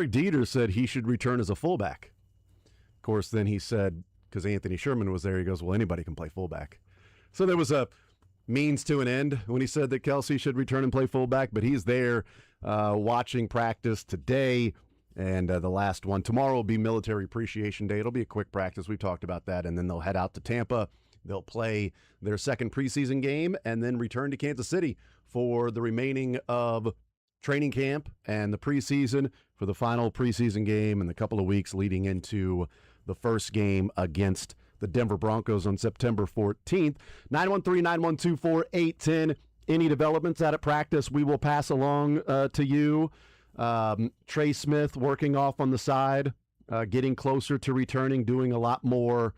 Derek Dieter said he should return as a fullback. Of course, then he said, because Anthony Sherman was there, he goes, well, anybody can play fullback. So there was a means to an end when he said that Kelsey should return and play fullback, but he's there watching practice today. And the last one tomorrow will be Military Appreciation Day. It'll be a quick practice. We've talked about that. And then they'll head out to Tampa. They'll play their second preseason game and then return to Kansas City for the remaining of training camp and the preseason for the final preseason game in the couple of weeks leading into the first game against the Denver Broncos on September 14th. 913-912-4810. Any developments out at practice, we will pass along to you. Trey Smith working off on the side, getting closer to returning, doing a lot more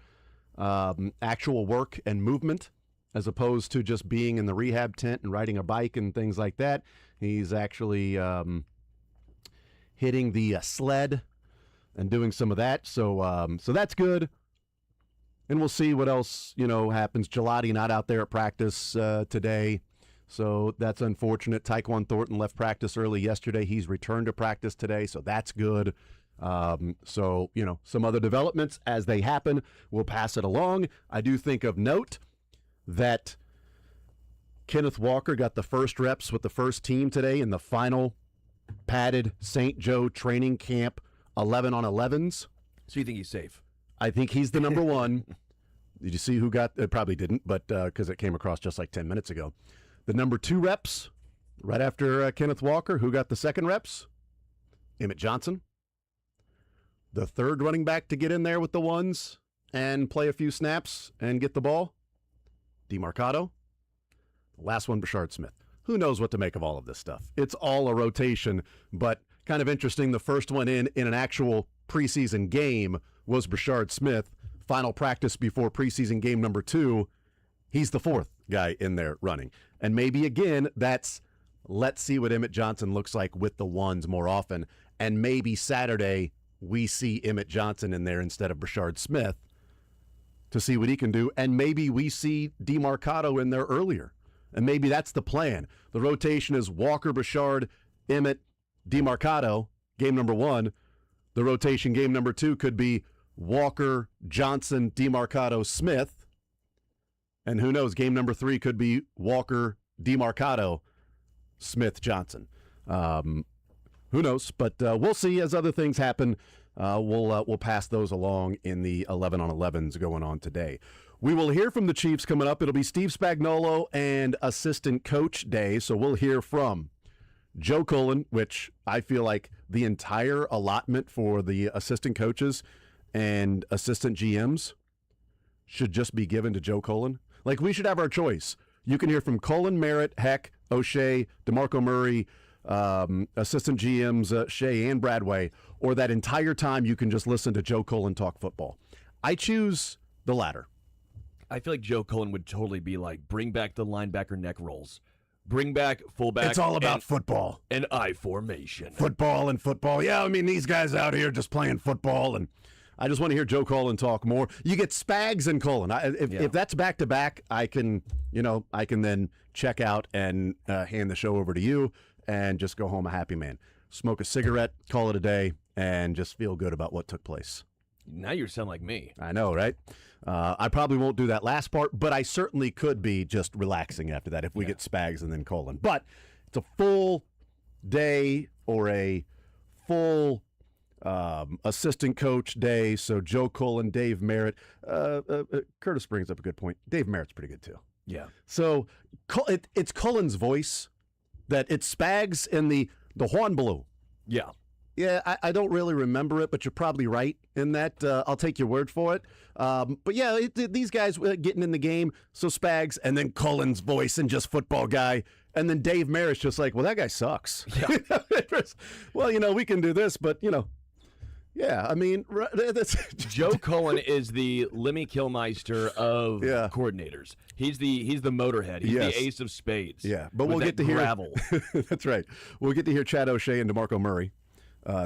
actual work and movement as opposed to just being in the rehab tent and riding a bike and things like that. He's actually hitting the sled and doing some of that. So that's good. And we'll see what else, happens. Gelati not out there at practice today. So that's unfortunate. Tyquan Thornton left practice early yesterday. He's returned to practice today, so that's good. So, some other developments as they happen, we'll pass it along. I do think of note that Kenneth Walker got the first reps with the first team today in the final padded St. Joe training camp 11-on-11s. So you think he's safe? I think he's the number one. Did you see who got it? Probably didn't, but because it came across just like 10 minutes ago. The number 2 reps, right after Kenneth Walker, who got the second reps? Emmett Johnson. The third running back to get in there with the ones and play a few snaps and get the ball? DeMarcado. Last one, Brashard Smith. Who knows what to make of all of this stuff? It's all a rotation, but kind of interesting. The first one in an actual preseason game was Brashard Smith. Final practice before preseason game number 2. He's the fourth guy in there running. And maybe, again, that's let's see what Emmett Johnson looks like with the ones more often. And maybe Saturday we see Emmett Johnson in there instead of Brashard Smith to see what he can do. And maybe we see DeMarcado in there earlier. And maybe that's the plan. The rotation is Walker, Brashard, Emmett, DeMarcado, game number 1. The rotation game number 2 could be Walker, Johnson, DeMarcado, Smith. And who knows, game number 3 could be Walker, DeMarcado, Smith, Johnson. Who knows? But we'll see as other things happen. We'll pass those along in the 11-on-11s going on today. We will hear from the Chiefs coming up. It'll be Steve Spagnuolo and assistant coach day. So we'll hear from Joe Cullen, which I feel like the entire allotment for the assistant coaches and assistant GMs should just be given to Joe Cullen. Like, we should have our choice. You can hear from Cullen, Merritt, Heck, O'Shea, DeMarco Murray, assistant GMs, Shea and Bradway, or that entire time you can just listen to Joe Cullen talk football. I choose the latter. I feel like Joe Cullen would totally be like, bring back the linebacker neck rolls. Bring back fullback. It's all about football. And I formation. Football and football. Yeah, I mean, these guys out here just playing football, and I just want to hear Joe Cullen talk more. You get Spags and Cullen. If that's back-to-back, I can then check out and hand the show over to you and just go home a happy man. Smoke a cigarette, call it a day, and just feel good about what took place. Now you sound like me. I know, right? I probably won't do that last part, but I certainly could be just relaxing after that if we get Spags and then Cullen. But it's a full day or a full assistant coach day. So Joe Cullen, Dave Merritt. Curtis brings up a good point. Dave Merritt's pretty good too. Yeah. So it's Cullen's voice that it's Spags and the Juan Blue. Yeah. Yeah, I don't really remember it, but you're probably right in that. I'll take your word for it. But yeah, these guys getting in the game, so Spags, and then Cullen's voice and just football guy, and then Dave Merritt's just like, well, that guy sucks. Yeah. Well, we can do this, but, yeah, I mean, Joe Cullen is the Lemmy Kilmister of coordinators. He's the Motorhead. He's the ace of spades. Yeah, but we'll get to hear gravel. That's right. We'll get to hear Chad O'Shea and DeMarco Murray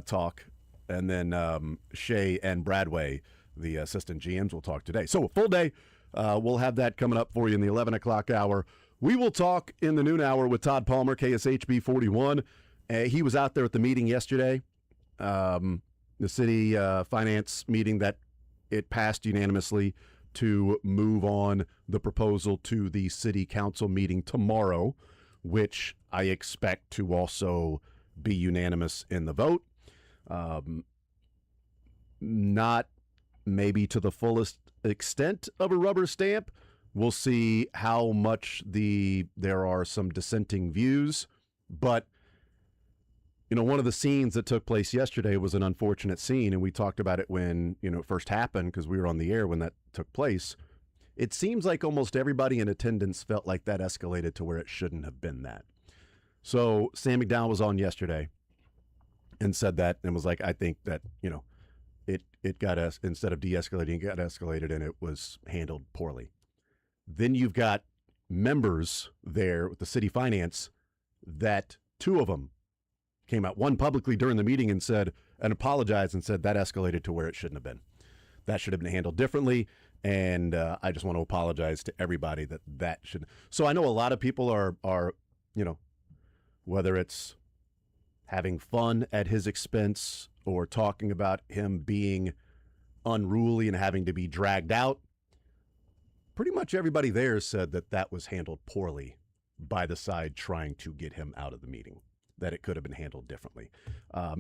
talk, and then Shea and Bradway, the assistant GMs, will talk today. So a full day. We'll have that coming up for you in the 11 o'clock hour. We will talk in the noon hour with Todd Palmer, KSHB 41. He was out there at the meeting yesterday the city finance meeting that it passed unanimously to move on the proposal to the city council meeting tomorrow, which I expect to also be unanimous in the vote. Not maybe to the fullest extent of a rubber stamp. We'll see how much there are some dissenting views, but one of the scenes that took place yesterday was an unfortunate scene, and we talked about it when it first happened because we were on the air when that took place. It seems like almost everybody in attendance felt like that escalated to where it shouldn't have been that. So Sam McDowell was on yesterday and said that and was like, I think that, it got us, instead of de-escalating, it got escalated and it was handled poorly. Then you've got members there with the city finance that two of them came out, one publicly during the meeting and apologized and said that escalated to where it shouldn't have been. That should have been handled differently. And I just want to apologize to everybody that should. So I know a lot of people are, whether it's having fun at his expense or talking about him being unruly and having to be dragged out. Pretty much everybody there said that was handled poorly by the side trying to get him out of the meeting, that it could have been handled differently.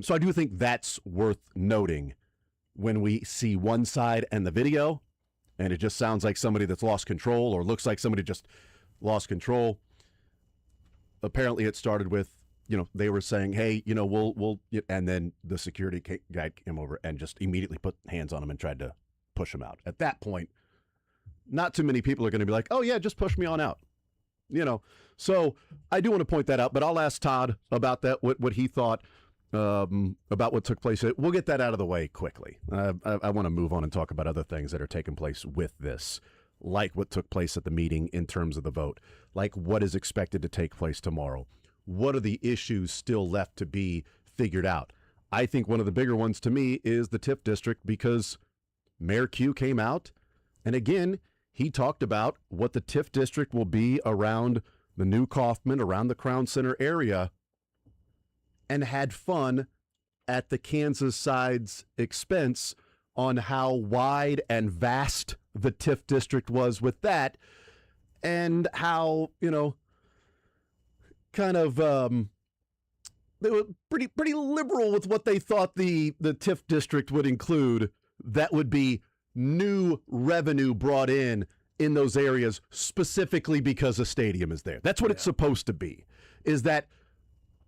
So I do think that's worth noting when we see one side and the video, and it just sounds like somebody that's lost control or looks like somebody just lost control. Apparently it started with, they were saying, hey, we'll, and then the security guy came over and just immediately put hands on him and tried to push him out. At that point, not too many people are going to be like, oh yeah, just push me on out. So I do want to point that out, but I'll ask Todd about that, what he thought about what took place. We'll get that out of the way quickly. I want to move on and talk about other things that are taking place with this, like what took place at the meeting in terms of the vote, like what is expected to take place tomorrow. What are the issues still left to be figured out? I think one of the bigger ones to me is the TIF district, because Mayor Q came out and again, he talked about what the TIF district will be around the new Kaufman, around the Crown Center area, and had fun at the Kansas side's expense on how wide and vast the TIF district was with that, and how, kind of they were pretty liberal with what they thought the TIF district would include. That would be new revenue brought in those areas specifically because a stadium is there. That's what it's supposed to be, is that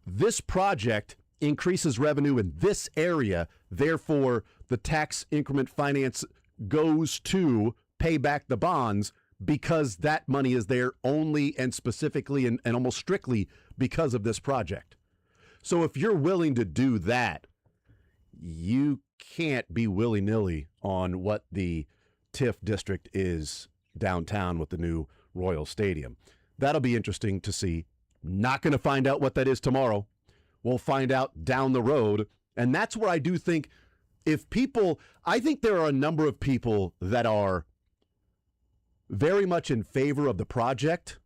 this project increases revenue in this area. Therefore, the tax increment finance goes to pay back the bonds because that money is there only and specifically and almost strictly because of this project. So if you're willing to do that, you can't be willy-nilly on what the TIF district is downtown with the new Royal Stadium. That'll be interesting to see. Not going to find out what that is tomorrow. We'll find out down the road. And that's where I do think I think there are a number of people that are very much in favor of the project,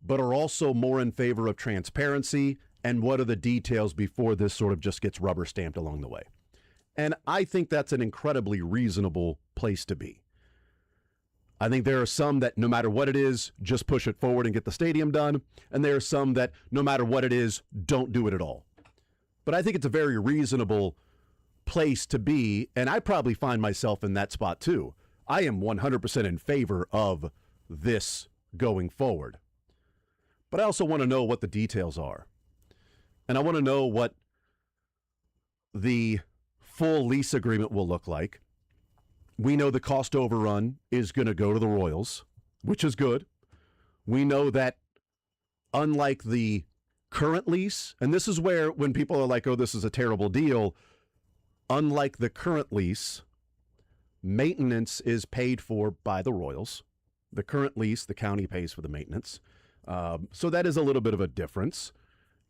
but are also more in favor of transparency and what are the details before this sort of just gets rubber stamped along the way. And I think that's an incredibly reasonable place to be. I think there are some that no matter what it is, just push it forward and get the stadium done. And there are some that no matter what it is, don't do it at all. But I think it's a very reasonable place to be. And I probably find myself in that spot too. I am 100% in favor of this going forward. But I also want to know what the details are. And I want to know what the full lease agreement will look like. We know the cost overrun is going to go to the Royals, which is good. We know that unlike the current lease, and this is where when people are like, oh, this is a terrible deal, unlike the current lease, maintenance is paid for by the Royals. The current lease, the county pays for the maintenance. So that is a little bit of a difference.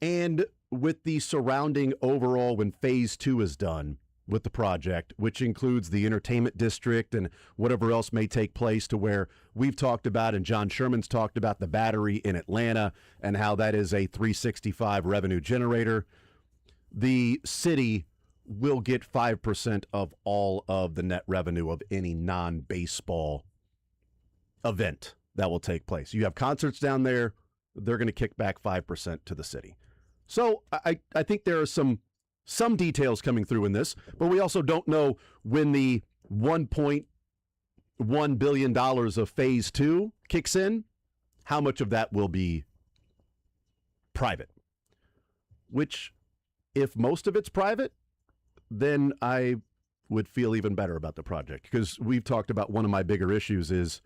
And with the surrounding overall, when phase 2 is done with the project, which includes the entertainment district and whatever else may take place, to where we've talked about and John Sherman's talked about the Battery in Atlanta and how that is a 365 revenue generator. The city will get 5% of all of the net revenue of any non-baseball event that will take place. You have concerts down there, they're going to kick back 5% to the city. So I think there are some details coming through in this, but we also don't know when the $1.1 billion of phase 2 kicks in, how much of that will be private. Which, if most of it's private, then I would feel even better about the project, because we've talked about one of my bigger issues is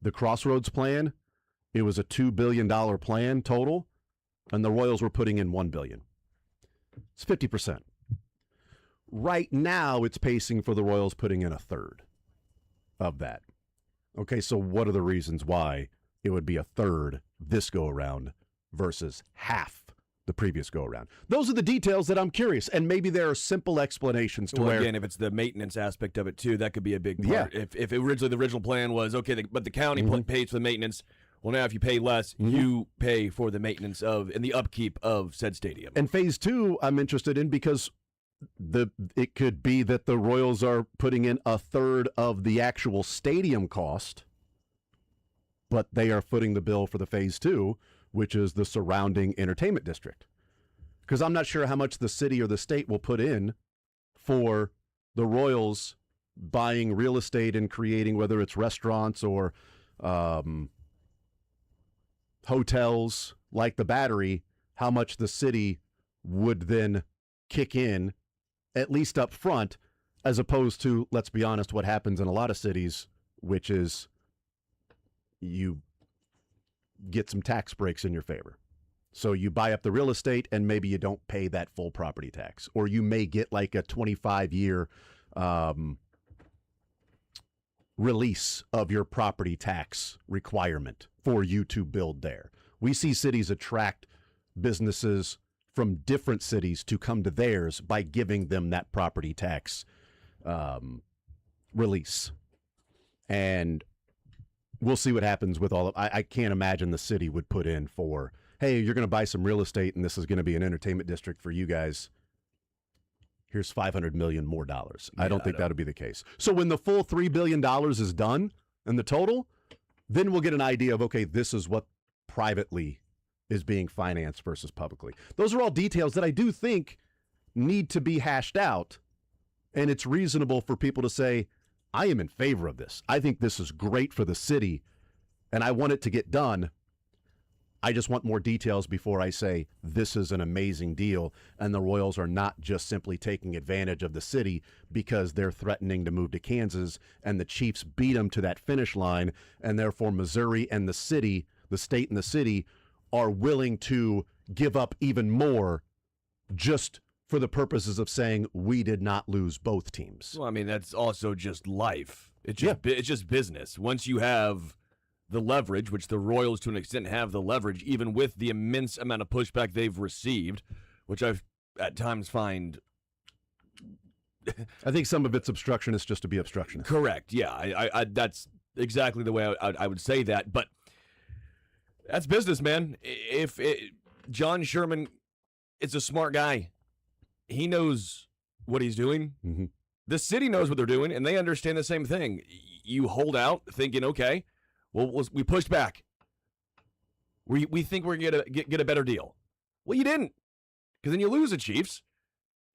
the Crossroads plan. It was a $2 billion plan total, and the Royals were putting in $1 billion. It's 50%. Right now, it's pacing for the Royals putting in a third of that. Okay, so what are the reasons why it would be a third this go-around versus half the previous go-around? Those are the details that I'm curious, and maybe there are simple explanations to where... Again, if it's the maintenance aspect of it, too, that could be a big part. Yeah. If originally the original plan was, okay, but the county pays for the maintenance, well, now if you pay less, you pay for the maintenance of and the upkeep of said stadium. And phase 2, I'm interested in because it could be that the Royals are putting in a third of the actual stadium cost, but they are footing the bill for the phase 2, which is the surrounding entertainment district. Because I'm not sure how much the city or the state will put in for the Royals buying real estate and creating, whether it's restaurants or hotels like the Battery, how much the city would then kick in, at least up front, as opposed to, let's be honest, what happens in a lot of cities, which is you get some tax breaks in your favor. So you buy up the real estate and maybe you don't pay that full property tax. Or you may get like a 25-year release of your property tax requirement for you to build there. We see cities attract businesses from different cities to come to theirs by giving them that property tax release. And we'll see what happens with all of I can't imagine the city would put in for, hey, you're going to buy some real estate and this is going to be an entertainment district for you guys. Here's $500 million more dollars. I don't think that'll be the case. So when the full $3 billion is done in the total, then we'll get an idea of, okay, this is what privately is being financed versus publicly. Those are all details that I do think need to be hashed out, and it's reasonable for people to say, I am in favor of this. I think this is great for the city, and I want it to get done. I just want more details before I say this is an amazing deal, and the Royals are not just simply taking advantage of the city because they're threatening to move to Kansas, and the Chiefs beat them to that finish line, and therefore Missouri and the city, the state and the city, are willing to give up even more just for the purposes of saying we did not lose both teams. Well, I mean, that's also just life. It's just business. Once you have the leverage, which the Royals to an extent have the leverage, even with the immense amount of pushback they've received, which I've at times find... I think some of it's obstructionist just to be obstructionist. Correct, yeah. I that's exactly the way I would say that, but that's business, man. John Sherman is a smart guy. He knows what he's doing. Mm-hmm. The city knows what they're doing, and they understand the same thing. You hold out thinking, okay, well, we pushed back. We think we're going to get a better deal. Well, you didn't, because then you lose the Chiefs.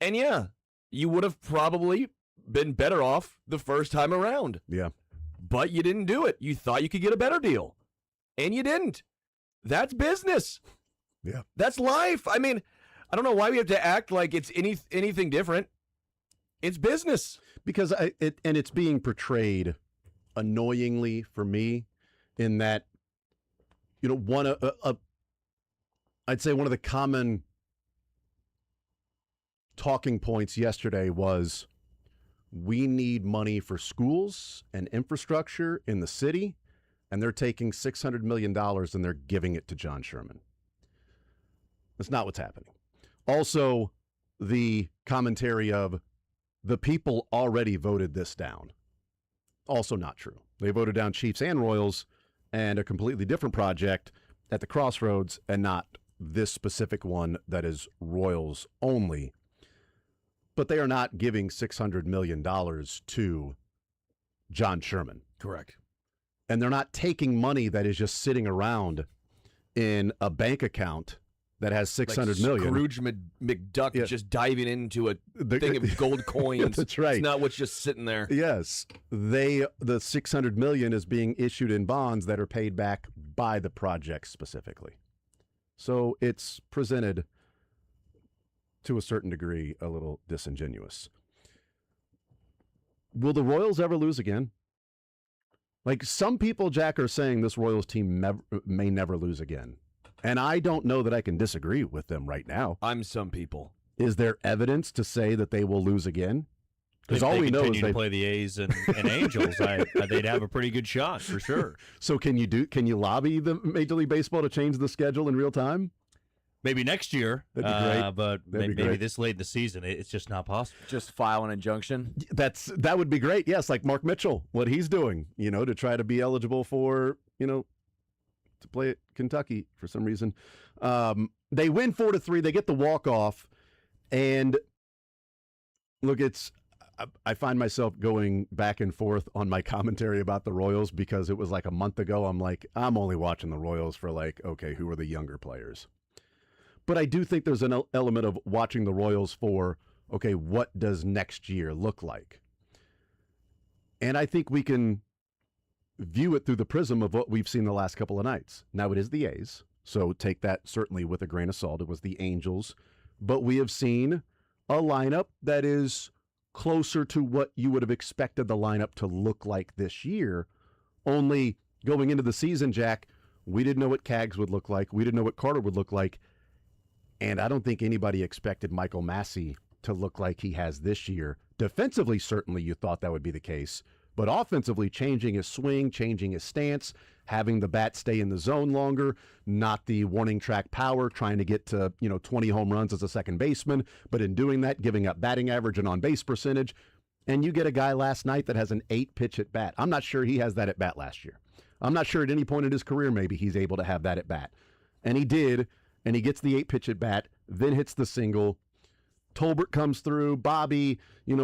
And, yeah, you would have probably been better off the first time around. Yeah. But you didn't do it. You thought you could get a better deal, and you didn't. That's business. Yeah. That's life. I mean, I don't know why we have to act like it's anything different. It's business. Because it's being portrayed annoyingly for me in that, you know, I'd say one of the common talking points yesterday was we need money for schools and infrastructure in the city, and they're taking $600 million and they're giving it to John Sherman. That's not what's happening. Also, the commentary of the people already voted this down. Also not true. They voted down Chiefs and Royals and a completely different project at the Crossroads and not this specific one that is Royals only. but they are not giving $600 million to John Sherman. Correct. And they're not taking money that is just sitting around in a bank account that has $600 million. Scrooge McDuck just diving into a thing of gold coins. That's right. It's not what's just sitting there. Yes. The $600 million is being issued in bonds that are paid back by the project specifically. So it's presented to a certain degree a little disingenuous. Will the Royals ever lose again? Like some people, Jack, are saying this Royals team may never lose again. And I don't know that I can disagree with them right now. I'm some people. Is there evidence to say that they will lose again? Because all we know is they play the A's and Angels. They'd have a pretty good shot for sure. So can you lobby the Major League Baseball to change the schedule in real time? Maybe next year. That'd be great. But maybe this late in the season, it's just not possible. Just file an injunction. That would be great. Yes, like Mark Mitchell, what he's doing, to try to be eligible for, to play at Kentucky for some reason. They win 4-3. They get the walk-off. And look, I find myself going back and forth on my commentary about the Royals because it was like a month ago. I'm only watching the Royals for okay, who are the younger players? But I do think there's an element of watching the Royals for, okay, what does next year look like? And I think we can view it through the prism of what we've seen the last couple of nights. Now, it is the A's, so take that certainly with a grain of salt. It was the Angels. But we have seen a lineup that is closer to what you would have expected the lineup to look like this year. Only going into the season, Jack, we didn't know what Kaggs would look like. We didn't know what Carter would look like. And I don't think anybody expected Michael Massey to look like he has this year. Defensively, certainly you thought that would be the case. But offensively, changing his swing, changing his stance, having the bat stay in the zone longer, not the warning track power, trying to get to 20 home runs as a second baseman, but in doing that, giving up batting average and on-base percentage. And you get a guy last night that has an 8-pitch at bat. I'm not sure he has that at bat last year. I'm not sure at any point in his career maybe he's able to have that at bat. And he did. And he gets the 8-pitch at bat, then hits the single. Tolbert comes through, Bobby,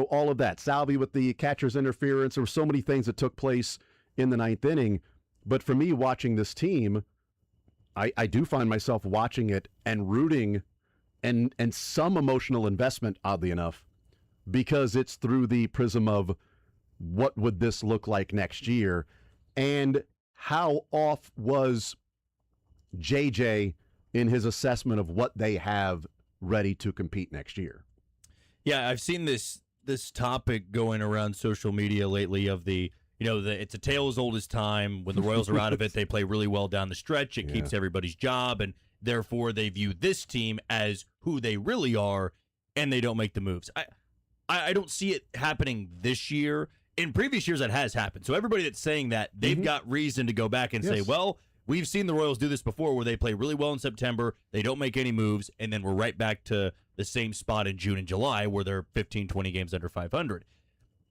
all of that. Salvi with the catcher's interference. There were so many things that took place in the ninth inning. But for me, watching this team, I do find myself watching it and rooting and some emotional investment, oddly enough, because it's through the prism of what would this look like next year and how off was JJ in his assessment of what they have ready to compete next year. Yeah, I've seen this topic going around social media lately of it's a tale as old as time. When the Royals are out of it, they play really well down the stretch. It keeps everybody's job, and therefore they view this team as who they really are, and they don't make the moves. I don't see it happening this year. In previous years, that has happened. So everybody that's saying that, they've got reason to go back and say, well, we've seen the Royals do this before where they play really well in September, they don't make any moves, and then we're right back to the same spot in June and July where they're 15, 20 games under 500.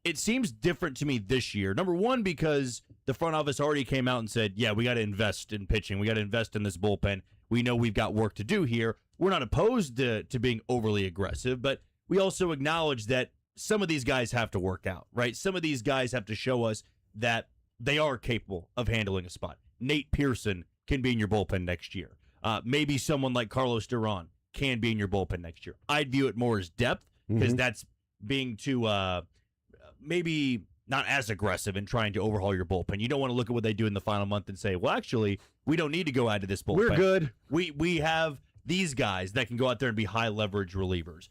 It seems different to me this year. Number one, because the front office already came out and said, yeah, we got to invest in pitching. We got to invest in this bullpen. We know we've got work to do here. We're not opposed to being overly aggressive, but we also acknowledge that some of these guys have to work out, right? Some of these guys have to show us that they are capable of handling a spot. Nate Pearson can be in your bullpen next year. Maybe someone like Carlos Duran can be in your bullpen next year. I'd view it more as depth because that's being too maybe not as aggressive in trying to overhaul your bullpen. You don't want to look at what they do in the final month and say, well, actually, we don't need to go out to this bullpen. We're good. We have these guys that can go out there and be high leverage relievers.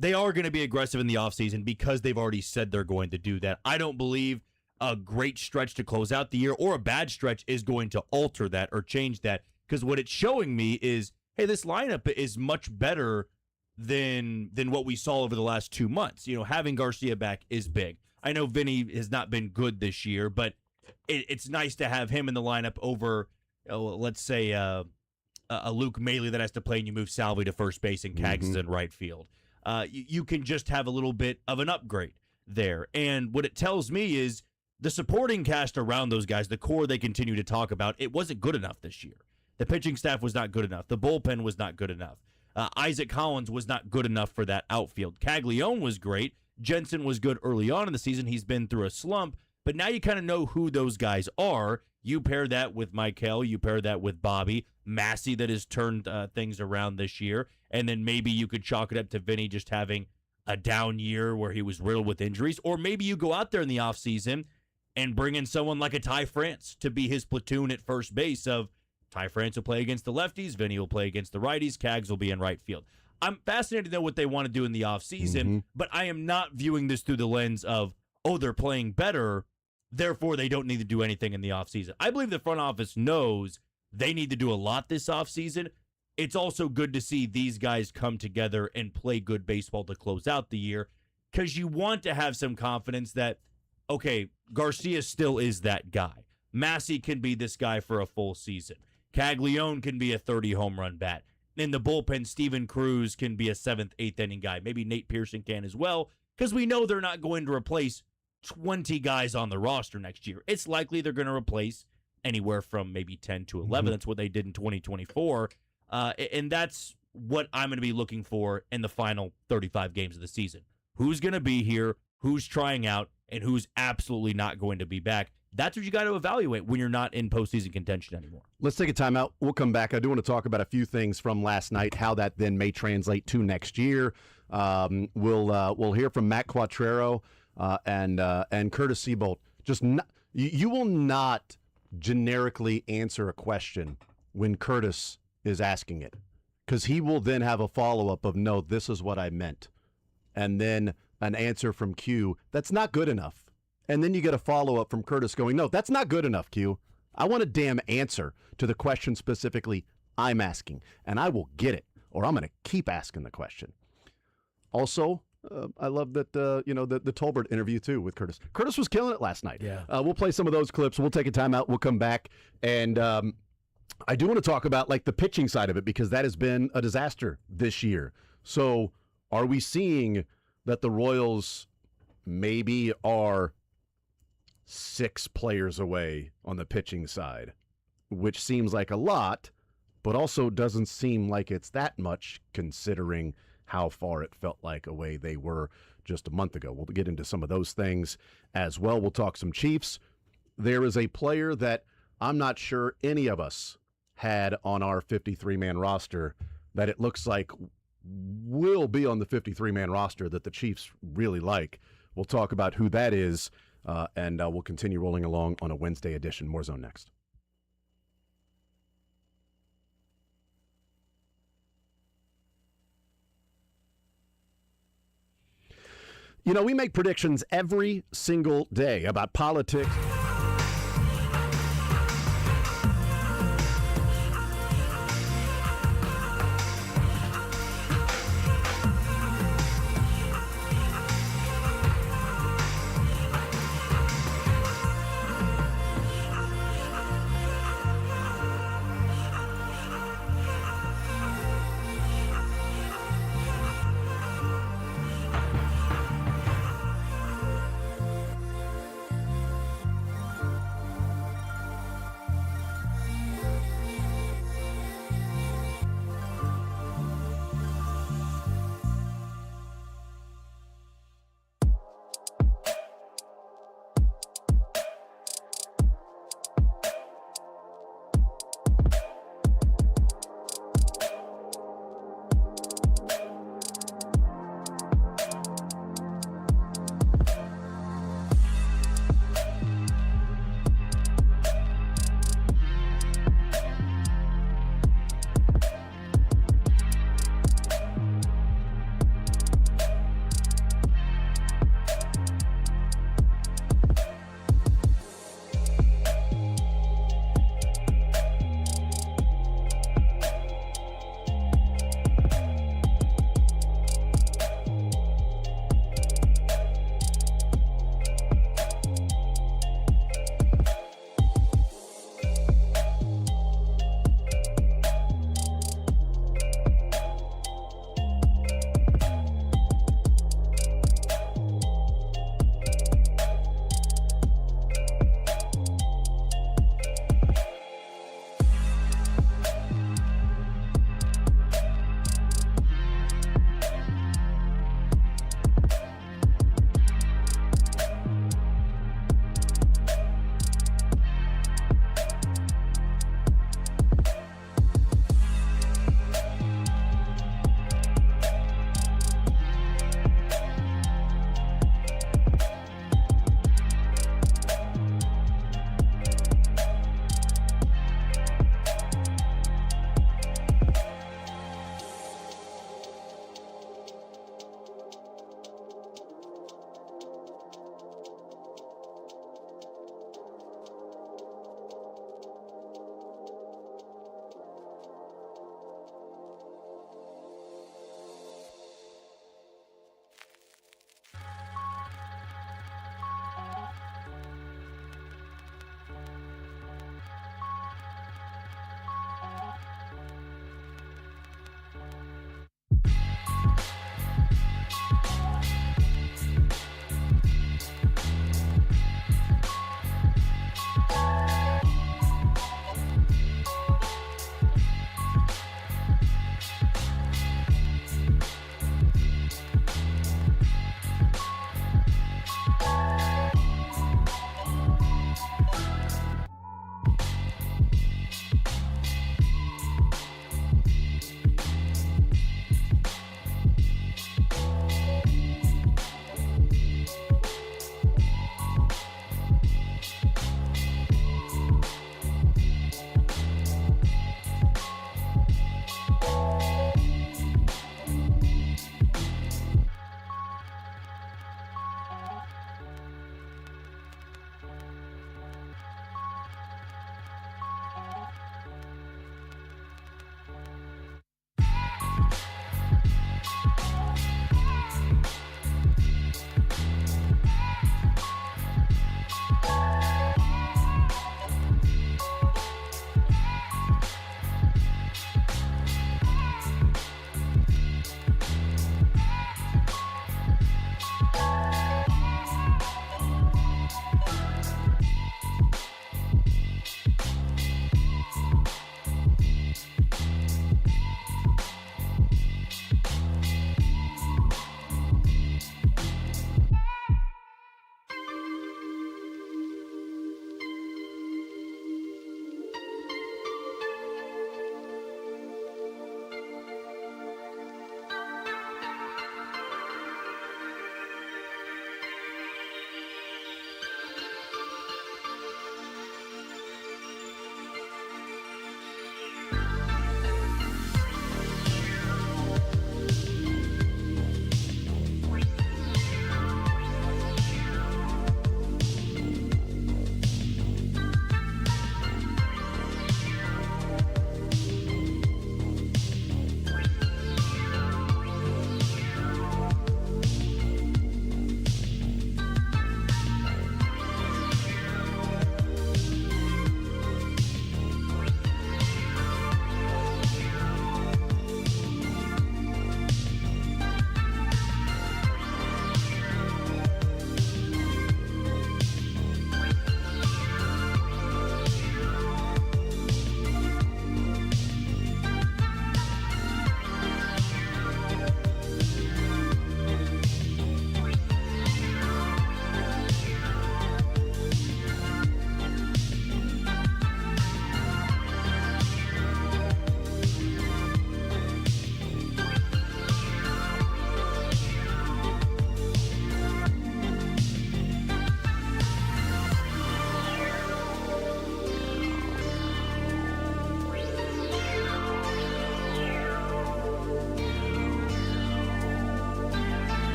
They are going to be aggressive in the offseason because they've already said they're going to do that. I don't believe a great stretch to close out the year or a bad stretch is going to alter that or change that, because what it's showing me is, hey, this lineup is much better than what we saw over the last 2 months. Having Garcia back is big. I know Vinny has not been good this year, but it's nice to have him in the lineup over, let's say, a Luke Maile that has to play and you move Salvi to first base and Kaggs is in right field. You can just have a little bit of an upgrade there. And what it tells me is the supporting cast around those guys, the core they continue to talk about, it wasn't good enough this year. The pitching staff was not good enough. The bullpen was not good enough. Isaac Collins was not good enough for that outfield. Caglione was great. Jensen was good early on in the season. He's been through a slump, but now you kind of know who those guys are. You pair that with Michael, you pair that with Bobby, Massey that has turned things around this year, and then maybe you could chalk it up to Vinny just having a down year where he was riddled with injuries, or maybe you go out there in the offseason and bring in someone like a Ty France to be his platoon at first base of Ty France will play against the lefties, Vinny will play against the righties, Cags will be in right field. I'm fascinated to know what they want to do in the offseason, but I am not viewing this through the lens of, oh, they're playing better, therefore they don't need to do anything in the offseason. I believe the front office knows they need to do a lot this offseason. It's also good to see these guys come together and play good baseball to close out the year because you want to have some confidence that, okay, Garcia still is that guy. Massey can be this guy for a full season. Caglione can be a 30-home run bat. In the bullpen, Steven Cruz can be a 7th, 8th inning guy. Maybe Nate Pearson can as well because we know they're not going to replace 20 guys on the roster next year. It's likely they're going to replace anywhere from maybe 10 to 11. That's what they did in 2024. And that's what I'm going to be looking for in the final 35 games of the season. Who's going to be here, who's trying out, and who's absolutely not going to be back. That's what you got to evaluate when you're not in postseason contention anymore. Let's take a timeout. We'll come back. I do want to talk about a few things from last night, how that then may translate to next year. We'll hear from Matt Quattrero and Curtis Seabolt. You will not generically answer a question when Curtis is asking it, because he will then have a follow-up of, no, this is what I meant, and then an answer from Q that's not good enough. And then you get a follow-up from Curtis going, no, that's not good enough, Q. I want a damn answer to the question specifically I'm asking, and I will get it, or I'm going to keep asking the question. Also, I love that, the Tolbert interview, too, with Curtis. Curtis was killing it last night. Yeah. We'll play some of those clips. We'll take a timeout. We'll come back. And I do want to talk about, the pitching side of it, because that has been a disaster this year. So are we seeing that the Royals maybe are 6 players away on the pitching side, which seems like a lot, but also doesn't seem like it's that much considering how far it felt like away they were just a month ago. We'll get into some of those things as well. We'll talk some Chiefs. There is a player that I'm not sure any of us had on our 53-man roster that it looks like will be on the 53-man roster that the Chiefs really like. We'll talk about who that is. And we'll continue rolling along on a Wednesday edition. More Zone next. We make predictions every single day about politics.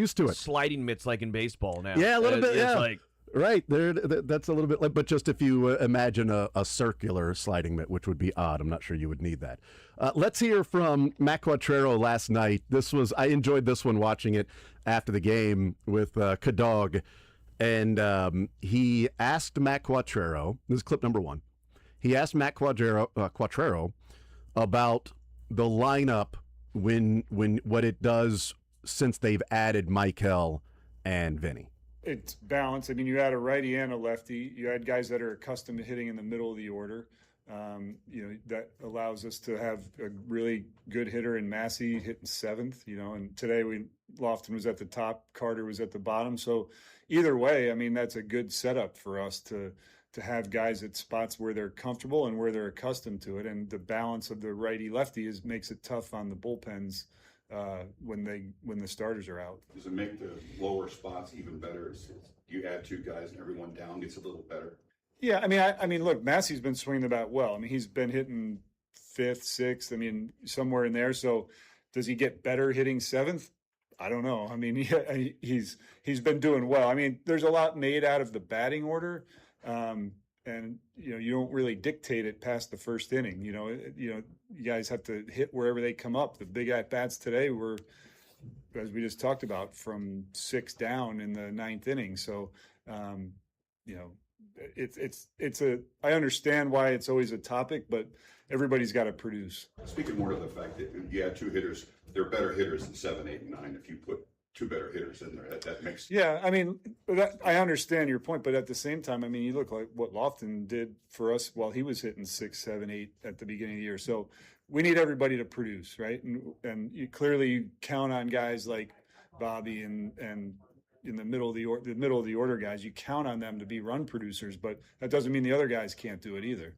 used to it. Sliding mitts like in baseball now. Yeah, a little bit. It's Yeah, like, right there. That's a little bit like, but just if you imagine a circular sliding mitt, which would be odd. I'm not sure you would need that. Let's hear from Matt Quattrero last night. I enjoyed this one watching it after the game with Kadog, and he asked Matt Quattrero. This is clip number 1. He asked Matt Quattrero about the lineup when what it does since they've added Michael and Vinny. It's balanced. I mean, you had a righty and a lefty. You had guys that are accustomed to hitting in the middle of the order. That allows us to have a really good hitter in Massey hitting 7th, and today Lofton was at the top, Carter was at the bottom. So either way, I mean, that's a good setup for us to have guys at spots where they're comfortable and where they're accustomed to it. And the balance of the righty lefty makes it tough on the bullpens when the starters are out. Does it make the lower spots even better? You add 2 guys and everyone down gets a little better? Yeah, I mean, look, Massey's been swinging the bat well. I mean, he's been hitting 5th, 6th. I mean, somewhere in there. So, does he get better hitting 7th? I don't know. I mean, he's been doing well. I mean, there's a lot made out of the batting order, and you don't really dictate it past the first inning. You guys have to hit wherever they come up. The big at bats today were, as we just talked about, from 6 down in the 9th inning. So, I understand why it's always a topic, but everybody's got to produce. Speaking more to the fact that you had 2 hitters, they're better hitters than 7, 8, and 9. If you put 2 better hitters in there, that makes. Yeah, I mean, I understand your point, but at the same time, I mean, you look like what Lofton did for us while he was hitting 6, 7, 8 at the beginning of the year. So we need everybody to produce, right? And you clearly count on guys like Bobby and in the middle of the order guys. You count on them to be run producers, but that doesn't mean the other guys can't do it either.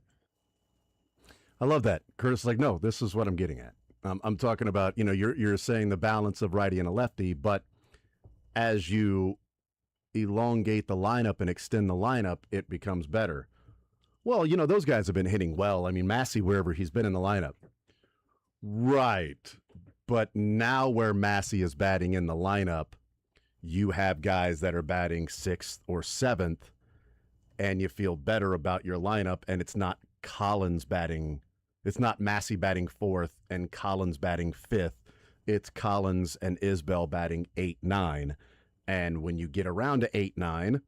I love that. Curtis is like, no, this is what I'm getting at. I'm talking about, you're saying the balance of righty and a lefty, but as you elongate the lineup and extend the lineup, it becomes better. Well, those guys have been hitting well. I mean, Massey, wherever he's been in the lineup. Right. But now where Massey is batting in the lineup, you have guys that are batting 6th or 7th, and you feel better about your lineup, and it's not Massey batting 4th and Collins batting 5th. It's Collins and Isbell batting 8, 9. And when you get around to 8, 9,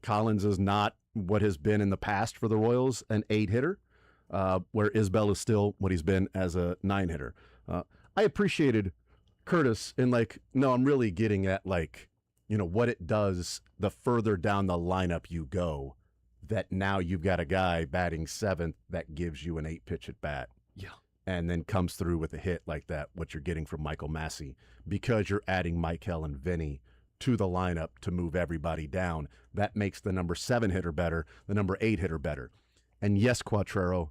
Collins is not what has been in the past for the Royals, an 8 hitter, where Isbell is still what he's been as a 9 hitter. I appreciated Curtis in no, I'm really getting at what it does the further down the lineup you go, that now you've got a guy batting 7th that gives you an 8-pitch at bat. Yeah. And then comes through with a hit like that, what you're getting from Michael Massey, because you're adding Michael and Vinny to the lineup to move everybody down. That makes the number 7 hitter better, the number 8 hitter better. And yes, Quattrero,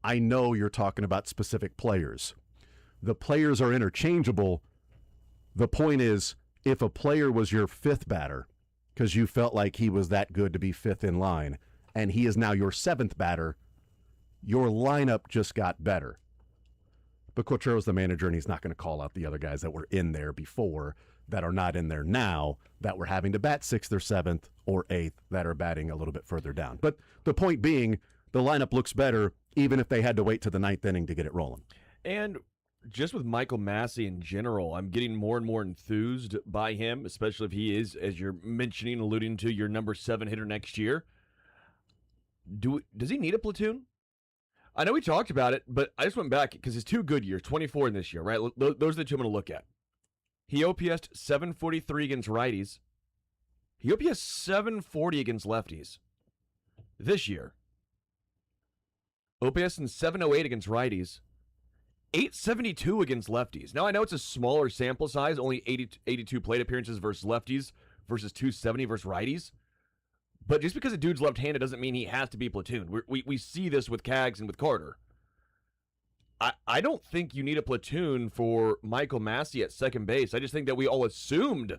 I know you're talking about specific players. The players are interchangeable. The point is, if a player was your 5th batter, because you felt like he was that good to be 5th in line, and he is now your 7th batter, your lineup just got better. But Quattro's the manager, and he's not going to call out the other guys that were in there before, that are not in there now, that were having to bat 6th or 7th or 8th, that are batting a little bit further down. But the point being, the lineup looks better, even if they had to wait to the 9th inning to get it rolling. And just with Michael Massey in general, I'm getting more and more enthused by him, especially if he is, as you're mentioning, alluding to, your number 7 hitter next year. Does he need a platoon? I know we talked about it, but I just went back because his 2 good years, 24 in this year, right? Those are the 2 I'm going to look at. He OPS'd 743 against righties. He OPS'd 740 against lefties. This year, OPS in 708 against righties. 872 against lefties. Now, I know it's a smaller sample size, only 82 plate appearances versus lefties versus 270 versus righties. But just because a dude's left-handed doesn't mean he has to be platooned. We see this with Kaggs and with Carter. I don't think you need a platoon for Michael Massey at second base. I just think that we all assumed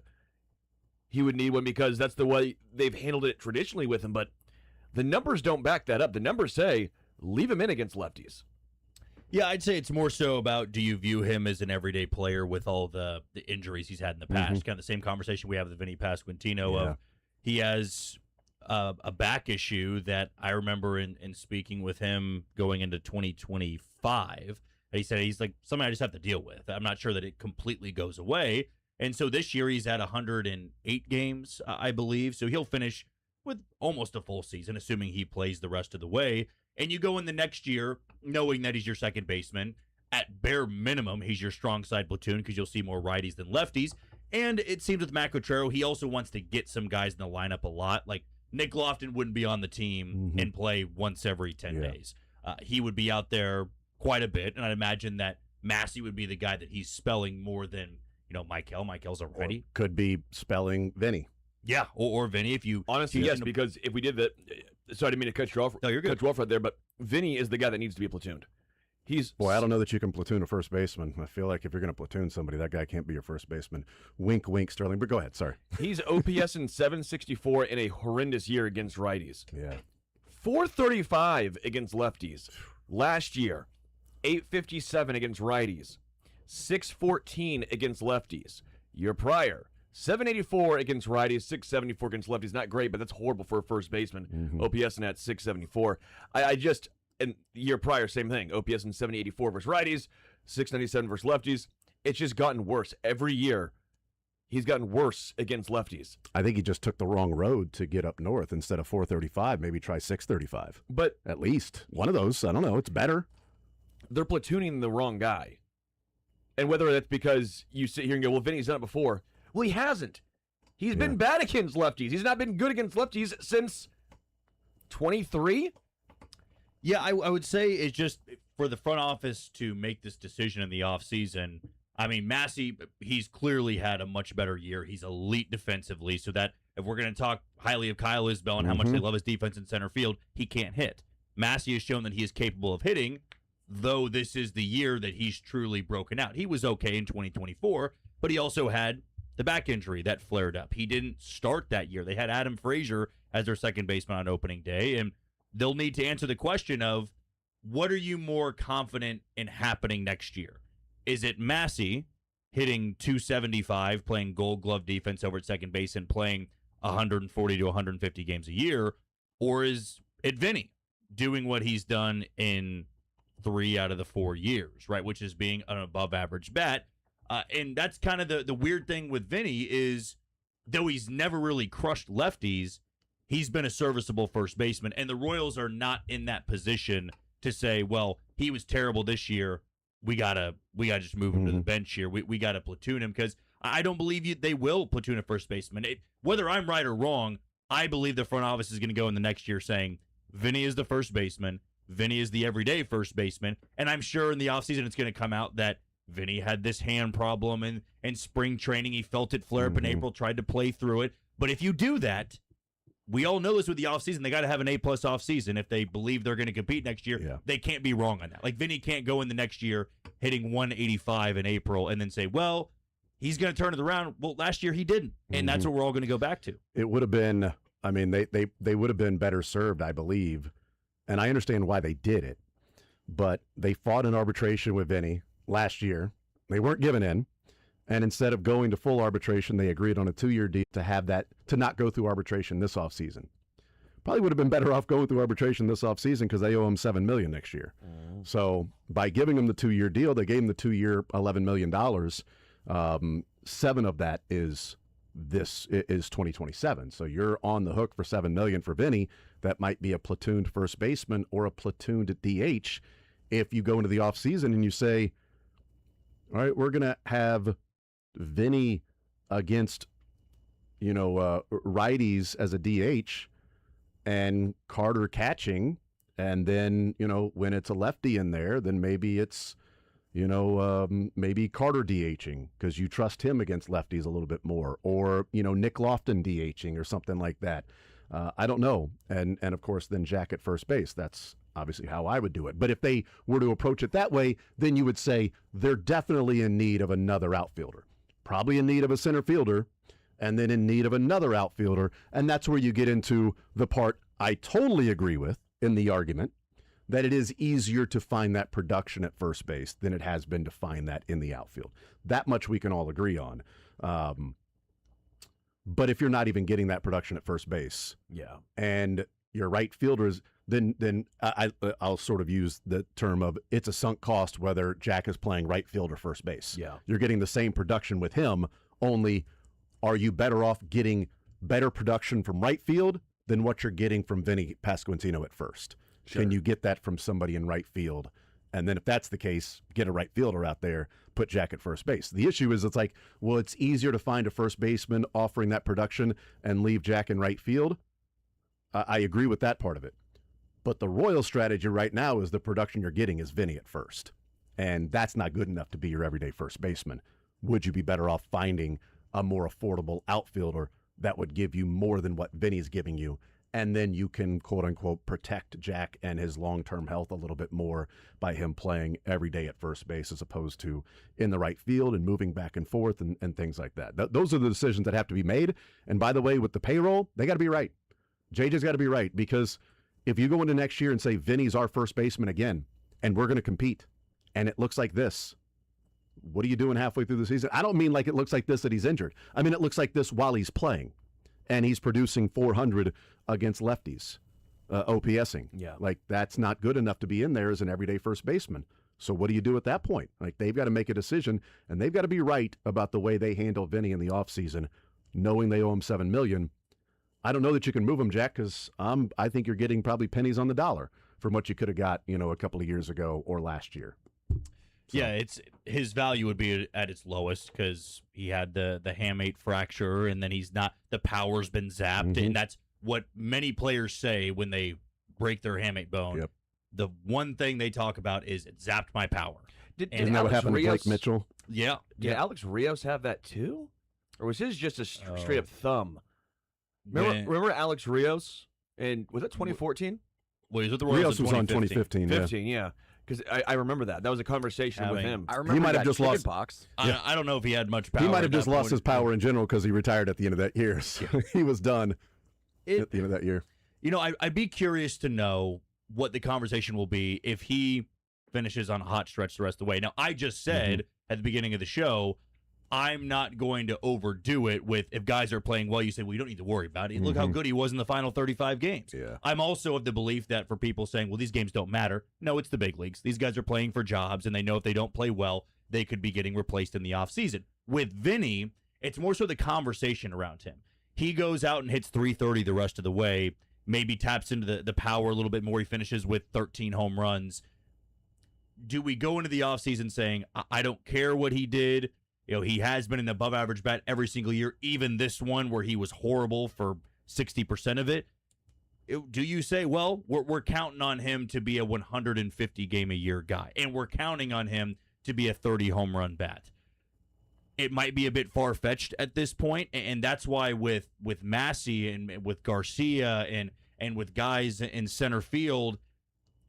he would need one because that's the way they've handled it traditionally with him. But the numbers don't back that up. The numbers say leave him in against lefties. Yeah, I'd say it's more so about, do you view him as an everyday player with all the injuries he's had in the past? Kind of the same conversation we have with Vinny Pasquantino of he has a back issue that I remember in speaking with him going into 2025. He said he's like, something I just have to deal with. I'm not sure that it completely goes away. And so this year he's at 108 games, I believe. So he'll finish with almost a full season, assuming he plays the rest of the way. And you go in the next year knowing that he's your second baseman. At bare minimum, he's your strong side platoon because you'll see more righties than lefties. And it seems with Matt Quatraro, he also wants to get some guys in the lineup a lot. Like Nick Lofton wouldn't be on the team and play once every 10 days. He would be out there quite a bit, and I'd imagine that Massey would be the guy that he's spelling more than, Michael. Michael's already. Could be spelling Vinny. Yeah, or Vinny if you... Honestly, yes, because if we did that... Sorry, I didn't mean to cut you off. No, you're good. Cut you off right there, but Vinny is the guy that needs to be platooned. Boy, I don't know that you can platoon a first baseman. I feel like if you're going to platoon somebody, that guy can't be your first baseman. Wink, wink, Sterling. But go ahead. Sorry. He's OPS in 764 in a horrendous year against righties. Yeah. 435 against lefties. Last year, 857 against righties. 614 against lefties. Year prior, 784 against righties, 674 against lefties. Not great, but that's horrible for a first baseman. OPS in at 674. And year prior, same thing. OPS in 784 versus righties, 697 versus lefties. It's just gotten worse. Every year, he's gotten worse against lefties. I think he just took the wrong road to get up north. Instead of 435, maybe try 635. But at least one of those. I don't know. It's better. They're platooning the wrong guy. And whether that's because you sit here and go, well, Vinny's done it before. Well, he hasn't. He's been bad against lefties. He's not been good against lefties since 23. Yeah, I would say it's just for the front office to make this decision in the offseason. I mean, Massey, he's clearly had a much better year. He's elite defensively, so that if we're going to talk highly of Kyle Isbell and how much they love his defense in center field, he can't hit. Massey has shown that he is capable of hitting, though this is the year that he's truly broken out. He was okay in 2024, but he also had the back injury that flared up. He didn't start that year. They had Adam Frazier as their second baseman on opening day, and they'll need to answer the question of, what are you more confident in happening next year? Is it Massey hitting 275, playing Gold Glove defense over at second base and playing 140 to 150 games a year? Or is it Vinny doing what he's done in 3 out of the 4 years, right? Which is being an above average bat. And that's kind of the weird thing with Vinny is, though he's never really crushed lefties, he's been a serviceable first baseman. And the Royals are not in that position to say, well, he was terrible this year. We gotta just move him to the bench here. We gotta platoon him, because I don't believe they will platoon a first baseman. Whether I'm right or wrong, I believe the front office is going to go in the next year saying Vinny is the first baseman, Vinny is the everyday first baseman, and I'm sure in the offseason it's going to come out that Vinny had this hand problem in spring training. He felt it flare up in April, tried to play through it. But if you do that, we all know this with the offseason. They got to have an A-plus offseason. If they believe they're going to compete next year, they can't be wrong on that. Like, Vinny can't go in the next year hitting 185 in April and then say, well, he's going to turn it around. Well, last year he didn't, and that's what we're all going to go back to. It would have been, I mean, they would have been better served, I believe, and I understand why they did it, but they fought in arbitration with Vinny last year. They weren't given in. And instead of going to full arbitration, they agreed on a 2-year deal to not go through arbitration this offseason. Probably would have been better off going through arbitration this offseason because they owe him $7 million next year. So by giving him the 2-year deal, they gave him the 2-year $11 million. 7 of that is 2027. So you're on the hook for $7 million for Vinny. That might be a platooned first baseman or a platooned DH. If you go into the offseason and you say, all right, we're going to have Vinny against, righties as a DH and Carter catching. And then, when it's a lefty in there, then maybe it's, maybe Carter DHing because you trust him against lefties a little bit more, or, Nick Lofton DHing or something like that. I don't know. And of course, then Jack at first base. That's obviously how I would do it. But if they were to approach it that way, then you would say they're definitely in need of another outfielder, probably in need of a center fielder, and then in need of another outfielder. And that's where you get into the part I totally agree with in the argument that it is easier to find that production at first base than it has been to find that in the outfield. That much we can all agree on. But if you're not even getting that production at first base, and your right fielders, then I'll sort of use the term of it's a sunk cost whether Jack is playing right field or first base. Yeah. You're getting the same production with him, only are you better off getting better production from right field than what you're getting from Vinny Pasquantino at first? Sure. Can you get that from somebody in right field? And then if that's the case, get a right fielder out there, put Jack at first base. The issue is it's like, well, it's easier to find a first baseman offering that production and leave Jack in right field. I agree with that part of it. But the Royal strategy right now is the production you're getting is Vinny at first. And that's not good enough to be your everyday first baseman. Would you be better off finding a more affordable outfielder that would give you more than what Vinny's giving you? And then you can, quote unquote, protect Jack and his long-term health a little bit more by him playing every day at first base as opposed to in the right field and moving back and forth and things like that. Those are the decisions that have to be made. And by the way, with the payroll, they got to be right. JJ's got to be right, because if you go into next year and say Vinny's our first baseman again and we're going to compete and it looks like this, what are you doing halfway through the season? I don't mean like it looks like this that he's injured. I mean it looks like this while he's playing. And he's producing 400 against lefties, OPSing. Yeah. Like, that's not good enough to be in there as an everyday first baseman. So what do you do at that point? Like, they've got to make a decision, and they've got to be right about the way they handle Vinny in the offseason, knowing they owe him $7 million. I don't know that you can move him, Jack, because I think you're getting probably pennies on the dollar from what you could have got, a couple of years ago or last year. So. Yeah, his value would be at its lowest because he had the hamate fracture, and then the power's been zapped, and that's what many players say when they break their hamate bone. Yep. The one thing they talk about is it zapped my power. Isn't that what happened to Blake Mitchell? Yeah. Did Alex Rios have that too? Or was his just a straight up thumb? Remember Alex Rios? And was it 2014? Well, he was with the Royals. Rios was on 2015. 15, yeah. Because I remember that. That was a conversation with him. I remember he might have just lost. Pox. I don't know if he had much power. He might have just lost his power in general because he retired at the end of that year. So he was done at the end of that year. I'd be curious to know what the conversation will be if he finishes on a hot stretch the rest of the way. Now, I just said at the beginning of the show, I'm not going to overdo it with if guys are playing well, you say, well, you don't need to worry about it. Look how good he was in the final 35 games. Yeah. I'm also of the belief that for people saying, well, these games don't matter. No, it's the big leagues. These guys are playing for jobs, and they know if they don't play well, they could be getting replaced in the offseason. With Vinny, it's more so the conversation around him. He goes out and hits 330 the rest of the way, maybe taps into the power a little bit more. He finishes with 13 home runs. Do we go into the offseason saying, I don't care what he did? He has been an above-average bat every single year, even this one where he was horrible for 60% of it. Do you say, well, we're counting on him to be a 150-game-a-year guy, and we're counting on him to be a 30-home-run bat? It might be a bit far-fetched at this point, and that's why with Massey and with Garcia and with guys in center field,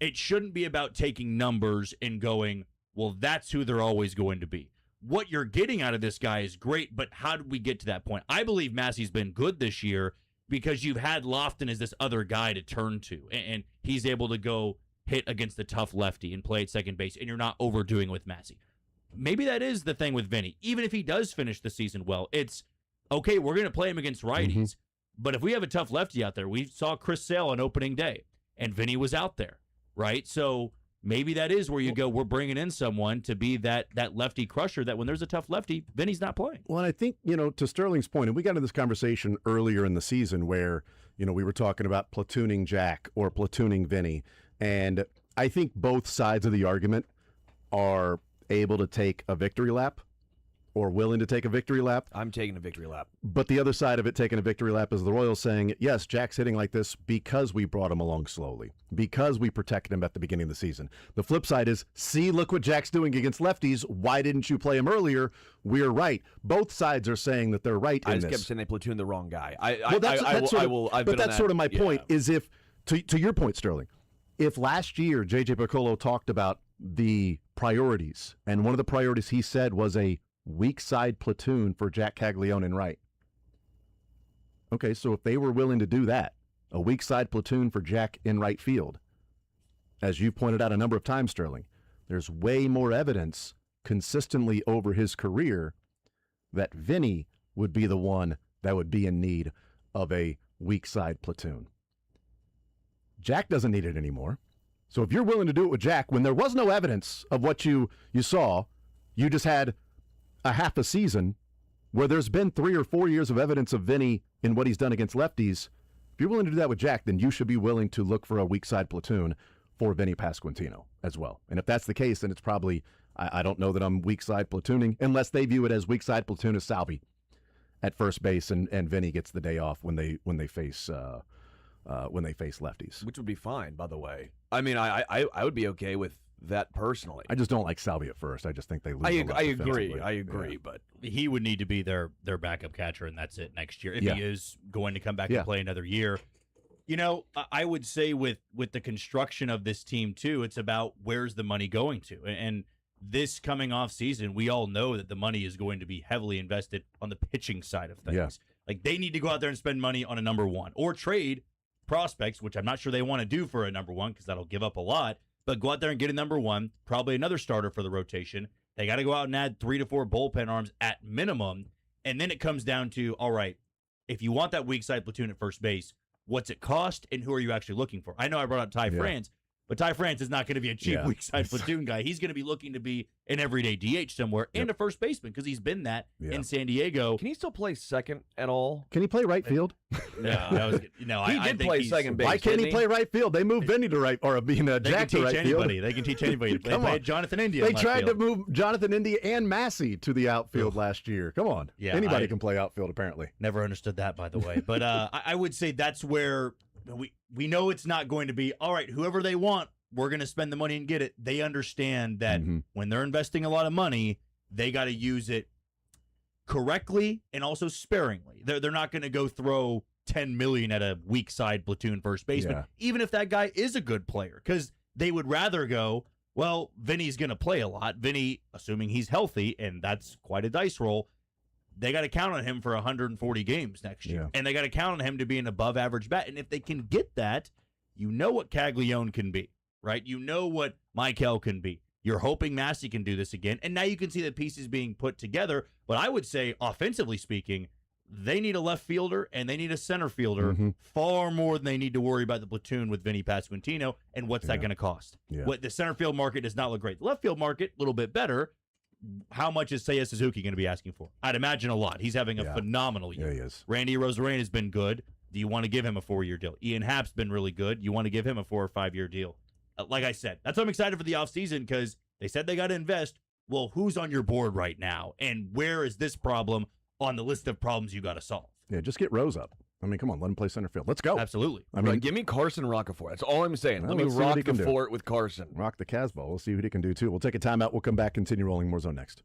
it shouldn't be about taking numbers and going, well, that's who they're always going to be. What you're getting out of this guy is great, but how did we get to that point? I believe Massey's been good this year because you've had Lofton as this other guy to turn to, and he's able to go hit against the tough lefty and play at second base, and you're not overdoing with Massey. Maybe that is the thing with Vinny. Even if he does finish the season well, it's, okay, we're going to play him against righties, but if we have a tough lefty out there, we saw Chris Sale on opening day, and Vinny was out there, right? So maybe that is where you go, we're bringing in someone to be that lefty crusher that when there's a tough lefty, Vinny's not playing. Well, and I think, to Sterling's point, and we got into this conversation earlier in the season where, we were talking about platooning Jack or platooning Vinny. And I think both sides of the argument are able to take a victory lap or willing to take a victory lap. I'm taking a victory lap. But the other side of it, taking a victory lap, is the Royals saying, yes, Jack's hitting like this because we brought him along slowly, because we protected him at the beginning of the season. The flip side is, see, look what Jack's doing against lefties. Why didn't you play him earlier? We're right. Both sides are saying that they're right in this. I just kept saying they platooned the wrong guy. But that's sort of my point, is if, to your point, Sterling, if last year J.J. Piccolo talked about the priorities, and one of the priorities he said was a weak side platoon for Jack Caglione in right. Okay, so if they were willing to do that, a weak side platoon for Jack in right field, as you've pointed out a number of times, Sterling, there's way more evidence consistently over his career that Vinny would be the one that would be in need of a weak side platoon. Jack doesn't need it anymore. So if you're willing to do it with Jack, when there was no evidence of what you saw, you just had a half a season where there's been 3 or 4 years of evidence of Vinny in what he's done against lefties. If you're willing to do that with Jack, then you should be willing to look for a weak side platoon for Vinny Pasquantino as well. And if that's the case, then it's probably, I don't know that I'm weak side platooning, unless they view it as weak side platoon as Salvi at first base, and Vinny gets the day off when they face lefties. Which would be fine, by the way. I mean, I would be okay with that personally. I just don't like Salvi at first. I just think they lose. I a lot agree. defensively. I agree, but He would need to be their backup catcher, and that's it next year if Yeah. he is going to come back Yeah. and play another year. You know, I would say with the construction of this team too, it's about where's the money going to, and this coming off season, we all know that the money is going to be heavily invested on the pitching side of things. Yeah. Like they need to go out there and spend money on a number one or trade prospects, which I'm not sure they want to do for a number one because that'll give up a lot. But go out there and get a number one, probably another starter for the rotation. They got to go out and add 3 to 4 bullpen arms at minimum. And then it comes down to, all right, if you want that weak side platoon at first base, what's it cost and who are you actually looking for? I know I brought up Ty France, but Ty France is not going to be a cheap weak side platoon guy. He's going to be looking to be an everyday DH somewhere and a first baseman because he's been that in San Diego. can he still play second at all? Can he play right field? No, He I did think play he's- second base. Why can't he didn't play right field? They moved Vinny to right, or They Jack can to teach right anybody. field. They can teach anybody to play. Come They on. had Jonathan India. They in left tried to field. move Jonathan India and Massey to the outfield last year. Come on. Yeah, Anybody I- can play outfield, apparently. Never understood that, by the way. But I would say that's where we know it's not going to be, all right, whoever they want, we're going to spend the money and get it. They understand that when they're investing a lot of money, they got to use it correctly and also sparingly. They're not going to go throw $10 million at a weak side platoon first baseman, even if that guy is a good player, because they would rather go, well, Vinny's going to play a lot. Vinny, assuming he's healthy, and that's quite a dice roll, they got to count on him for 140 games next year. Yeah. And they got to count on him to be an above average bat. And if they can get that, you know what Caglione can be, right? You know what Michael can be. You're hoping Massey can do this again. And now you can see the pieces being put together. But I would say, offensively speaking, they need a left fielder and they need a center fielder far more than they need to worry about the platoon with Vinny Pasquantino. And what's that going to cost? Yeah. What the center field market does not look great. The left field market, a little bit better. How much is Seiya Suzuki going to be asking for? I'd imagine a lot. He's having a phenomenal year. Yeah, he is. Randy Rosarena has been good. Do you want to give him a 4-year deal? Ian Happ's been really good. You want to give him a 4 or 5 year deal? Like I said, that's why I'm excited for the offseason because they said they got to invest. Well, who's on your board right now? And where is this problem on the list of problems you got to solve? Yeah, just get Rose up. I mean, come on, let him play center field. Let's go. Absolutely. I mean, Give me Carson Roccafor. That's all I'm saying. Well, Let me let's see what rock he the can do. fort with Carson. rock the Casbah. We'll see what he can do, too. We'll take a timeout. We'll come back, continue rolling more zone next.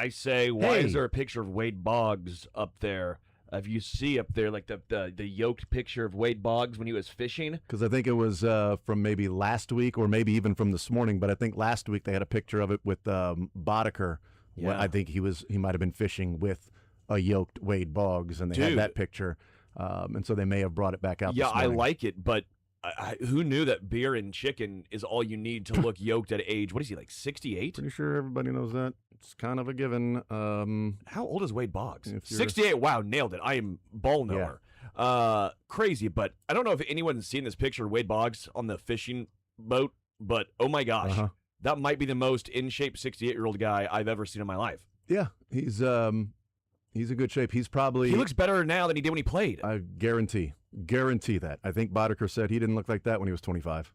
I say, why Hey. is there a picture of Wade Boggs up there? If you see up there, like the yoked picture of Wade Boggs when he was fishing. Because I think it was from maybe last week or maybe even from this morning, but I think last week they had a picture of it with Boddicker. Yeah. I think he might have been fishing with a yoked Wade Boggs, and they had Dude. that picture. And so they may have brought it back out Yeah, this I morning. like it, but who knew that beer and chicken is all you need to look yoked at age? What is he, like 68? Pretty sure everybody knows that. It's kind of a given. How old is Wade Boggs? If you're- 68. Wow, nailed it. I am ball knower. Crazy, but I don't know if anyone's seen this picture of Wade Boggs on the fishing boat, but oh my gosh, Uh-huh. that might be the most in shape 68-year-old guy I've ever seen in my life. Yeah, he's in good shape. He's probably. He looks better now than he did when he played. I guarantee that. I think Boddicker said he didn't look like that when he was 25.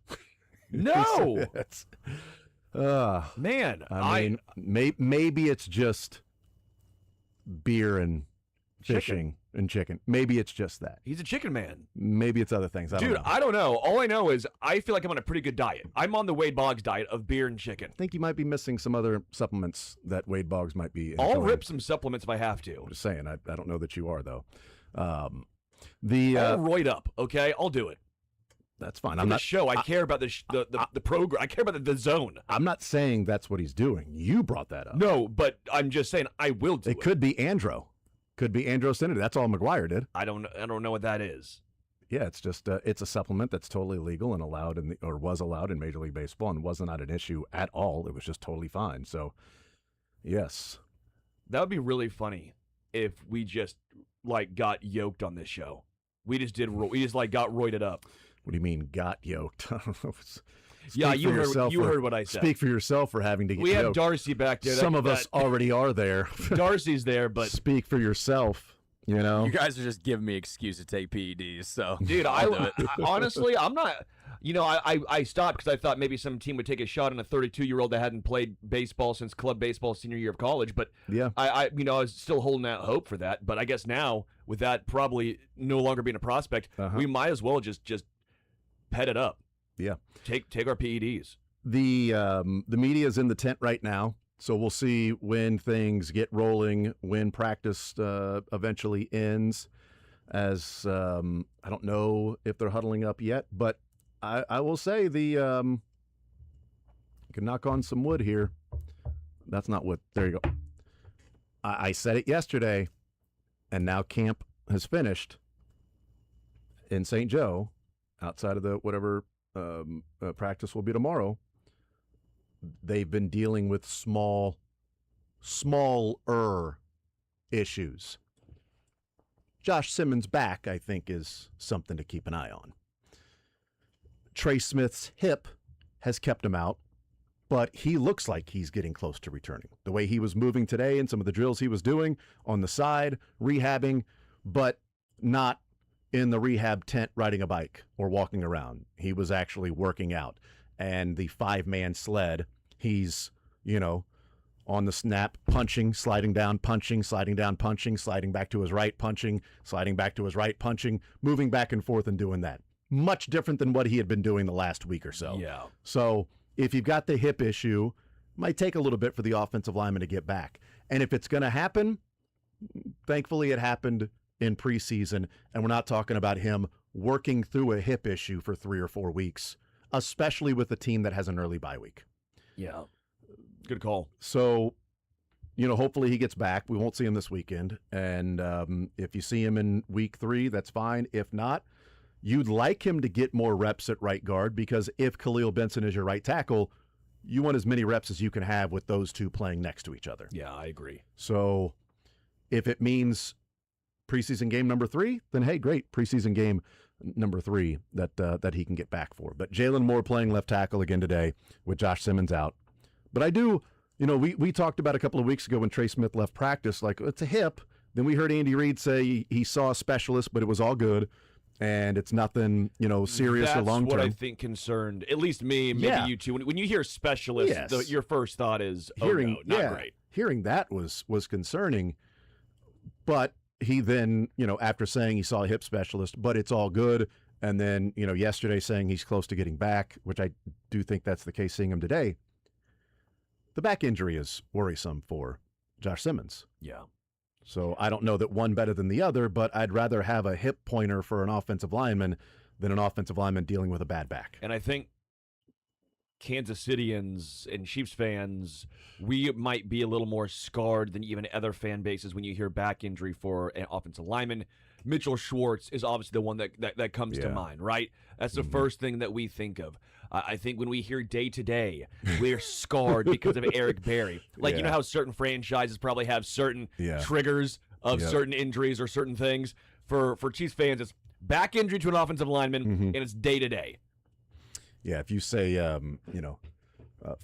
No, It's, man. I mean, maybe it's just beer and fishing and chicken. Maybe it's just that. He's a chicken man. Maybe it's other things. I don't Dude, know. I don't know. All I know is I feel like I'm on a pretty good diet. I'm on the Wade Boggs diet of beer and chicken. I think you might be missing some other supplements that Wade Boggs might be. I'll enjoying. rip some supplements if I have to. I'm just saying. I don't know that you are though. I'll roid up, okay? I'll do it. That's fine. For I'm the not. show. I care about the program. I care about the zone. I'm not saying that's what he's doing. You brought that up. No, but I'm just saying I will do it. It could be Andro. Could be Androstenedione. That's all McGuire did. I don't know what that is. Yeah, it's just it's a supplement that's totally legal and allowed or was allowed in Major League Baseball and was not an issue at all. It was just totally fine. So, yes, That would be really funny if we just like got yoked on this show. We just got roided up. what do you mean got yoked? I don't know. Yeah, Speak you for yourself heard what I said. Speak for yourself for having to get We have yoked. Darcy back there. Some of us already are there. Darcy's there, but Speak for yourself. You know. You guys are just giving me excuse to take PEDs. So, dude, I'll do it. honestly, I'm not. You know, I stopped because I thought maybe some team would take a shot on a 32-year-old that hadn't played baseball since club baseball senior year of college. But Yeah. I was still holding out hope for that. But I guess now with that probably no longer being a prospect, we might as well just pet it up. Yeah. Take our PEDs. The media is in the tent right now, so we'll see when things get rolling, when practice eventually ends. As I don't know if they're huddling up yet, but I will say you can knock on some wood here. That's not wood. There you go. I said it yesterday, and now camp has finished in St. Joe, outside of the whatever practice will be tomorrow. They've been dealing with smaller issues. Josh Simmons back, I think, is something to keep an eye on. Trey Smith's hip has kept him out, but he looks like he's getting close to returning. The way he was moving today and some of the drills he was doing on the side, rehabbing, but not in the rehab tent riding a bike or walking around. He was actually working out. And the 5-man sled, he's, on the snap, punching, sliding down, punching, sliding down, punching, sliding back to his right, punching, sliding back to his right, punching, moving back and forth and doing that. Much different than what he had been doing the last week or so. Yeah. So if you've got the hip issue, it might take a little bit for the offensive lineman to get back. And if it's going to happen, thankfully it happened in preseason, and we're not talking about him working through a hip issue for 3 or 4 weeks, especially with a team that has an early bye week. Yeah. Good call. So, hopefully he gets back. We won't see him this weekend. And if you see him in week 3, that's fine. If not, you'd like him to get more reps at right guard, because if Khalil Benson is your right tackle, you want as many reps as you can have with those two playing next to each other. Yeah, I agree. So if it means preseason game number 3, then hey, great, preseason game number 3 that he can get back for. But Jalen Moore playing left tackle again today with Josh Simmons out. But I do, we talked about a couple of weeks ago when Trey Smith left practice, like, it's a hip. Then we heard Andy Reid say he saw a specialist, but it was all good, and it's nothing, serious or long That's what I term. think concerned, at least me, maybe you too. When you hear specialist, Yes. your first thought is, Hearing, oh no, not great. Hearing that was concerning, but he then, after saying he saw a hip specialist, but it's all good, and then, yesterday saying he's close to getting back, which I do think that's the case seeing him today. The back injury is worrisome for Josh Simmons. Yeah. So I don't know that one better than the other, but I'd rather have a hip pointer for an offensive lineman than an offensive lineman dealing with a bad back. And I think Kansas Cityans and Chiefs fans, we might be a little more scarred than even other fan bases when you hear back injury for an offensive lineman. Mitchell Schwartz is obviously the one that comes to mind, right? That's the first thing that we think of. I think when we hear day-to-day, we're scarred because of Eric Berry. Like, you know how certain franchises probably have certain triggers of certain injuries or certain things? For Chiefs fans, it's back injury to an offensive lineman, and it's day-to-day. Yeah, if you say,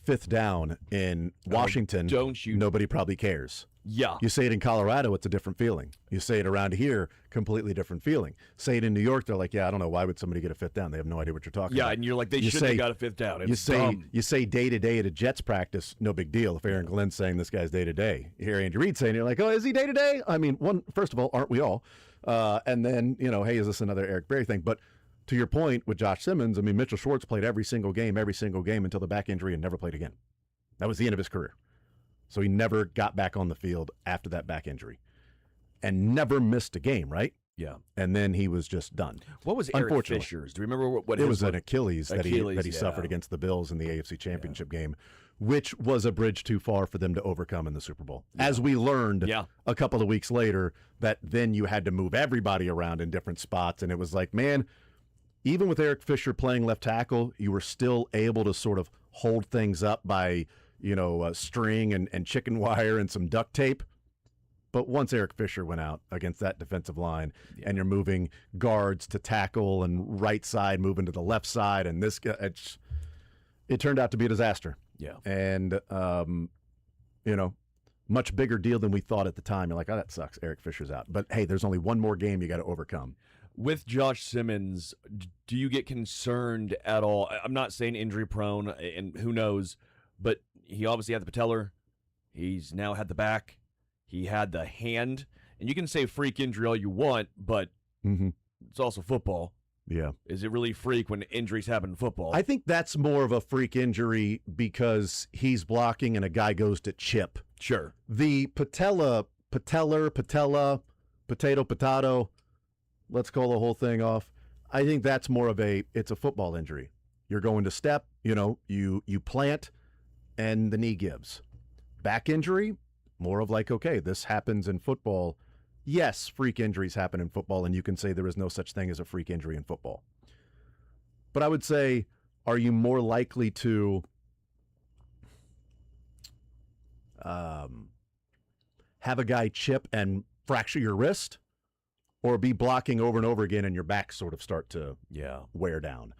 fifth down in Washington, don't you? Nobody probably cares. Yeah. You say it in Colorado, it's a different feeling. You say it around here, completely different feeling. Say it in New York, they're like, yeah, I don't know, why would somebody get a fifth down? They have no idea what you're talking about. Yeah, and you're like, they shouldn't have got a fifth down. It's dumb. You say day-to-day at a Jets practice, no big deal. If Aaron Glenn's saying this guy's day-to-day. You hear Andy Reid saying, you're like, oh, is he day-to-day? I mean, first of all, aren't we all? And then, hey, is this another Eric Berry thing? But to your point with Josh Simmons, I mean, Mitchell Schwartz played every single game until the back injury and never played again. That was the end of his career. So he never got back on the field after that back injury and never missed a game, right? Yeah. And then he was just done. What was Eric Fisher's? Do you remember what it was? An Achilles that he yeah. suffered against the Bills in the AFC Championship game, which was a bridge too far for them to overcome in the Super Bowl. Yeah. As we learned a couple of weeks later, that then you had to move everybody around in different spots. And it was like, man, even with Eric Fisher playing left tackle, you were still able to sort of hold things up by string and chicken wire and some duct tape. But once Eric Fisher went out against that defensive line and you're moving guards to tackle and right side moving to the left side, and this it turned out to be a disaster. Yeah. And, much bigger deal than we thought at the time. You're like, oh, that sucks. Eric Fisher's out. But, hey, there's only one more game you got to overcome. With Josh Simmons, do you get concerned at all? I'm not saying injury prone, and who knows, but he obviously had the patellar. He's now had the back. He had the hand. And you can say freak injury all you want, but it's also football. Yeah. Is it really freak when injuries happen in football? I think that's more of a freak injury because he's blocking and a guy goes to chip. Sure. The patella, potato, let's call the whole thing off. I think that's more of it's a football injury. You're going to step, you plant, and the knee gives. Back injury, more of like, okay, this happens in football. Yes, freak injuries happen in football, and you can say there is no such thing as a freak injury in football. But I would say, are you more likely to have a guy chip and fracture your wrist, or be blocking over and over again and your back sort of start to wear down?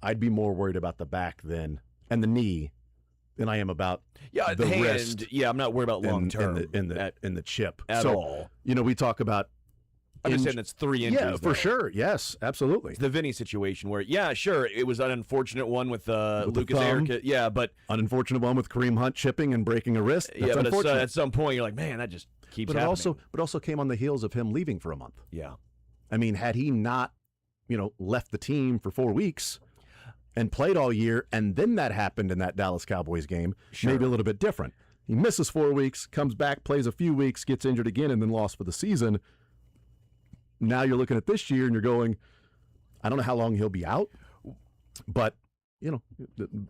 I'd be more worried about the back and the knee than I am about the hand, wrist. Yeah, I'm not worried about long term in the chip at all. We talk about. I'm just saying that's 3 injuries. Yeah, for sure. Yes, absolutely. It's the Vinny situation where, sure, it was an unfortunate one, with Lucas Eric. Yeah, but unfortunate one with Kareem Hunt chipping and breaking a wrist. That's unfortunate. At some point you're like, man, that just keeps happening. But also came on the heels of him leaving for a month. Yeah. I mean, had he not, left the team for 4 weeks and played all year, and then that happened in that Dallas Cowboys game, maybe a little bit different. He misses 4 weeks, comes back, plays a few weeks, gets injured again, and then lost for the season. Now you're looking at this year and you're going, I don't know how long he'll be out, but, the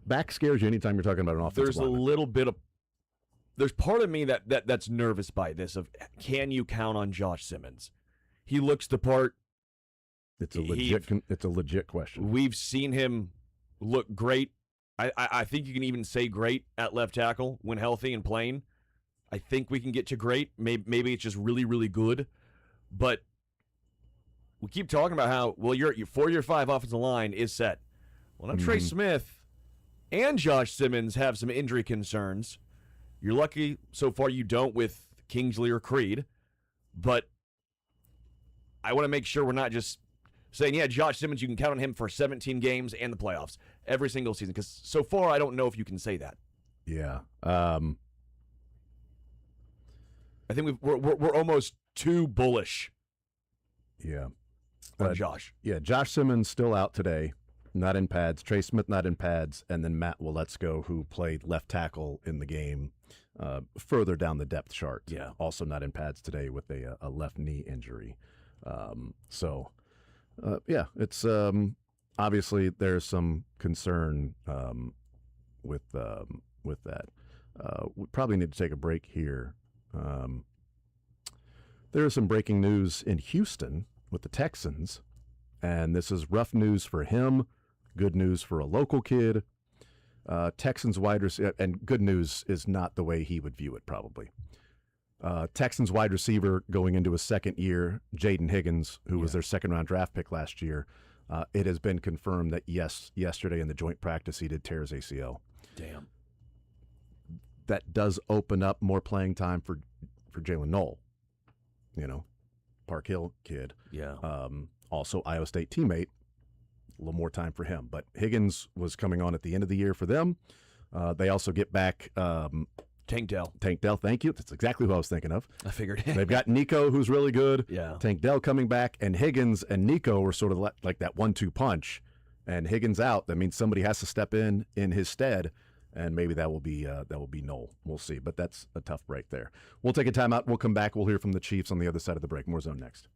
back scares you anytime you're talking about an offensive lineman. There's part of me that's nervous by this of, can you count on Josh Simmons? He looks the part. It's a legit question. We've seen him look great. I think you can even say great at left tackle when healthy and playing. I think we can get to great. Maybe it's just really, really good. But we keep talking about how, your 4-year 5 offensive line is set. Well, now Trey Smith and Josh Simmons have some injury concerns. You're lucky so far you don't with Kingsley or Creed. But I want to make sure we're not just saying, Josh Simmons, you can count on him for 17 games and the playoffs every single season. Because so far, I don't know if you can say that. Yeah. I think we're almost too bullish. Yeah. On Josh. Yeah, Josh Simmons still out today. not in pads. Trey Smith not in pads, and then Matt Waletzko, who played left tackle in the game, further down the depth chart. Yeah. Also not in pads today with a left knee injury. It's obviously there's some concern with that. We probably need to take a break here. There is some breaking news in Houston with the Texans, and this is rough news for him, good news for a local kid. Texans wide receiver, and good news is not the way he would view it probably. Texans wide receiver going into his second year, Jaden Higgins, who was their second-round draft pick last year. It has been confirmed that, yes, yesterday in the joint practice he did tear his ACL. Damn. That does open up more playing time for Jalen Knoll, Park Hill kid. Yeah. Also Iowa State teammate, a little more time for him. But Higgins was coming on at the end of the year for them. They also get back Tank Dell. Tank Dell, thank you. That's exactly who I was thinking of. I figured. They've got Nico, who's really good. Yeah. Tank Dell coming back, and Higgins and Nico were sort of like that 1-2 punch. And Higgins out, that means somebody has to step in his stead, and maybe that will be Knoll. We'll see, but that's a tough break there. We'll take a timeout. We'll come back. We'll hear from the Chiefs on the other side of the break. More Zone next.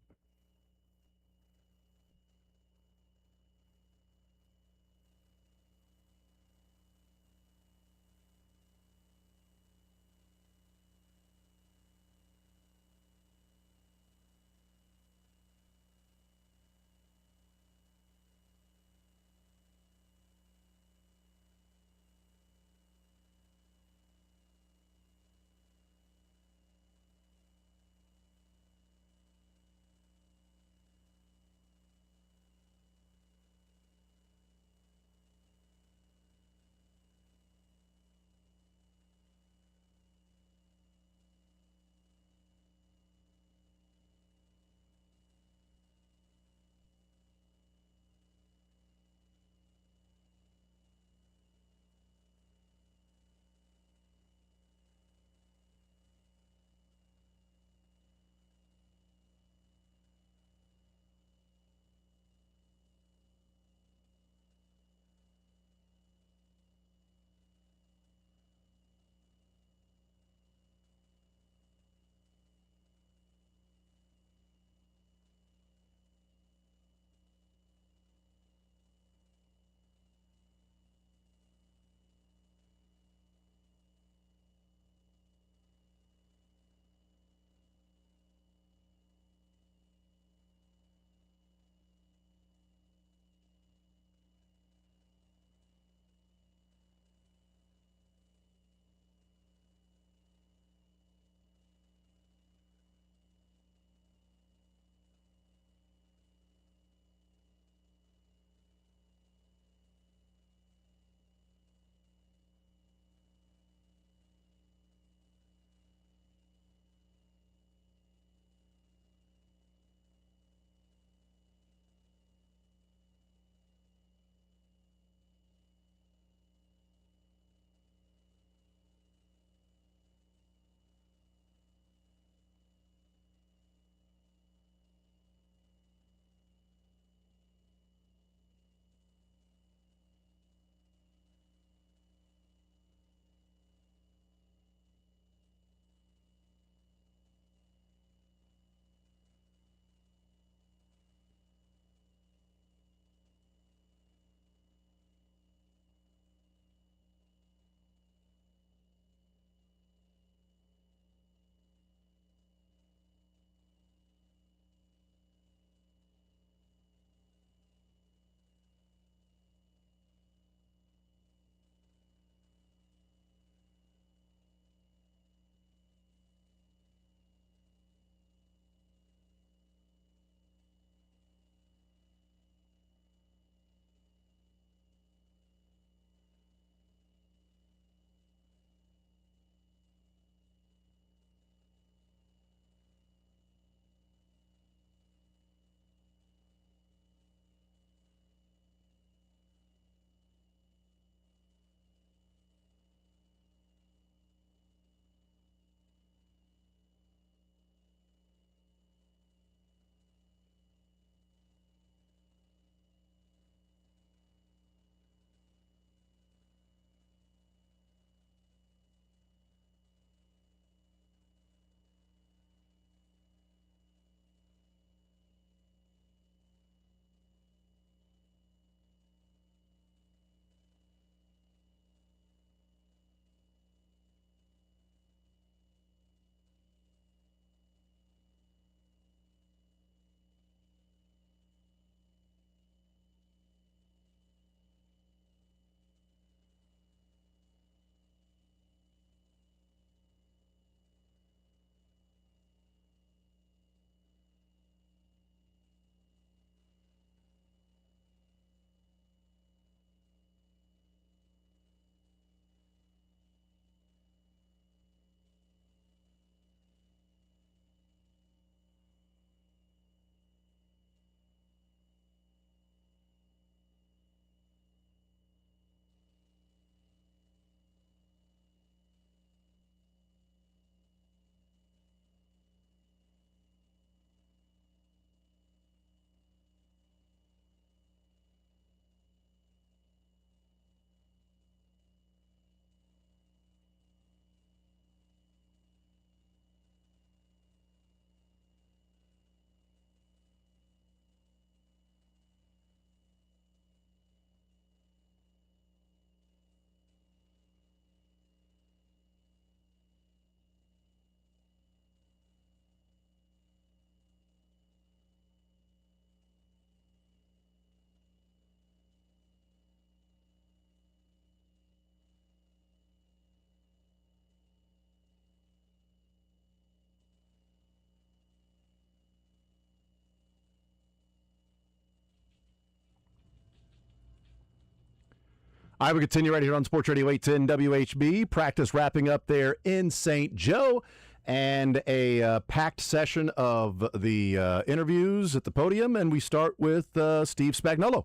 All right, we continue right here on Sports Radio 810 WHB. Practice wrapping up there in St. Joe, and a packed session of the interviews at the podium. And we start with Steve Spagnuolo.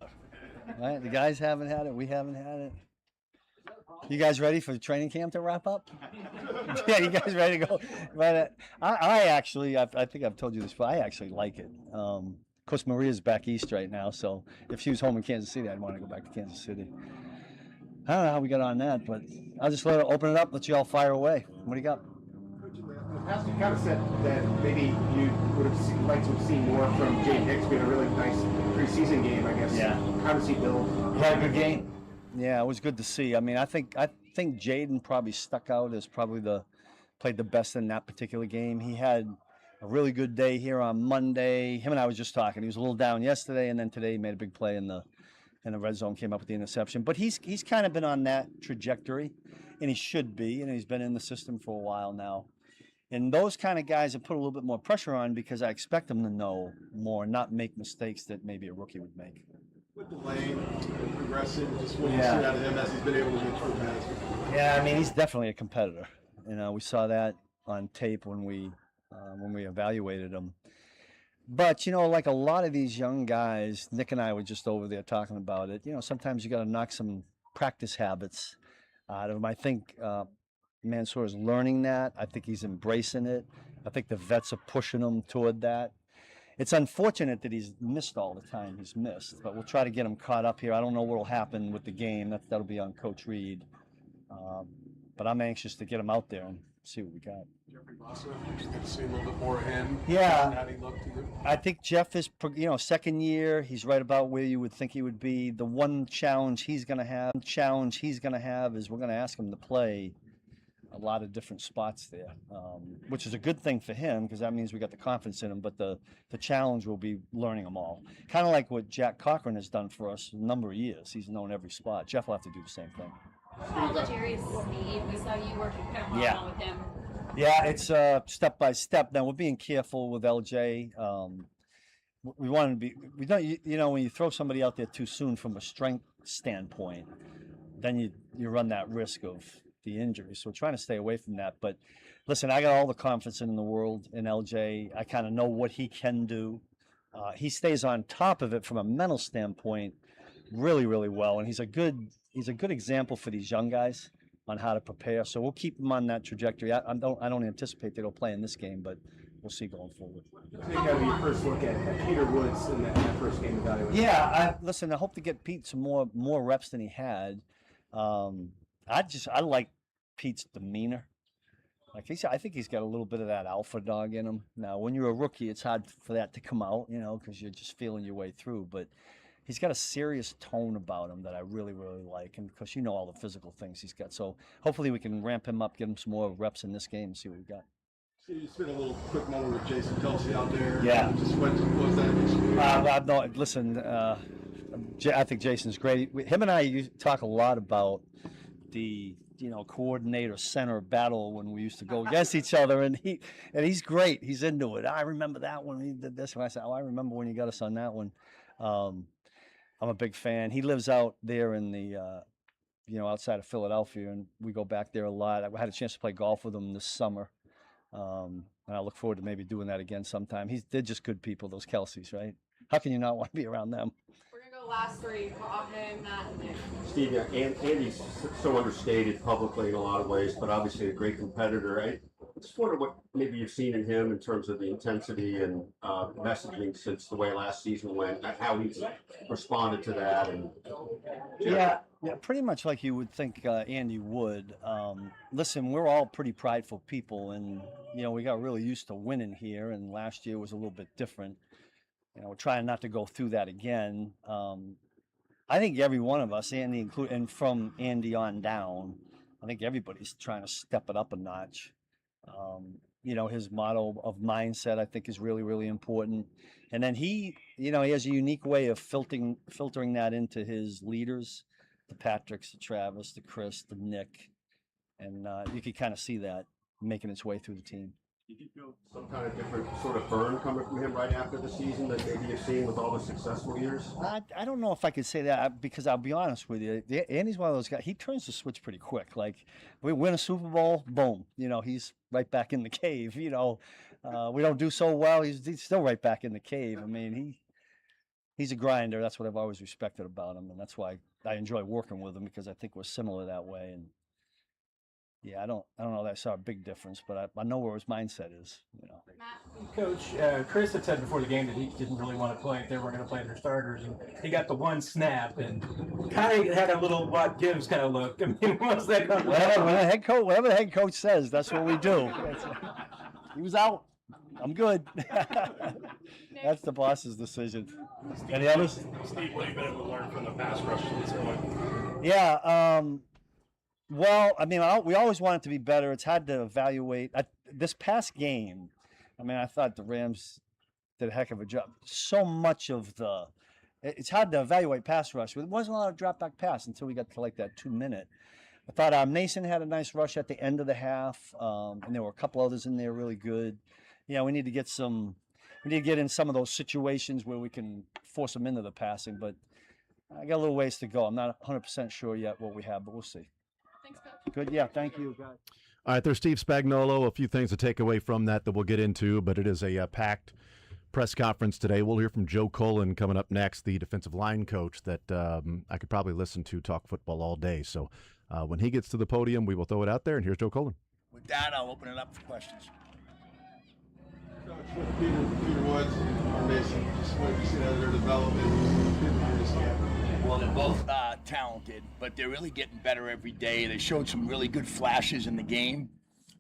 All right, the guys haven't had it. We haven't had it. You guys ready for the training camp to wrap up? Yeah, you guys ready to go? But I actually, I think I've told you this, but I actually like it. Of course, Maria's back east right now, so if she was home in Kansas City, I'd want to go back to Kansas City. I don't know how we got on that, but I'll just open it up, let you all fire away. What do you got? As you kind of said that maybe you would have liked to have seen more from Jay Hicks. We had a really nice preseason game, I guess. Yeah. How does he build? He had a good game. Yeah, it was good to see. I mean, I think Jaden probably stuck out as probably played the best in that particular game. He had a really good day here on Monday. Him and I was just talking. He was a little down yesterday, and then today he made a big play in the red zone, came up with the interception. But he's kind of been on that trajectory, and he should be. And he's been in the system for a while now. And those kind of guys have put a little bit more pressure on because I expect them to know more, not make mistakes that maybe a rookie would make. With the lane and progressing, just what you see out of him as he's been able to get through pads. Yeah, I mean, he's definitely a competitor. We saw that on tape when we evaluated him. But, like a lot of these young guys, Nick and I were just over there talking about it. Sometimes you got to knock some practice habits out of him. I think Mansour is learning that. I think he's embracing it. I think the vets are pushing him toward that. It's unfortunate that he's missed all the time he's missed, but we'll try to get him caught up here. I don't know what will happen with the game. That'll be on Coach Reed. But I'm anxious to get him out there and see what we got. Jeffrey Bossa, you get to see a little bit more of him. Yeah. How he looked to you? I think Jeff is, second year. He's right about where you would think he would be. The one challenge he's going to have is we're going to ask him to play a lot of different spots there, which is a good thing for him because that means we got the confidence in him. But the challenge will be learning them all. Kind of like what Jack Cochran has done for us a number of years. He's known every spot. Jeff will have to do the same thing. Jerry's speed. We saw you working kind of well with him. Yeah, it's step by step. Now we're being careful with LJ. We want to be. We don't. When you throw somebody out there too soon from a strength standpoint, then you run that risk of the injury. So we're trying to stay away from that. But listen, I got all the confidence in the world in LJ. I kind of know what he can do. He stays on top of it from a mental standpoint really, really well, and he's a good example for these young guys on how to prepare. So we'll keep him on that trajectory. I don't anticipate that he'll play in this game, but we'll see going forward. Take out your first look at Peter Woods in that first game evaluation. Yeah, I hope to get Pete some more reps than he had. I like Pete's demeanor. I think he's got a little bit of that alpha dog in him. Now, when you're a rookie, it's hard for that to come out, because you're just feeling your way through. But he's got a serious tone about him that I really, really like, and because all the physical things he's got. So hopefully we can ramp him up, get him some more reps in this game, and see what we got. So you spent a little quick moment with Jason Kelsey out there. Yeah. Just what was that experience? Listen, I think Jason's great. Him and I talk a lot about the coordinator center battle when we used to go against each other, and he's great. He's into it. I remember that one. He did this, and I said, I remember when you got us on that one. I'm a big fan. He lives out there in the outside of Philadelphia, and we go back there a lot. I had a chance to play golf with him this summer, and I look forward to maybe doing that again sometime. They're just good people, those Kelseys, right? How can you not want to be around them? We're going to go last three. Him, Matt, and Nick. Steve, Andy's so understated publicly in a lot of ways, but obviously a great competitor. I just wonder what maybe you've seen in him in terms of the intensity and messaging since the way last season went, how he's responded to that. And yeah, pretty much like you would think Andy would. Listen, we're all pretty prideful people, and we got really used to winning here, and last year was a little bit different. We're trying not to go through that again. I think every one of us, Andy and from Andy on down, I think everybody's trying to step it up a notch. His motto of mindset, I think, is really, really important. And then he has a unique way of filtering that into his leaders, the Patricks, the Travis, the Chris, the Nick. And you can kind of see that making its way through the team. Did you feel some kind of different sort of burn coming from him right after the season that maybe you've seen with all the successful years? I don't know if I could say that because I'll be honest with you. Andy's one of those guys. He turns the switch pretty quick. Like we win a Super Bowl, boom. He's right back in the cave. We don't do so well. He's still right back in the cave. I mean, he's a grinder. That's what I've always respected about him, and that's why I enjoy working with him because I think we're similar that way. And yeah, I don't know that I saw a big difference, but I know where his mindset is. Coach, Chris had said before the game that he didn't really want to play if they weren't going to play their starters, and he got the one snap and kind of had a little what gives kind of look. I mean, what's that going Whatever the head coach says, that's what we do. He was out. I'm good. That's the boss's decision. Any others? Steve, what have you been able to learn from the pass rush at this point? Yeah. Well, I mean, we always want it to be better. It's hard to evaluate. This past game, I mean, I thought the Rams did a heck of a job. So much of it's hard to evaluate pass rush. There wasn't a lot of drop back pass until we got to like that 2-minute. I thought Mason had a nice rush at the end of the half, and there were a couple others in there really good. Yeah, we need to get in some of those situations where we can force them into the passing, but I got a little ways to go. I'm not 100% sure yet what we have, but we'll see. Thanks, Coach. Good, yeah, thank you, guys. All right, there's Steve Spagnuolo. A few things to take away from that we'll get into, but it is a packed press conference today. We'll hear from Joe Cullen coming up next, the defensive line coach that I could probably listen to talk football all day. So when he gets to the podium, we will throw it out there, and here's Joe Cullen. With that, I'll open it up for questions. Coach, with Peter Woods and Mason, just what you see out of their development in this game? Well, they're both talented, but they're really getting better every day. They showed some really good flashes in the game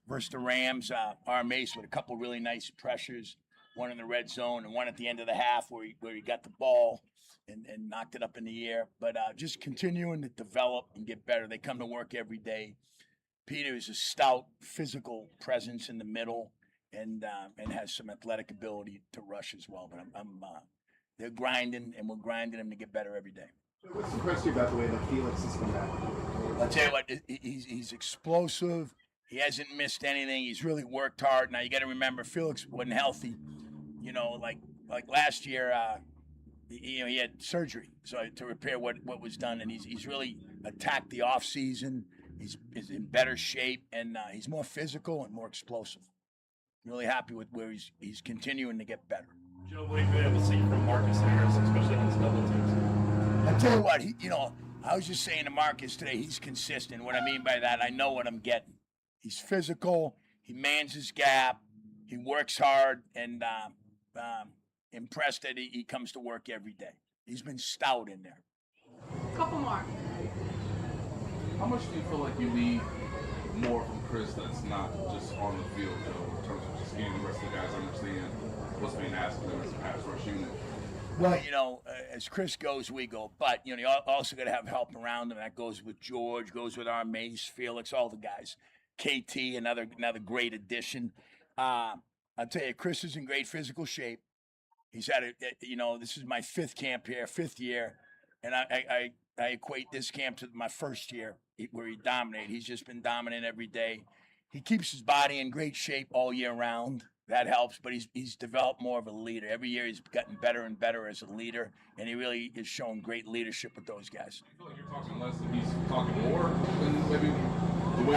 versus the Rams. Mace with a couple really nice pressures, one in the red zone and one at the end of the half where he got the ball and knocked it up in the air. But just continuing to develop and get better. They come to work every day. Peter is a stout physical presence in the middle and has some athletic ability to rush as well. But they're grinding, and we're grinding them to get better every day. What's impressed you about the way that Felix has come back? I'll tell you what, he's explosive. He hasn't missed anything. He's really worked hard. Now, you got to remember, Felix wasn't healthy. Like last year, he had surgery to repair what was done, and he's really attacked the offseason. He's in better shape, and he's more physical and more explosive. Really happy with where he's continuing to get better. Joe, what have you been able to see from Marcus Harris, especially against double teams? I tell you what, I was just saying to Marcus today, he's consistent. What I mean by that, I know what I'm getting. He's physical. He mans his gap. He works hard, and impressed that he comes to work every day. He's been stout in there. Couple more. How much do you feel like you need more from Chris that's not just on the field, Joe, in terms of just getting the rest of the guys understand what's being asked of them as a pass rush unit? Well, as Chris goes, we go. But, you also got to have help around him. That goes with George, goes with our Mace, Felix, all the guys. KT, another great addition. I'll tell you, Chris is in great physical shape. He's had this is my fifth year, and I equate this camp to my first year where he dominated. He's just been dominant every day. He keeps his body in great shape all year round. That helps, but he's developed more of a leader. Every year he's gotten better and better as a leader, and he really has shown great leadership with those guys. I feel like you're talking less and he's talking more than maybe the way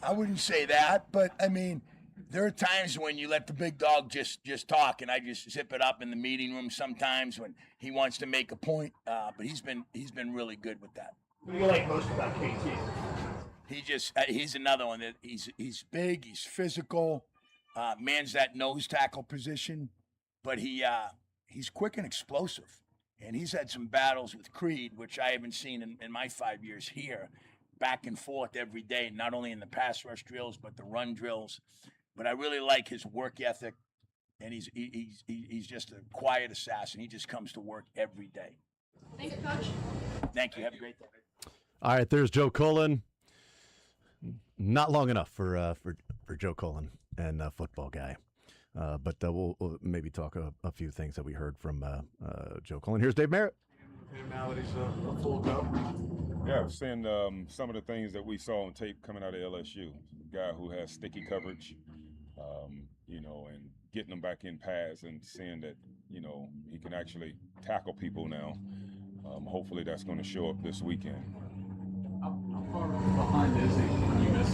I wouldn't say that, but, I mean, there are times when you let the big dog just talk, and I just zip it up in the meeting room sometimes when he wants to make a point, but he's been really good with that. What do you like most about KT? He's another one that he's big, he's physical, mans that nose tackle position, but he's quick and explosive. And he's had some battles with Creed, which I haven't seen in my 5 years here, back and forth every day, not only in the pass rush drills, but the run drills. But I really like his work ethic, and he's just a quiet assassin. He just comes to work every day. Thanks, Coach. Thank you. Have a great day. All right, there's Joe Cullen. Not long enough for Joe Cullen and football guy. But we'll maybe talk a few things that we heard from Joe Cullen. Here's Dave Merritt. And now that he's a full go. Yeah, I've seen some of the things that we saw on tape coming out of LSU. A guy who has sticky coverage. and getting him back in pads and seeing that, he can actually tackle people now. Hopefully that's going to show up this weekend. How far behind is he when you miss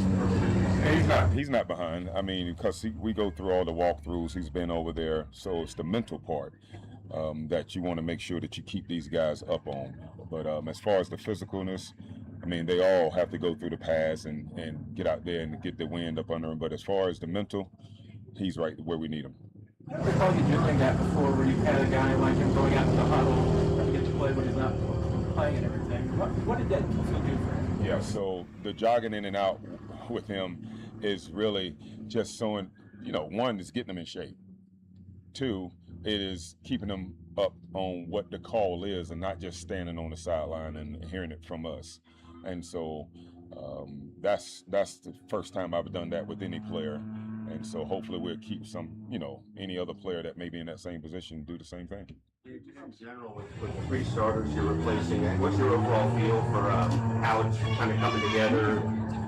first? He's not behind. I mean, because we go through all the walkthroughs. He's been over there. So it's the mental part that you want to make sure that you keep these guys up on. But as far as the physicalness, I mean, they all have to go through the pads and get out there and get the wind up under them. But as far as the mental, he's right where we need him. I recall you doing that before, where you've had a guy like him going out to the huddle to get to play when he's not playing and everything. What did that feel good for him? Yeah, so the jogging in and out with him is really just showing, one is getting him in shape. Two, it is keeping him up on what the call is and not just standing on the sideline and hearing it from us. And so that's the first time I've done that with any player. And so hopefully we'll keep any other player that may be in that same position do the same thing. In general, with 3 starters you're replacing, what's your overall feel for how it's kind of coming together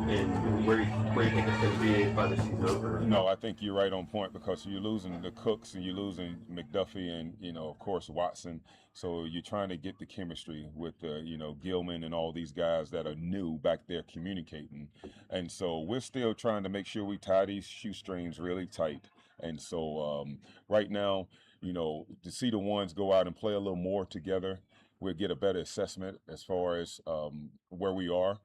and where you think it's going to be by the season over? No, I think you're right on point because you're losing the Cooks and you're losing McDuffie and, of course, Watson. So you're trying to get the chemistry with, Gilman and all these guys that are new back there communicating. And so we're still trying to make sure we tie these shoestrings really tight. And so right now, to see the ones go out and play a little more together, we'll get a better assessment as far as where we are.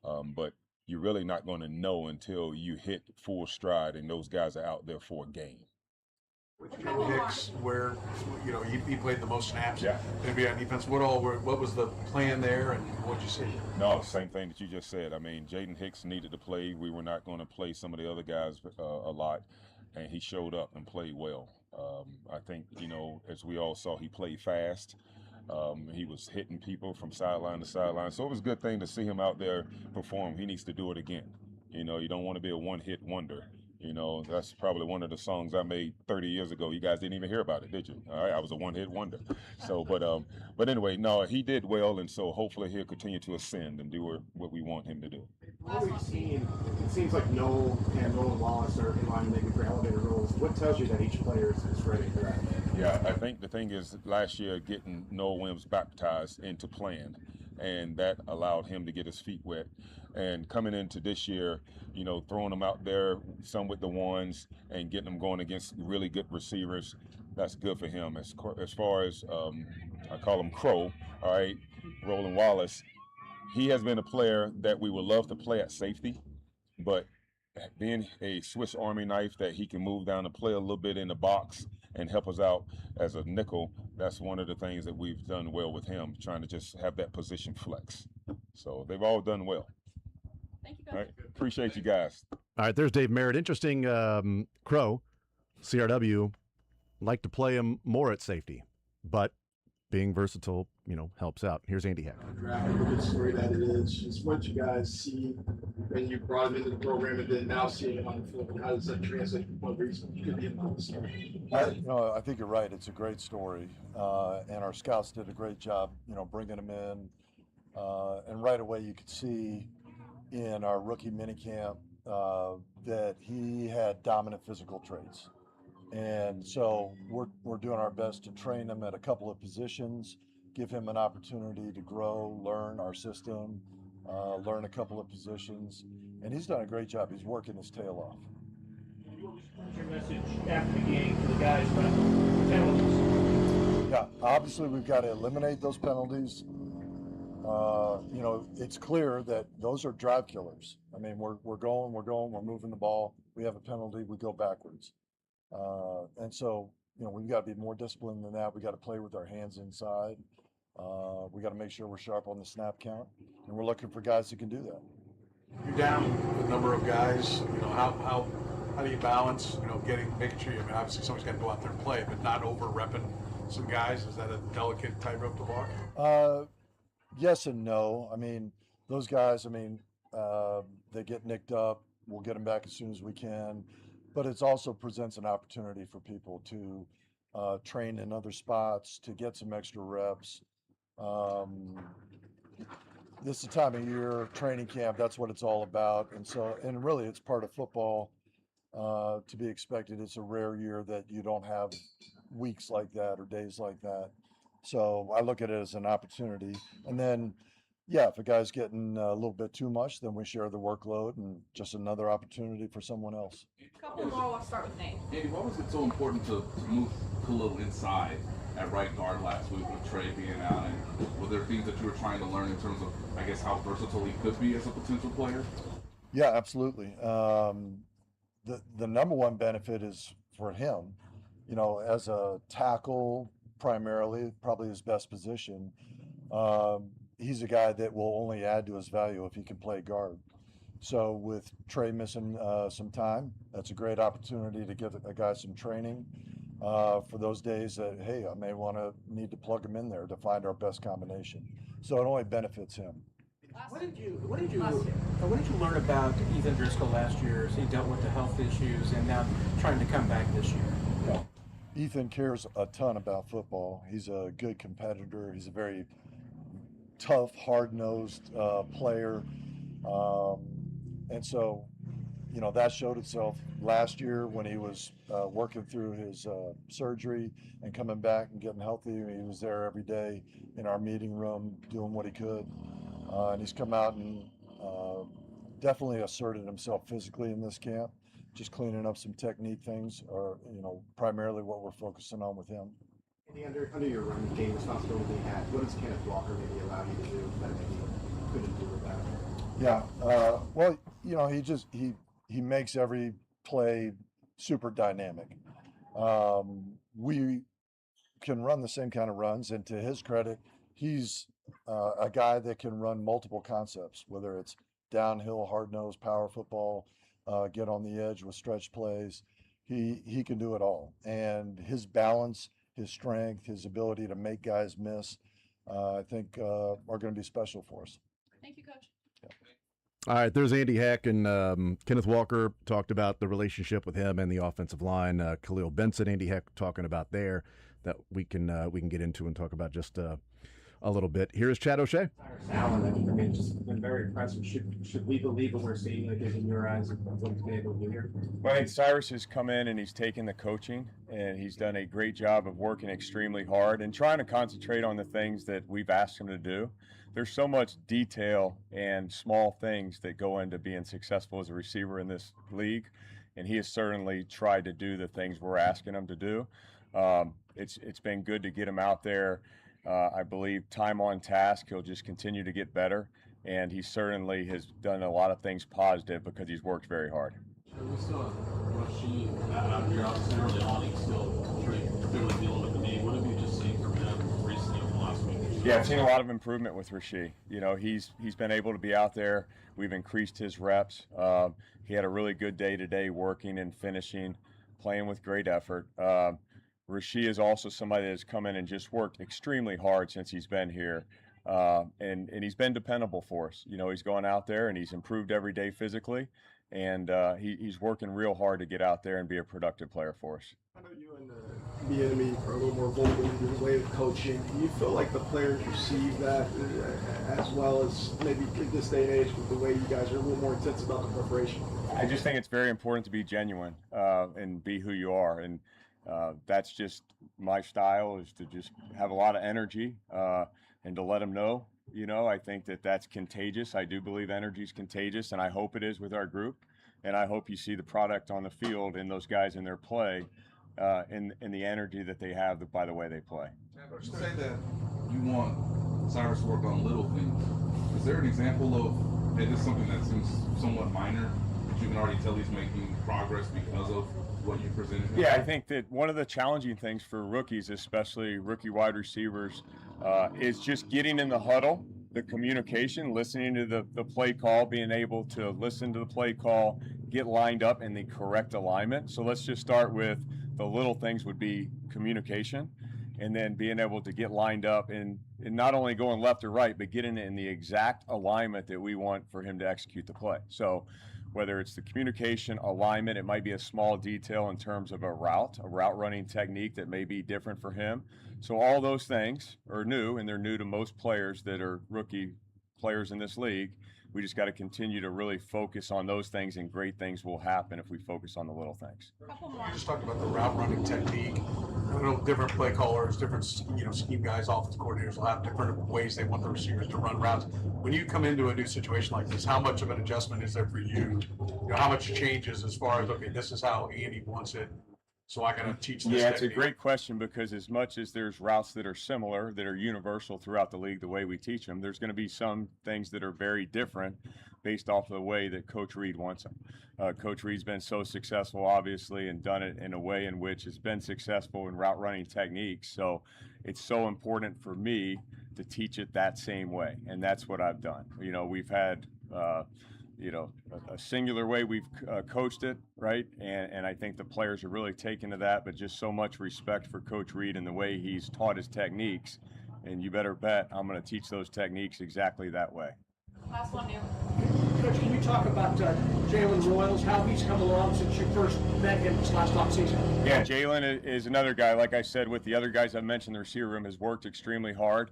But you're really not going to know until you hit full stride and those guys are out there for a game. Joe Hicks, where he played the most snaps. Yeah. Maybe on defense. What was the plan there, and what'd you see? No, same thing that you just said. I mean, Jaden Hicks needed to play. We were not going to play some of the other guys a lot, and he showed up and played well. I think as we all saw, he played fast. He was hitting people from sideline to sideline, so it was a good thing to see him out there perform. He needs to do it again. You don't want to be a one-hit wonder. That's probably one of the songs I made 30 years ago. You guys didn't even hear about it, did you? All right, I was a one-hit wonder. So, but anyway, no, he did well, and so hopefully he'll continue to ascend and do what we want him to do. What we've seen, it seems like Noel and Nolan Wallace are in line maybe for elevator roles. What tells you that each player is ready for that? Yeah, I think the thing is last year getting Noel Williams baptized into playing, and that allowed him to get his feet wet. And coming into this year, throwing them out there, some with the ones, and getting them going against really good receivers, that's good for him. As far as, I call him Crow, all right, Roland Wallace, he has been a player that we would love to play at safety, but being a Swiss Army knife that he can move down and play a little bit in the box and help us out as a nickel, that's one of the things that we've done well with him, trying to just have that position flex. So they've all done well. Thank you, All right. Appreciate you guys. All right, there's Dave Merritt. Interesting, Crow, CRW, like to play him more at safety, but being versatile, helps out. Here's Andy Heck. The good story that it is. Just what you guys see when you brought him into the program and then now seeing him on the field. How does that translate from one reason you could be in the story? I think you're right. It's a great story, and our scouts did a great job, bringing him in. And right away, you could see in our rookie minicamp that he had dominant physical traits. And so we're doing our best to train him at a couple of positions, give him an opportunity to grow, learn our system, learn a couple of positions. And he's done a great job. He's working his tail off. What's your message after the game to the guys about penalties? Yeah, obviously we've got to eliminate those penalties. It's clear that those are drive killers. I mean, we're moving the ball. We have a penalty, we go backwards. And so, we've got to be more disciplined than that. We got to play with our hands inside. We got to make sure we're sharp on the snap count, and we're looking for guys who can do that. You're down the number of guys. How do you balance? Making sure. Obviously somebody's got to go out there and play, but not over repping some guys. Is that a delicate tightrope to walk? Yes and no. I mean, those guys. They get nicked up. We'll get them back as soon as we can. But it also presents an opportunity for people to train in other spots, to get some extra reps. This is the time of year, training camp, that's what it's all about. And really it's part of football. to be expected. It's a rare year that you don't have weeks like that or days like that. So I look at it as an opportunity. And then, yeah, if a guy's getting a little bit too much, then we share the workload and just another opportunity for someone else. A couple more. I'll start with Nate. Andy, why was it so important to move Khalil inside at right guard last week with Trey being out? And were there things that you were trying to learn in terms of, I guess, how versatile he could be as a potential player? Yeah, absolutely. The number one benefit is for him, you know, as a tackle primarily, probably his best position. He's a guy that will only add to his value if he can play guard. So with Trey missing some time, that's a great opportunity to give a guy some training for those days that, hey, I may need to plug him in there to find our best combination. So it only benefits him. What did you learn about Ethan Driscoll last year as he dealt with the health issues and now trying to come back this year? Yeah. Ethan cares a ton about football. He's a good competitor. He's a very tough, hard-nosed player. And so, you know, that showed itself last year when he was working through his surgery and coming back and getting healthy. He was there every day in our meeting room doing what he could. And he's come out and definitely asserted himself physically in this camp. Just cleaning up some technique things are, you know, primarily what we're focusing on with him. Under your running game responsibility he had, what does Kenneth Walker maybe allow you to do that maybe you couldn't do with that? Yeah, well, you know, he makes every play super dynamic. We can run the same kind of runs, and to his credit, he's a guy that can run multiple concepts, whether it's downhill, hard-nosed, power football, get on the edge with stretch plays. He can do it all. And his balance, his strength, his ability to make guys miss, I think are going to be special for us. Thank you, Coach. All right, there's Andy Heck, and Kenneth Walker talked about the relationship with him and the offensive line. Khalil Benson, Andy Heck talking about there that we can get into and talk about just a little bit. Here's Chad O'Shea. Allen, I mean, it's just been very impressive. Should we believe what we're seeing, like in your eyes, of what he's been able to do here? Well, I think Cyrus has come in and he's taken the coaching, and he's done a great job of working extremely hard and trying to concentrate on the things that we've asked him to do. There's so much detail and small things that go into being successful as a receiver in this league, and he has certainly tried to do the things we're asking him to do. It's been good to get him out there. I believe time on task, he'll just continue to get better, and he certainly has done a lot of things positive because he's worked very hard. We still have Rashid out here, obviously early on, he's still clearly dealing with the knee. What have you just seen from him recently over the last week or so? Yeah, I've seen a lot of improvement with Rashid. You know, he's been able to be out there. We've increased his reps. He had a really good day today working and finishing, playing with great effort. Rashid is also somebody that has come in and just worked extremely hard since he's been here. And he's been dependable for us. You know, he's going out there and he's improved every day physically. And he's working real hard to get out there and be a productive player for us. I know you and the enemy are a little more vocal in your way of coaching. Do you feel like the players receive that as well as maybe in this day and age with the way you guys are a little more intense about the preparation? I just think it's very important to be genuine and be who you are. And that's just my style, is to just have a lot of energy and to let them know. You know, I think that's contagious. I do believe energy is contagious, and I hope it is with our group. And I hope you see the product on the field and those guys in their play in the energy that they have by the way they play. You say that you want Cyrus to work on little things. Is there an example of, hey, this is something that seems somewhat minor, but you can already tell he's making progress because of what you presented him? Yeah, I think that one of the challenging things for rookies, especially rookie wide receivers, is just getting in the huddle, the communication, listening to the play call, being able to listen to the play call, get lined up in the correct alignment. So let's just start with the little things would be communication, and then being able to get lined up and not only going left or right, but getting in the exact alignment that we want for him to execute the play. So whether it's the communication alignment, it might be a small detail in terms of a route running technique that may be different for him. So all those things are new, and they're new to most players that are rookie players in this league. We just got to continue to really focus on those things, and great things will happen if we focus on the little things. You just talked about the route running technique. I know different play callers, different scheme guys, offensive coordinators will have different ways they want the receivers to run routes. When you come into a new situation like this, how much of an adjustment is there for you? How much changes as far as, okay, this is how Andy wants it, so I got to teach this. Yeah, it's a great question, because as much as there's routes that are similar, that are universal throughout the league, the way we teach them, there's going to be some things that are very different based off of the way that Coach Reed wants them. Coach Reed's been so successful, obviously, and done it in a way in which has been successful in route running techniques. So it's so important for me to teach it that same way, and that's what I've done. We've had a singular way we've coached it, right? And I think the players are really taken to that, but just so much respect for Coach Reed and the way he's taught his techniques. And you better bet I'm going to teach those techniques exactly that way. Last one, new. Coach, can you talk about Jalen Royals, how he's come along since you first met him this last offseason? Yeah, Jalen is another guy, like I said, with the other guys I mentioned, the receiver room has worked extremely hard.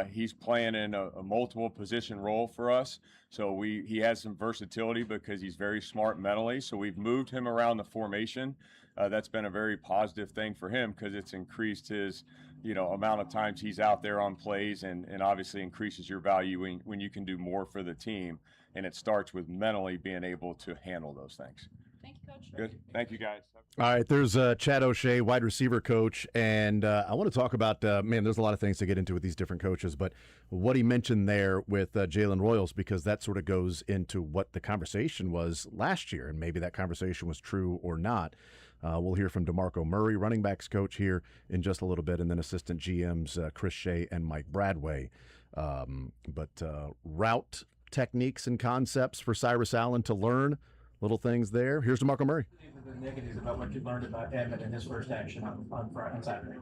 He's playing in a multiple position role for us. So he has some versatility because he's very smart mentally. So we've moved him around the formation. That's been a very positive thing for him, because it's increased his amount of times he's out there on plays, and obviously increases your value when you can do more for the team. And it starts with mentally being able to handle those things. Thank you, Coach. Good. Thank you, guys. All right, there's Chad O'Shea, wide receiver coach, and I want to talk about, there's a lot of things to get into with these different coaches, but what he mentioned there with Jalen Royals, because that sort of goes into what the conversation was last year, and maybe that conversation was true or not. We'll hear from DeMarco Murray, running backs coach, here in just a little bit, and then assistant GMs Chris Shea and Mike Bradway. But route techniques and concepts for Cyrus Allen to learn, little things there. Here's DeMarco Murray. The negatives about what you learned about Emmett and his first action on Saturday.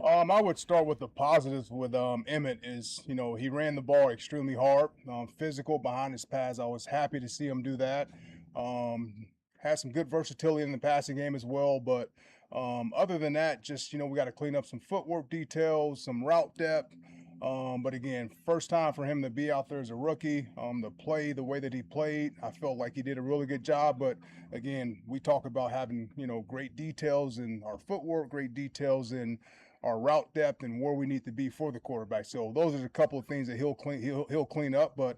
I would start with the positives with Emmett is, he ran the ball extremely hard, physical behind his pads. I was happy to see him do that. Had some good versatility in the passing game as well, but other than that, just, we got to clean up some footwork details, some route depth. But again, first time for him to be out there as a rookie, to play the way that he played, I felt like he did a really good job. But again, we talk about having, great details in our footwork, great details in our route depth, and where we need to be for the quarterback. So those are a couple of things that he'll clean up. But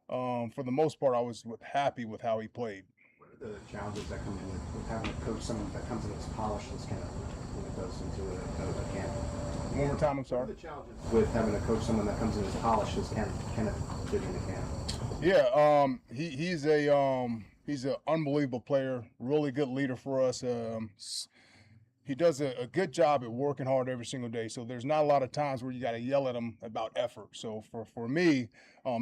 for the most part, I was happy with how he played. What are the challenges that come in with having to coach someone that comes in as polished as Kenneth when it goes into a camp? One more time, I'm sorry. What are the challenges with having to coach someone that comes in as polished as Kenneth did in the camp? Yeah, he's an unbelievable player, really good leader for us. He does a good job at working hard every single day. So there's not a lot of times where you got to yell at him about effort. So for me,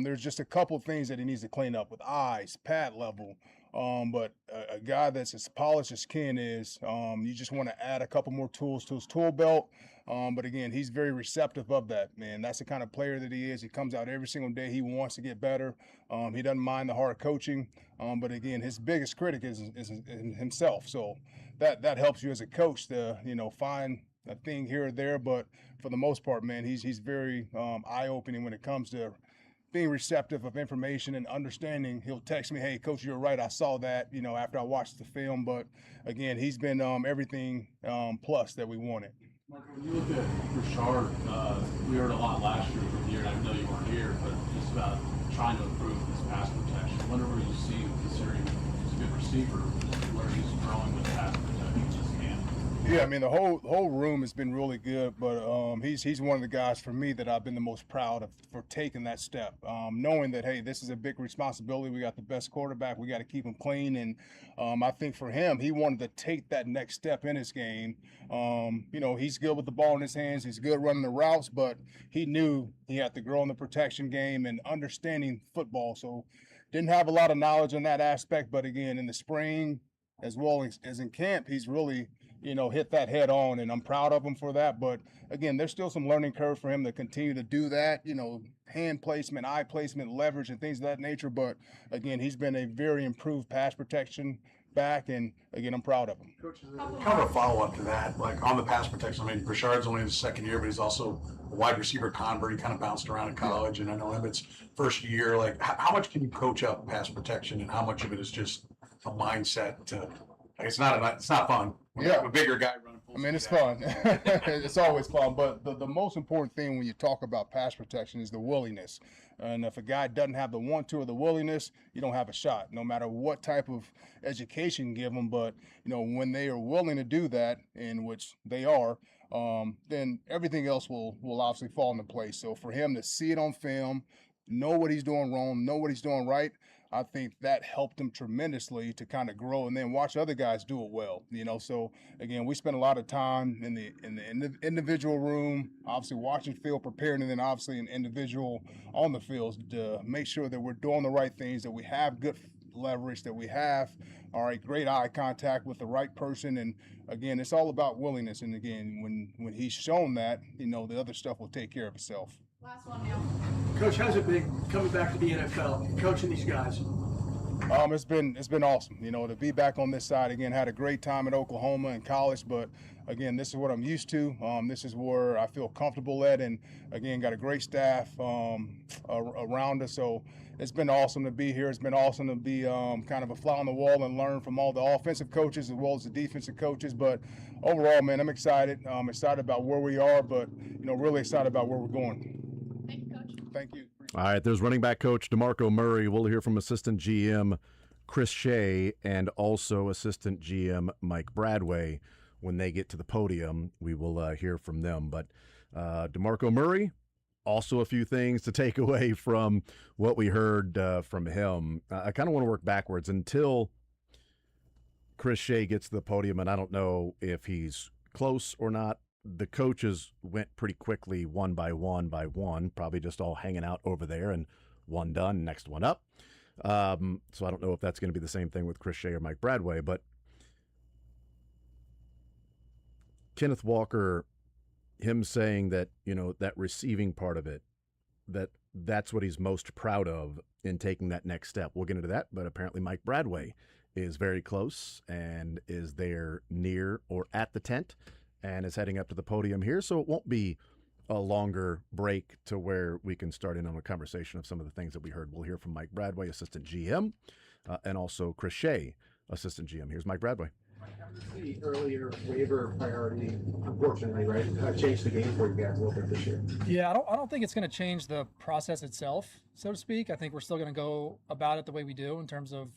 there's just a couple of things that he needs to clean up with eyes, pad level. But a guy that's as polished as Ken is, you just want to add a couple more tools to his tool belt. But again, he's very receptive of that, man. That's the kind of player that he is. He comes out every single day. He wants to get better. He doesn't mind the hard coaching. But again, his biggest critic is himself. So that helps you as a coach to, find a thing here or there. But for the most part, man, he's very eye-opening when it comes to being receptive of information and understanding. He'll text me, "Hey, Coach, you're right. I saw that, after I watched the film." But again, he's been everything plus that we wanted. Mark, when you look at Richard, we heard a lot last year from the year, and I know you weren't here, but just about trying to improve his pass protection. Whatever you see, considering he's a good receiver, where he's growing with pass protection in this camp. Yeah, I mean, the whole room has been really good, but he's one of the guys for me that I've been the most proud of for taking that step, knowing that, hey, this is a big responsibility. We got the best quarterback. We got to keep him clean, and I think for him, he wanted to take that next step in his game. He's good with the ball in his hands. He's good running the routes, but he knew he had to grow in the protection game and understanding football. So didn't have a lot of knowledge on that aspect, but again, in the spring as well as in camp, he's really hit that head on, and I'm proud of him for that. But again, there's still some learning curve for him to continue to do that, hand placement, eye placement, leverage, and things of that nature. But again, he's been a very improved pass protection back, and again, I'm proud of him. Kind of a follow-up to that, like on the pass protection. I mean, Brashard's only in his second year, but he's also a wide receiver convert. He kind of bounced around in college, and I know Emmett's first year. Like, how much can you coach up pass protection, and how much of it is just a mindset to? Like, it's not fun. When you have a bigger guy running. I mean, it's fun. It's always fun. But the most important thing when you talk about pass protection is the willingness. And if a guy doesn't have the want to or the willingness, you don't have a shot, no matter what type of education you give them. But, when they are willing to do that, in which they are, then everything else will obviously fall into place. So for him to see it on film, know what he's doing wrong, know what he's doing right, I think that helped him tremendously to kind of grow and then watch other guys do it well. So again, we spent a lot of time in the individual room, obviously watching film, preparing, and then obviously an individual on the field to make sure that we're doing the right things, that we have good leverage, that we have great eye contact with the right person. And again, it's all about willingness. And again, when he's shown that, the other stuff will take care of itself. Last one now. Coach, how's it been coming back to the NFL, coaching these guys? It's been awesome, to be back on this side again. Had a great time at Oklahoma in college, but again, this is what I'm used to. This is where I feel comfortable at, and again, got a great staff around us. So it's been awesome to be here. It's been awesome to be kind of a fly on the wall and learn from all the offensive coaches as well as the defensive coaches. But overall, man, I'm excited. I'm excited about where we are, but really excited about where we're going. Thank you, Coach. Thank you. All right, there's running back coach DeMarco Murray. We'll hear from assistant GM Chris Shea and also assistant GM Mike Bradway when they get to the podium. We will hear from them. But DeMarco Murray, also a few things to take away from what we heard from him. I kind of want to work backwards until Chris Shea gets to the podium, and I don't know if he's close or not. The coaches went pretty quickly one by one, probably just all hanging out over there, and one done, next one up. So I don't know if that's going to be the same thing with Chris Shea or Mike Bradway, but Kenneth Walker, him saying that, that receiving part of it, that's what he's most proud of in taking that next step. We'll get into that, but apparently Mike Bradway is very close and is there near or at the tent and is heading up to the podium here. So it won't be a longer break to where we can start in on a conversation of some of the things that we heard. We'll hear from Mike Bradway, assistant GM, and also Chris Shea, assistant GM. Here's Mike Bradway. The earlier waiver priority, unfortunately, right, changed the game for you guys a little bit this year. Yeah, I don't think it's going to change the process itself, so to speak. I think we're still going to go about it the way we do in terms of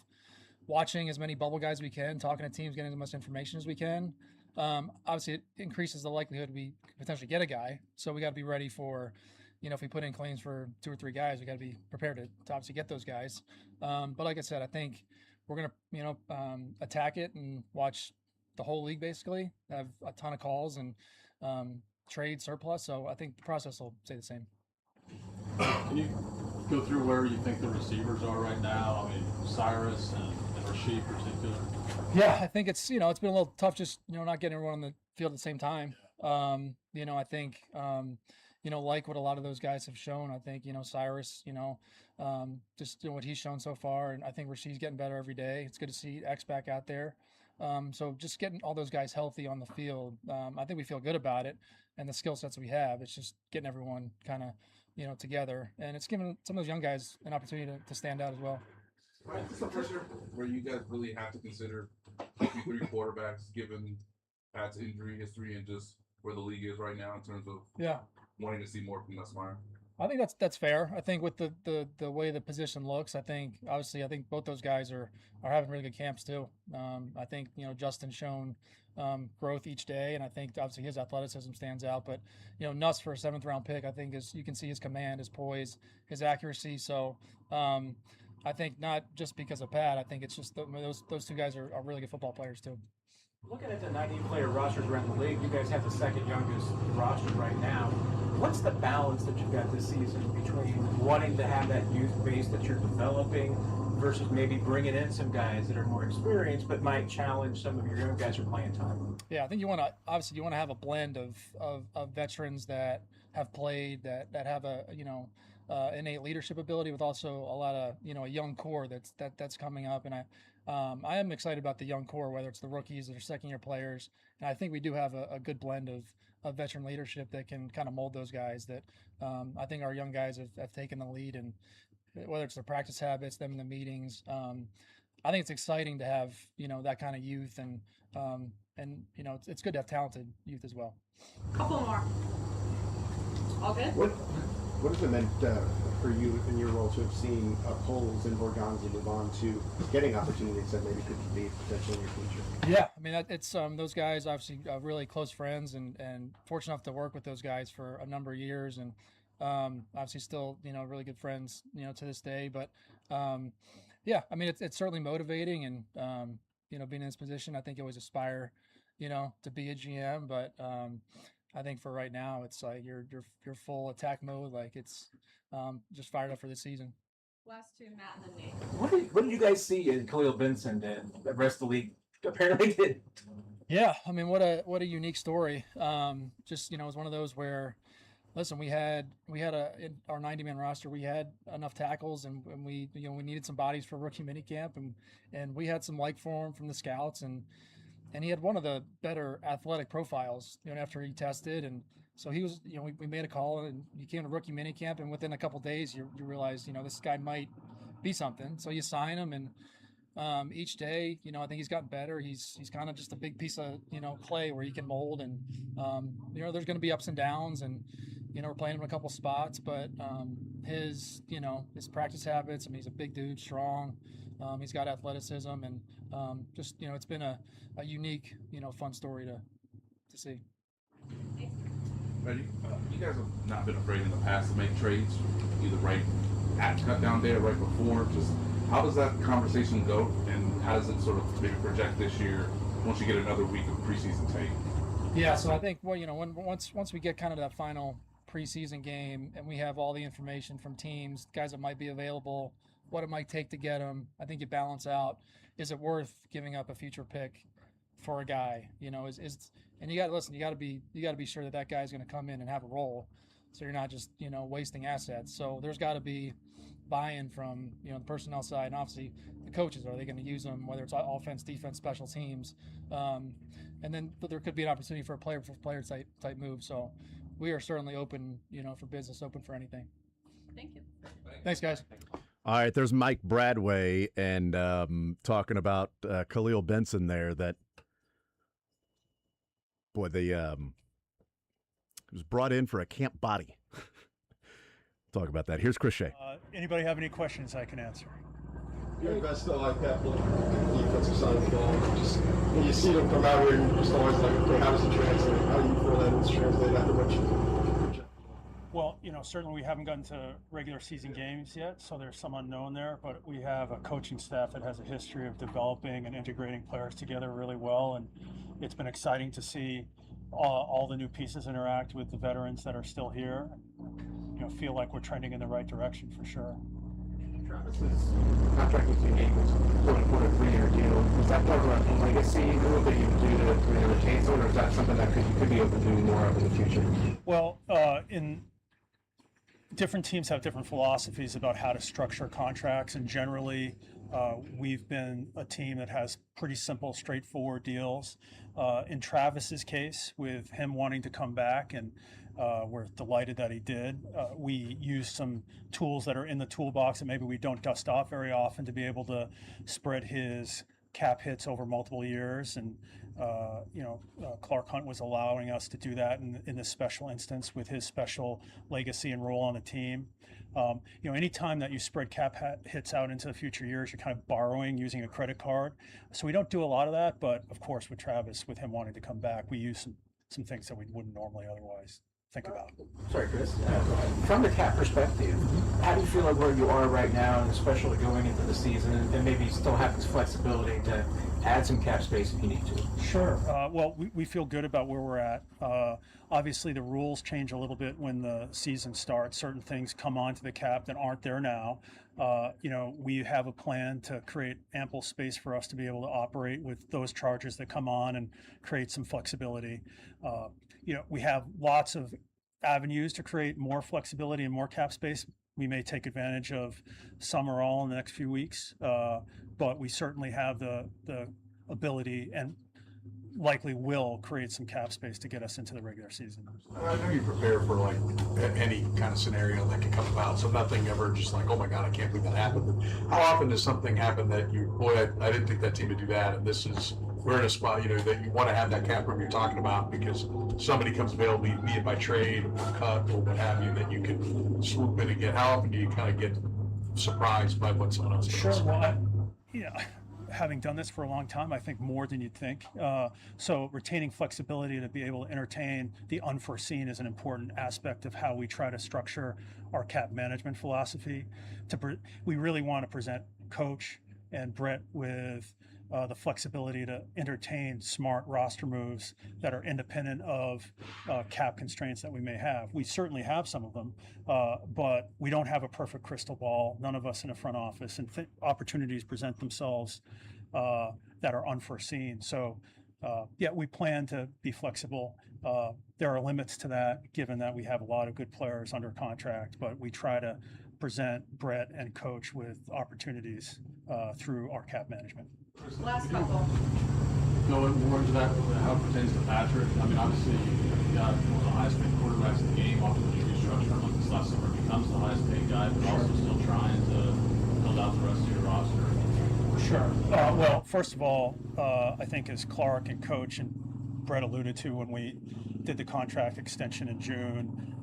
watching as many bubble guys as we can, talking to teams, getting as much information as we can. Obviously, it increases the likelihood we potentially get a guy. So we got to be ready for, if we put in claims for 2 or 3 guys, we got to be prepared to obviously get those guys. But like I said, I think we're going to, attack it and watch the whole league basically, have a ton of calls and trade surplus. So I think the process will stay the same. Can you go through where you think the receivers are right now? I mean, Cyrus and Rasheed particular. Yeah, I think it's been a little tough just not getting everyone on the field at the same time. I think like what a lot of those guys have shown. I think Cyrus, just what he's shown so far, and I think Rasheed's getting better every day. It's good to see X back out there. So just getting all those guys healthy on the field, I think we feel good about it, and the skill sets we have. It's just getting everyone kind of together, and it's giving some of those young guys an opportunity to stand out as well. Right, is this a pressure where you guys really have to consider maybe 3 quarterbacks given Pat's injury history and just where the league is right now in terms of wanting to see more from Nussmeier? I think that's fair. I think with the way the position looks, I think both those guys are having really good camps too. I think Justin's shown growth each day, and I think obviously his athleticism stands out. But Nuss for a 7th round pick, I think you can see his command, his poise, his accuracy. So I think not just because of Pat. I think it's just those 2 guys are really good football players too. Looking at the 90-player rosters around the league, you guys have the 2nd youngest roster right now. What's the balance that you've got this season between wanting to have that youth base that you're developing versus maybe bringing in some guys that are more experienced but might challenge some of your young guys for playing time? Yeah, I think you want to have a blend of veterans that have played, that have a innate leadership ability, with also a lot of a young core that's coming up. And I am excited about the young core, whether it's the rookies or second-year players, and I think we do have a good blend of veteran leadership that can kind of mold those guys. That I think our young guys have taken the lead, and whether it's their practice habits, them in the meetings. I think it's exciting to have that kind of youth, and it's good to have talented youth as well. Couple more. All good? What has it meant for you in your role to have seen Poles and Borgonzi move on to getting opportunities that maybe could be potentially in your future? Yeah, I mean it's those guys obviously really close friends, and fortunate enough to work with those guys for a number of years, and obviously still really good friends to this day. But yeah, I mean it's certainly motivating, and being in this position, I think you always aspire to be a GM, but I think for right now, it's like you're full attack mode. Like it's just fired up for this season. Last two, Matt and then Nate. What did you guys see in Khalil Benson that the rest of the league apparently did? Yeah, I mean, what a unique story. Just it was one of those where, listen, we had in our 90-man roster, we had enough tackles, and we we needed some bodies for rookie minicamp, and we had some like for him from the scouts, and he had one of the better athletic profiles, after he tested. And so he was, we made a call, and he came to rookie minicamp, and within a couple of days, you realize, this guy might be something. So you sign him, and each day, I think he's gotten better. He's kind of just a big piece of, clay where he can mold. And, there's going to be ups and downs, and, we're playing him in a couple spots, but his practice habits, I mean, he's a big dude, strong. He's got athleticism, and just, it's been a unique, fun story to see. You guys have not been afraid in the past to make trades, either right at cut down day or right before. Just how does that conversation go, and how does it sort of maybe project this year once you get another week of preseason tape? Yeah, so I think once we get kind of that final preseason game, and we have all the information from teams, guys that might be available, what it might take to get them, I think you balance out. Is it worth giving up a future pick for a guy? And you got to listen. You got to be sure that guy is going to come in and have a role, so you're not just wasting assets. So there's got to be buy-in from the personnel side, and obviously the coaches. Are they going to use them? Whether it's offense, defense, special teams, and then there could be an opportunity for a player type move. So we are certainly open, for business, open for anything. Thank you. Thanks, guys. All right, there's Mike Bradway, and talking about Khalil Benson there. That boy, he was brought in for a camp body. Talk about that. Here's Chris Shea. Anybody have any questions I can answer? Your best like that look on the defensive side of the ball. Just when you see them come out here, and just always like, okay, how does it translate? How do you feel that it's translated after what you? Well, certainly we haven't gotten to regular season games yet, so there's some unknown there, but we have a coaching staff that has a history of developing and integrating players together really well, and it's been exciting to see all the new pieces interact with the veterans that are still here. Feel like we're trending in the right direction for sure. Travis's contract with the Eagles, quote-unquote, a 3-year deal. Is that part of a legacy move that you can do to retain someone, or is that something that you could be open to doing more of in the future? Well, in different teams have different philosophies about how to structure contracts, and generally we've been a team that has pretty simple, straightforward deals. In Travis's case, with him wanting to come back, and we're delighted that he did, we used some tools that are in the toolbox that maybe we don't dust off very often to be able to spread his cap hits over multiple years. And Clark Hunt was allowing us to do that in this special instance with his special legacy and role on the team. Anytime that you spread cap hits out into the future years, you're kind of borrowing using a credit card. So we don't do a lot of that, but of course with Travis, with him wanting to come back, we use some things that we wouldn't normally otherwise think about. Sorry, Chris. From the cap perspective, how do you feel like where you are right now, and especially going into the season, and maybe still have this flexibility to add some cap space if you need to? Sure. Well, we feel good about where we're at. Obviously, the rules change a little bit when the season starts. Certain things come onto the cap that aren't there now. We have a plan to create ample space for us to be able to operate with those charges that come on and create some flexibility. We have lots of avenues to create more flexibility and more cap space. We may take advantage of some or all in the next few weeks, but we certainly have the ability and likely will create some cap space to get us into the regular season. I know you prepare for like any kind of scenario that can come about, so nothing ever just like, oh my God, I can't believe that happened. But how often does something happen that you, boy, I didn't think that team would do that, and we're in a spot, that you want to have that cap room you're talking about because somebody comes available, be it by trade or cut or what have you, that you can swoop in and get. How often do you kind of get surprised by what someone else does? Sure. Well, having done this for a long time, I think more than you'd think. So retaining flexibility to be able to entertain the unforeseen is an important aspect of how we try to structure our cap management philosophy. We really want to present Coach and Brett with the flexibility to entertain smart roster moves that are independent of cap constraints that we may have. We certainly have some of them, but we don't have a perfect crystal ball, none of us in the front office, and opportunities present themselves that are unforeseen. So we plan to be flexible. There are limits to that, given that we have a lot of good players under contract, but we try to present Brett and Coach with opportunities through our cap management. Last couple. Going more into that, how it pertains to Patrick. I mean, obviously, you got one of the highest paid quarterbacks in the game off of the restructure. Like this last summer becomes the highest paid guy, but also still trying to build out the rest of your roster. Sure. Well, first of all, I think as Clark and Coach and Brett alluded to when we did the contract extension in June,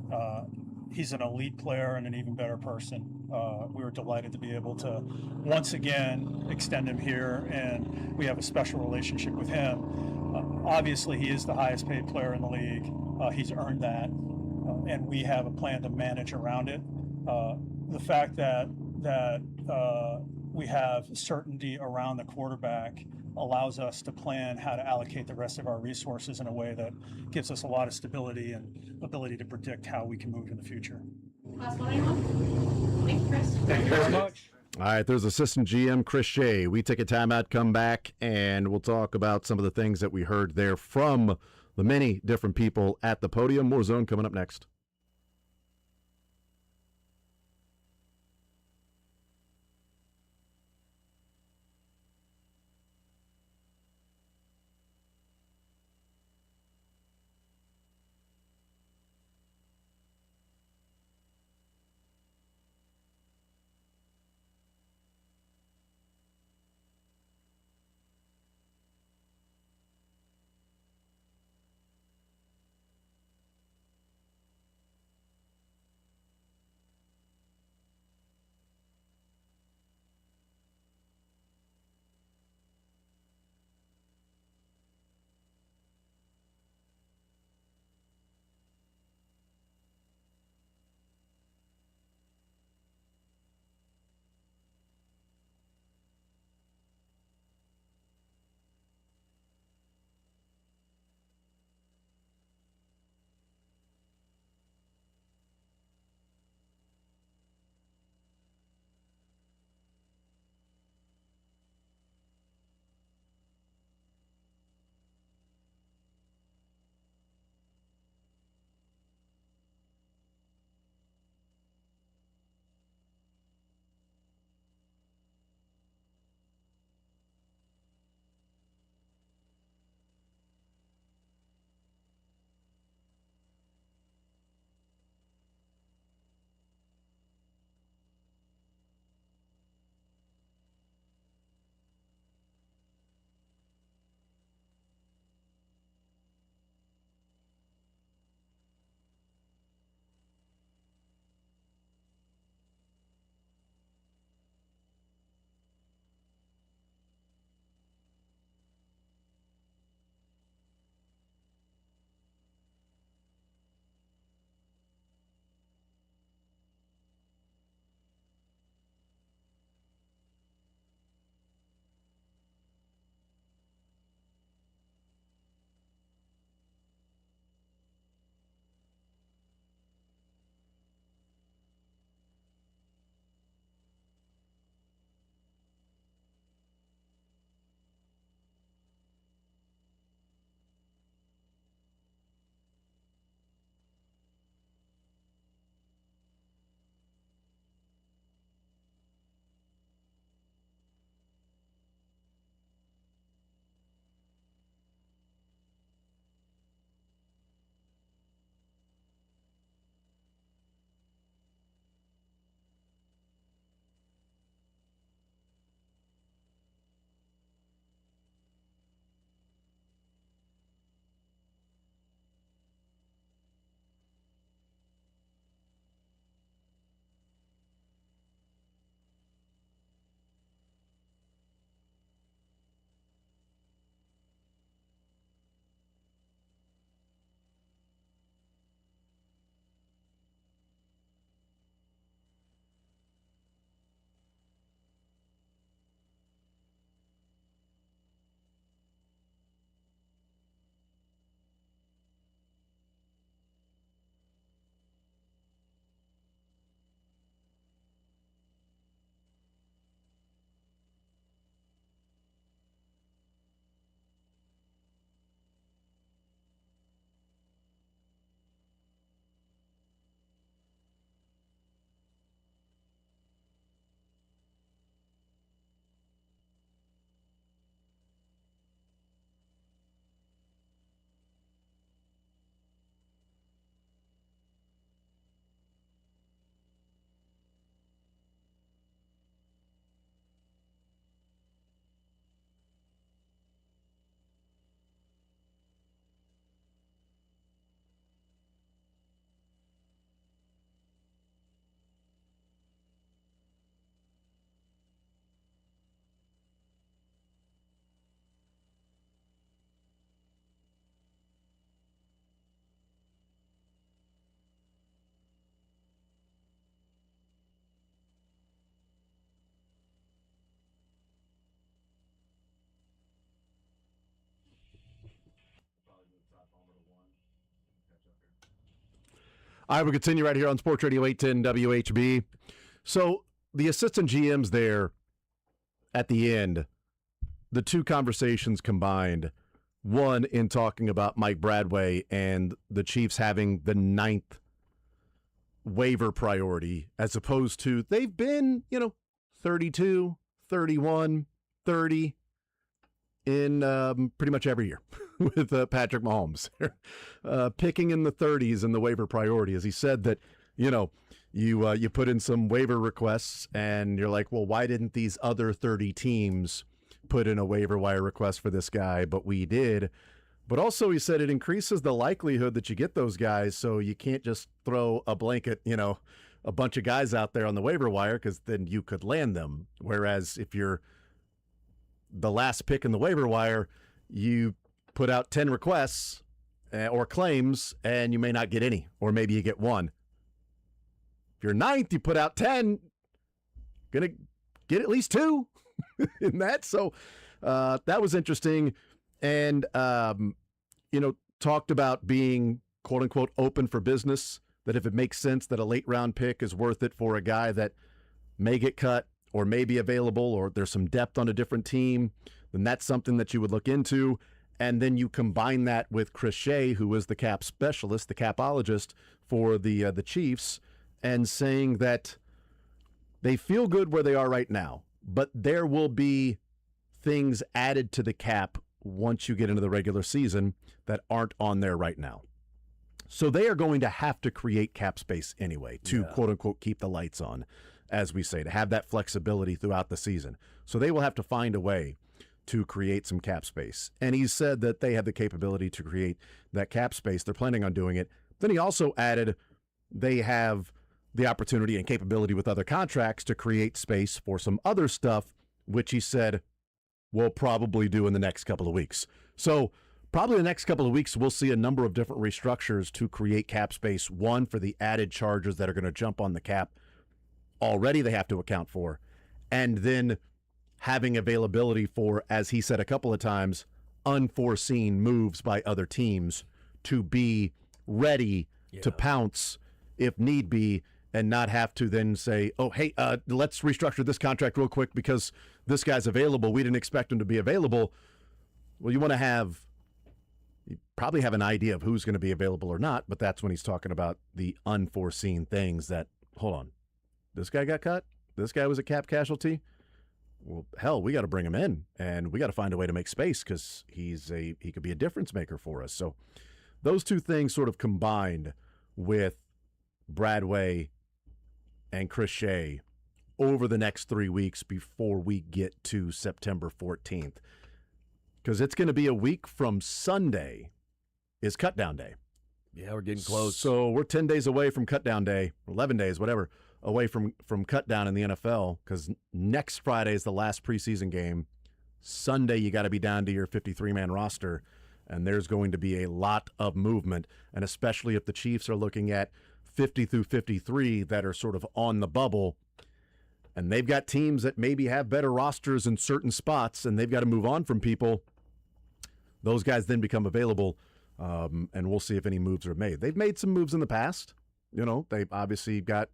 he's an elite player and an even better person. We were delighted to be able to once again extend him here, and we have a special relationship with him. Obviously, he is the highest paid player in the league. He's earned that, and we have a plan to manage around it. The fact that we have certainty around the quarterback allows us to plan how to allocate the rest of our resources in a way that gives us a lot of stability and ability to predict how we can move in the future. Last one, anyone? Thank you, Chris. Thank you very much. All right, there's assistant GM Chris Shea. We take a timeout, come back, and we'll talk about some of the things that we heard there from the many different people at the podium. More Zone coming up next. All right, we'll continue right here on Sports Radio 810 WHB. So the assistant GMs there at the end, the two conversations combined, one in talking about Mike Bradway and the Chiefs having the 9th waiver priority, as opposed to they've been, 32, 31, 30 in pretty much every year with Patrick Mahomes. Picking in the 30s in the waiver priority, as he said that, you put in some waiver requests and you're like, well, why didn't these other 30 teams put in a waiver wire request for this guy? But we did. But also he said it increases the likelihood that you get those guys, so you can't just throw a blanket, a bunch of guys out there on the waiver wire, because then you could land them. Whereas if you're the last pick in the waiver wire, you put out 10 requests or claims and you may not get any, or maybe you get one. If you're 9th, you put out 10, gonna get at least 2 in that. So that was interesting. And, talked about being, quote unquote, open for business, that if it makes sense that a late round pick is worth it for a guy that may get cut or may be available, or there's some depth on a different team, then that's something that you would look into. And then you combine that with Chris Shea, who is the cap specialist, the capologist for the Chiefs, and saying that they feel good where they are right now, but there will be things added to the cap once you get into the regular season that aren't on there right now. So they are going to have to create cap space anyway to, quote unquote, keep the lights on, as we say, to have that flexibility throughout the season. So they will have to find a way to create some cap space. And he said that they have the capability to create that cap space. They're planning on doing it. Then he also added they have the opportunity and capability with other contracts to create space for some other stuff, which he said we'll probably do in the next couple of weeks. So probably the next couple of weeks, we'll see a number of different restructures to create cap space. One, for the added charges that are going to jump on the cap already they have to account for. And then having availability for, as he said a couple of times, unforeseen moves by other teams to be ready to pounce if need be, and not have to then say, oh, hey, let's restructure this contract real quick because this guy's available. We didn't expect him to be available. Well, you probably have an idea of who's going to be available or not, but that's when he's talking about the unforeseen things that, hold on, this guy got cut? This guy was a cap casualty? Well, hell, we got to bring him in, and we got to find a way to make space because he could be a difference maker for us. So those two things sort of combined with Bradway and Chris Shea over the next 3 weeks before we get to September 14th. Because it's going to be a week from Sunday is cut down day. Yeah, we're getting close. So we're 10 days away from cut down day, 11 days, whatever, away from cut down in the NFL, because next Friday is the last preseason game. Sunday, you got to be down to your 53-man roster, and there's going to be a lot of movement, and especially if the Chiefs are looking at 50 through 53 that are sort of on the bubble, and they've got teams that maybe have better rosters in certain spots, and they've got to move on from people. Those guys then become available, and we'll see if any moves are made. They've made some moves in the past. They've obviously got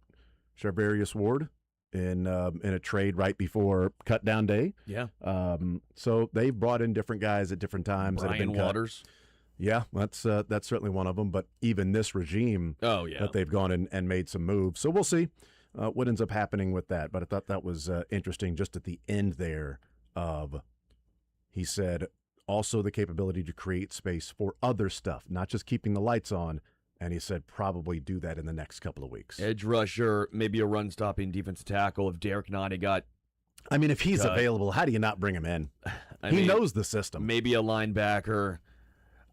Charvarius Ward in a trade right before cut down day. Yeah. So they've brought in different guys at different times. Brian that have been Waters. Cut. Yeah, that's certainly one of them. But even this regime, that they've gone and made some moves. So we'll see what ends up happening with that. But I thought that was interesting just at the end there of, he said, also the capability to create space for other stuff, not just keeping the lights on. And he said probably do that in the next couple of weeks. Edge rusher, maybe a run-stopping defensive tackle if Derek Nottie got I mean, if he's available, how do you not bring him in? He knows the system. Maybe a linebacker.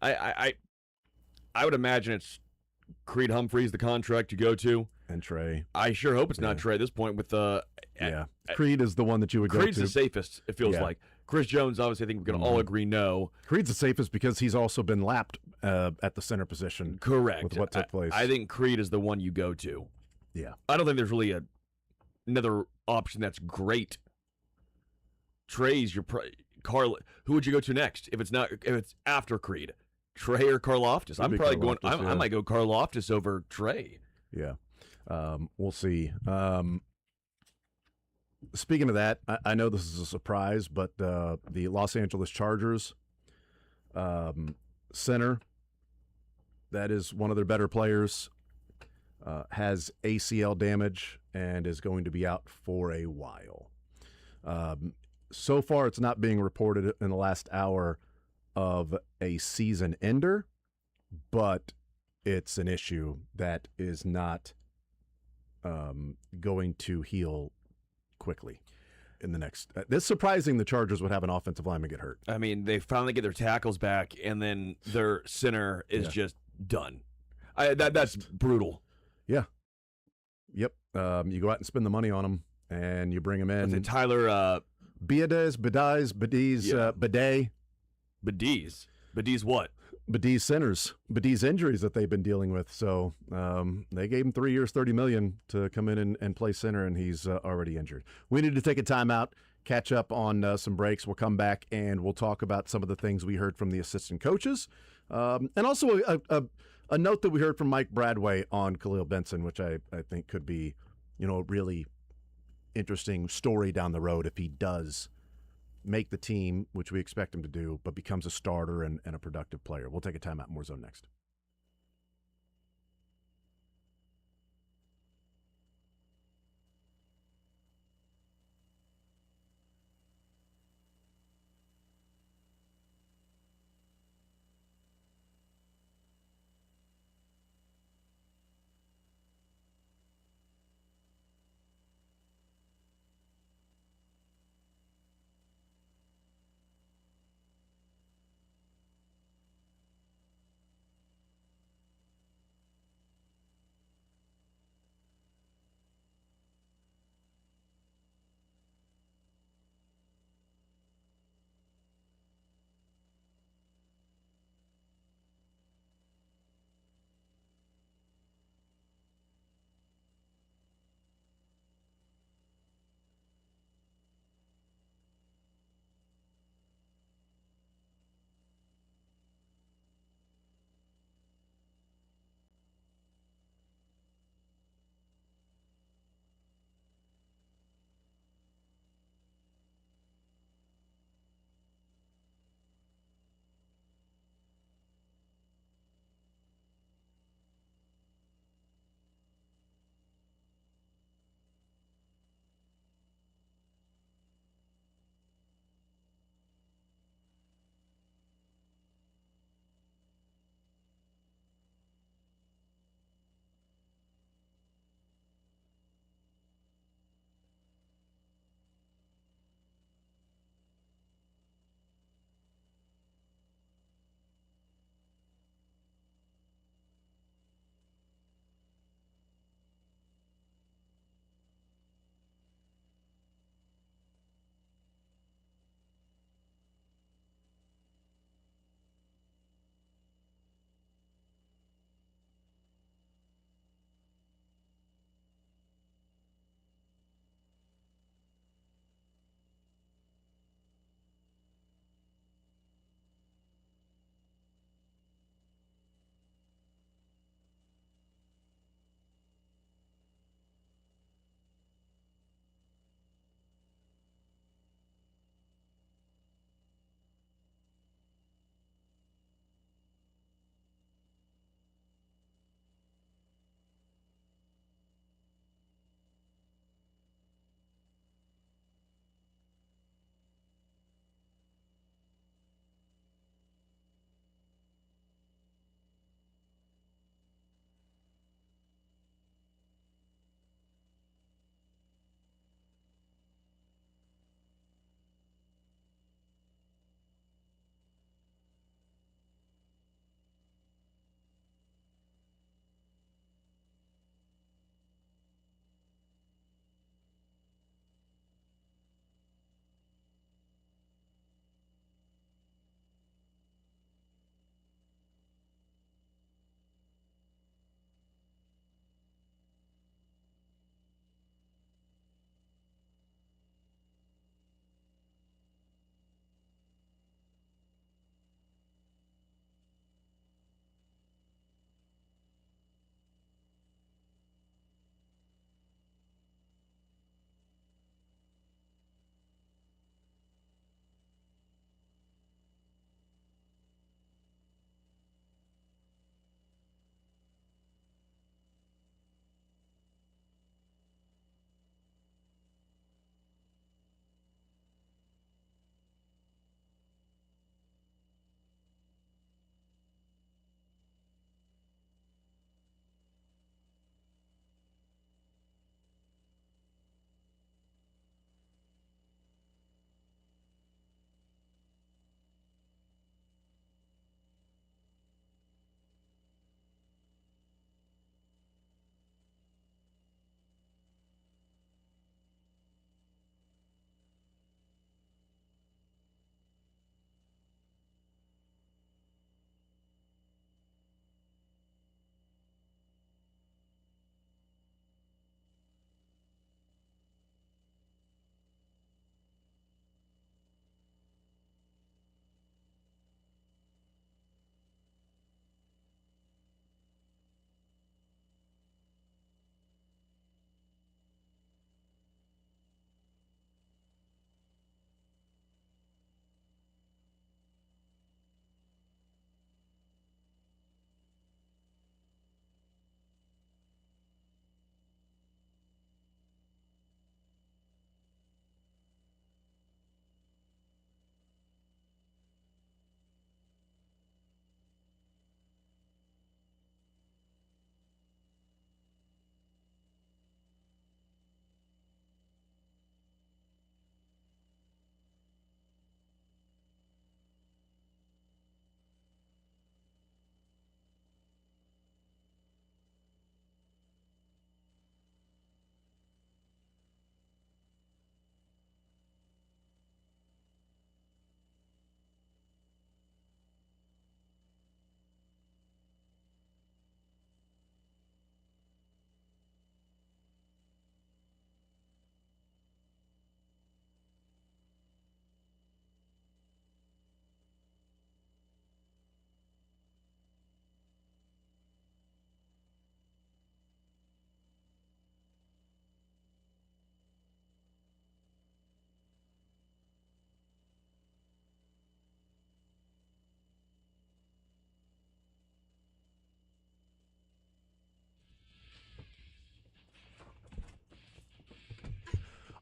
I would imagine it's Creed Humphreys, the contract you go to. And Trey. I sure hope it's not Trey at this point with Creed is the one that you would go to. Creed's the safest, it feels like. Chris Jones, obviously, I think we can all agree no. Creed's the safest because he's also been lapped at the center position. Correct. With what took place. I think Creed is the one you go to. Yeah. I don't think there's really another option that's great. Trey's your Carl. Who would you go to next if it's after Creed? Trey or Karlaftis? I'm probably going. I might go Karlaftis over Trey. Yeah. We'll see. Speaking of that, I know this is a surprise, but the Los Angeles Chargers center, that is one of their better players, has ACL damage and is going to be out for a while. So far, it's not being reported in the last hour of a season ender, but it's an issue that is not going to heal quickly in the next. It's surprising the Chargers would have an offensive lineman get hurt. I mean, they finally get their tackles back, and then their center is just done. That's brutal. Yeah. Yep. You go out and spend the money on them, and you bring them in. Tyler Biades, what? Badi's centers, Badi's injuries that they've been dealing with. So they gave him 3 years, $30 million to come in and play center, and he's already injured. We need to take a timeout, catch up on some breaks. We'll come back and we'll talk about some of the things we heard from the assistant coaches, and also a note that we heard from Mike Bradway on Khalil Benson, which I think could be, a really interesting story down the road if he does make the team, which we expect him to do, but becomes a starter and a productive player. We'll take a timeout. More Zone next.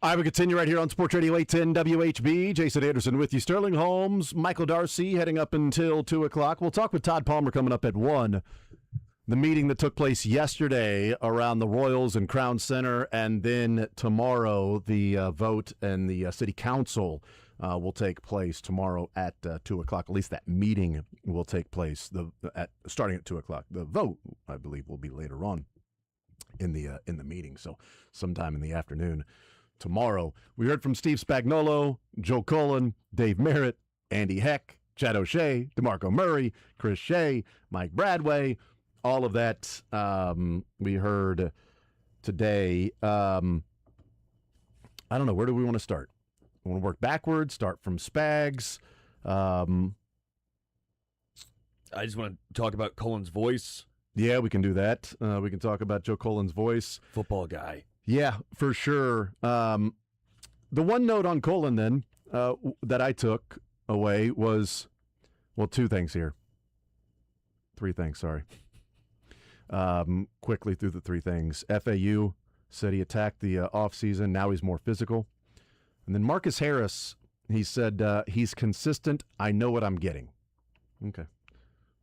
All right, we continue right here on Sports Radio 810 WHB. Jason Anderson with you. Sterling Holmes, Michael Darcy heading up until 2 o'clock. We'll talk with Todd Palmer coming up at 1. The meeting that took place yesterday around the Royals and Crown Center, and then tomorrow the vote and the city council will take place tomorrow at 2 o'clock. At least that meeting will take place starting at 2 o'clock. The vote, I believe, will be later on in the meeting, so sometime in the afternoon tomorrow. We heard from Steve Spagnuolo, Joe Cullen, Dave Merritt, Andy Heck, Chad O'Shea, DeMarco Murray, Chris Shea, Mike Bradway. All of that we heard today. I don't know. Where do we want to start? We want to work backwards, start from Spags. I just want to talk about Cullen's voice. Yeah, we can do that. We can talk about Joe Cullen's voice. Football guy. Yeah, for sure. The one note on Cullen then that I took away was, well, 2 things here. 3 things, sorry. Quickly through the 3 things. FAU said he attacked the offseason. Now he's more physical. And then Marcus Harris, he said, he's consistent. I know what I'm getting. Okay.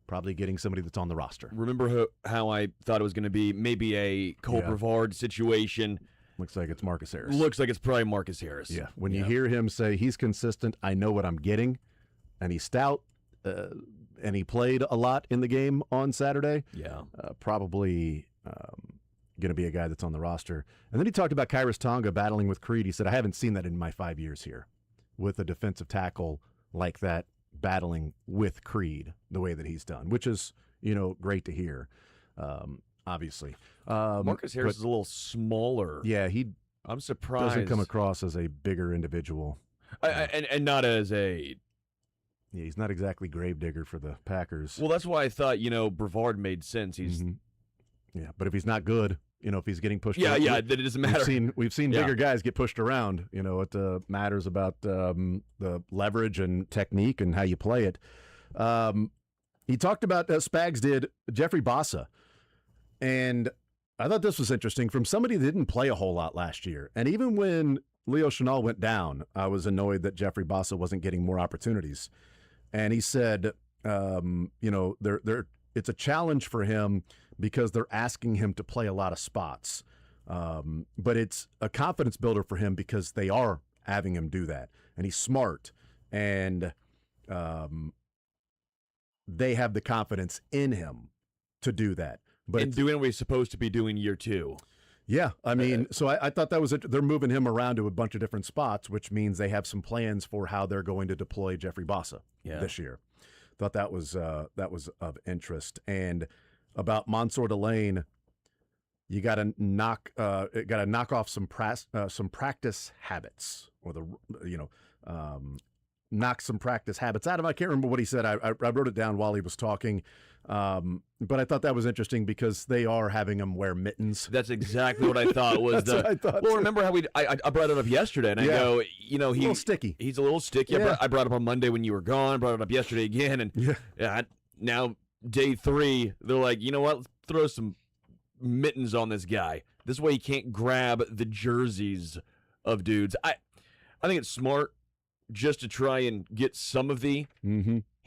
Probably getting somebody that's on the roster. Remember how I thought it was going to be maybe a Cole Brevard situation? Looks like it's Marcus Harris. Looks like it's probably Marcus Harris. Yeah. When you hear him say he's consistent, I know what I'm getting, and he's stout, and he played a lot in the game on Saturday. Yeah. Probably going to be a guy that's on the roster. And then he talked about Kyrus Tonga battling with Creed. He said, I haven't seen that in my 5 years here with a defensive tackle like that battling with Creed the way that he's done, which is, great to hear, obviously. Marcus Harris is a little smaller. Yeah, I'm surprised. Doesn't come across as a bigger individual. And not as a... Yeah, he's not exactly gravedigger for the Packers. Well, that's why I thought, Brevard made sense. He's Yeah, but if he's not good, if he's getting pushed around. Yeah, that it doesn't matter. We've seen bigger guys get pushed around. It matters about the leverage and technique and how you play it. He talked about, Spags did, Jeffrey Bassa. And I thought this was interesting from somebody that didn't play a whole lot last year. And even when Leo Chenal went down, I was annoyed that Jeffrey Bassa wasn't getting more opportunities. And he said, it's a challenge for him because they're asking him to play a lot of spots. But it's a confidence builder for him because they are having him do that. And he's smart. And they have the confidence in him to do that. But and doing what he's supposed to be doing year 2. Yeah, I mean, so I thought that was it. They're moving him around to a bunch of different spots, which means they have some plans for how they're going to deploy Jeffrey Bassa this year. Thought that was of interest. And about Mansour Delane, you got to knock off some practice habits, or knock some practice habits out of him. I can't remember what he said. I wrote it down while he was talking. But I thought that was interesting because they are having him wear mittens. That's exactly what I thought was That's what I thought, well, too. remember how I brought it up yesterday, and I go, a little sticky. He's a little sticky. Yeah. I brought it up on Monday when you were gone. Brought it up yesterday again, and now day 3, they're like, you know what? Let's throw some mittens on this guy. This way he can't grab the jerseys of dudes. I think it's smart just to try and get some of the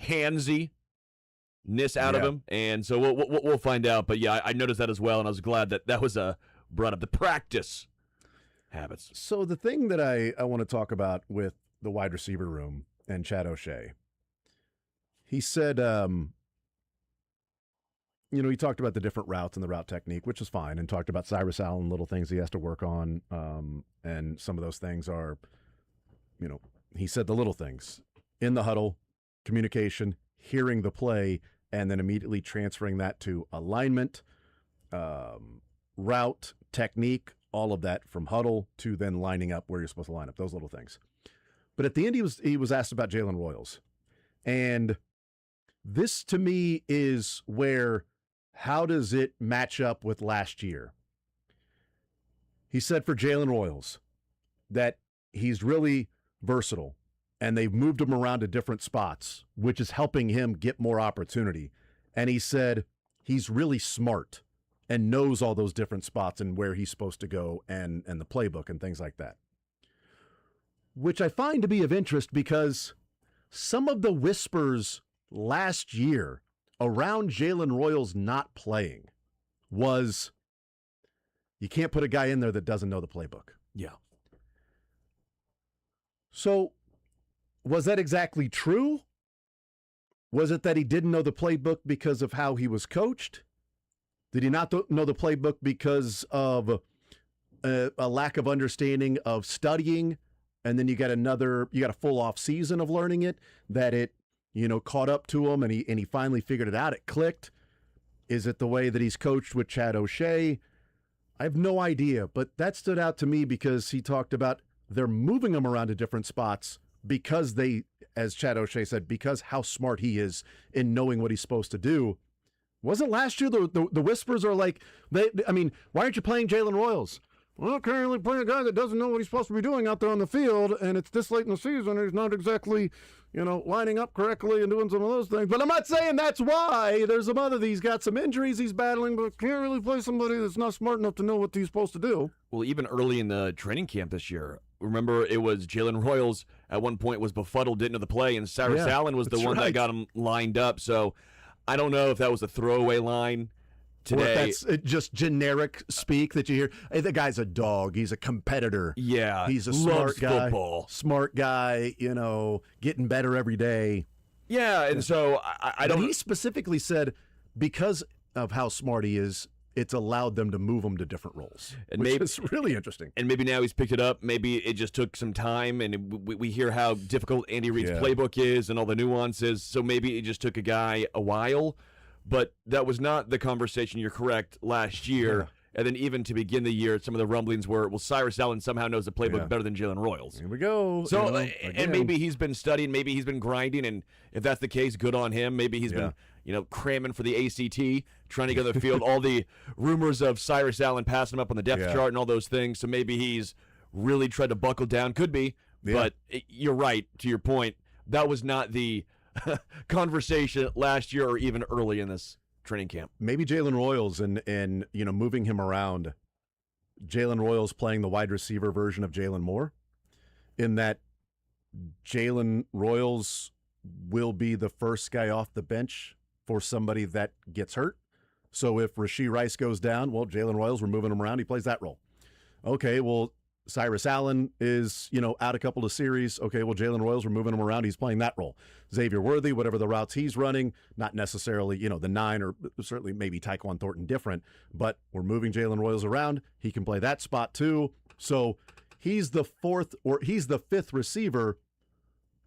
handsy-ness out of him, and so we'll find out. But yeah, I noticed that as well, and I was glad that was brought up, the practice habits. So the thing that I want to talk about with the wide receiver room and Chad O'Shea, he said, he talked about the different routes and the route technique, which is fine, and talked about Cyrus Allen, little things he has to work on, and some of those things are, he said the little things in the huddle, communication, hearing the play, and then immediately transferring that to alignment, route, technique, all of that from huddle to then lining up where you're supposed to line up, those little things. But at the end, he was asked about Jalen Royals. And this, to me, is where, how does it match up with last year? He said for Jalen Royals that he's really versatile, and they've moved him around to different spots, which is helping him get more opportunity. And he said he's really smart and knows all those different spots and where he's supposed to go and the playbook and things like that. which I find to be of interest because some of the whispers last year around Jalen Royals not playing was you can't put a guy in there that doesn't know the playbook. Yeah. So was that exactly true? Was it that he didn't know the playbook because of how he was coached? Did he not know the playbook because of a lack of understanding of studying? And then you got a full off season of learning it, that it, caught up to him and he finally figured it out. It clicked. Is it the way that he's coached with Chad O'Shea? I have no idea, but that stood out to me because he talked about they're moving him around to different spots because they, as Chad O'Shea said, because how smart he is in knowing what he's supposed to do. Wasn't last year the whispers are like, why aren't you playing Jalen Royals? Well, currently playing a guy that doesn't know what he's supposed to be doing out there on the field, and it's this late in the season, and he's not exactly, lining up correctly and doing some of those things. But I'm not saying that's why. There's some other, he's got some injuries he's battling, but can't really play somebody that's not smart enough to know what he's supposed to do. Well, even early in the training camp this year, remember it was Jalen Royals at one point was befuddled, didn't know the play, and Cyrus Allen was the one that got him lined up. So I don't know if that was a throwaway line today. Or if that's just generic speak that you hear. Hey, the guy's a dog. He's a competitor. Yeah. He's a loves smart guy. Football. Smart guy, getting better every day. Yeah, and so I don't. But he specifically said because of how smart he is, it's allowed them to move him to different roles, which is really interesting. And maybe now he's picked it up. Maybe it just took some time, and we hear how difficult Andy Reid's playbook is and all the nuances. So maybe it just took a guy a while, but that was not the conversation. You're correct. Last year, and then even to begin the year, some of the rumblings were, well, Cyrus Allen somehow knows the playbook better than Jalen Royals. Here we go. So, and maybe he's been studying, maybe he's been grinding, and if that's the case, good on him. Maybe he's been, cramming for the ACT, trying to get on the field. All the rumors of Cyrus Allen passing him up on the depth chart and all those things. So maybe he's really tried to buckle down. Could be, but you're right. To your point, that was not the conversation last year or even early in this training camp. Maybe Jalen Royals and moving him around. Jalen Royals playing the wide receiver version of Jalen Moore, in that Jalen Royals will be the first guy off the bench for somebody that gets hurt. So if Rashee Rice goes down, well, Jalen Royals, we're moving him around. He plays that role. Okay, well, Cyrus Allen is, out a couple of series. Okay, well, Jalen Royals, we're moving him around. He's playing that role. Xavier Worthy, whatever the routes he's running, not necessarily, the 9 or certainly maybe Tyquan Thornton different, but we're moving Jalen Royals around. He can play that spot too. So he's the fifth receiver,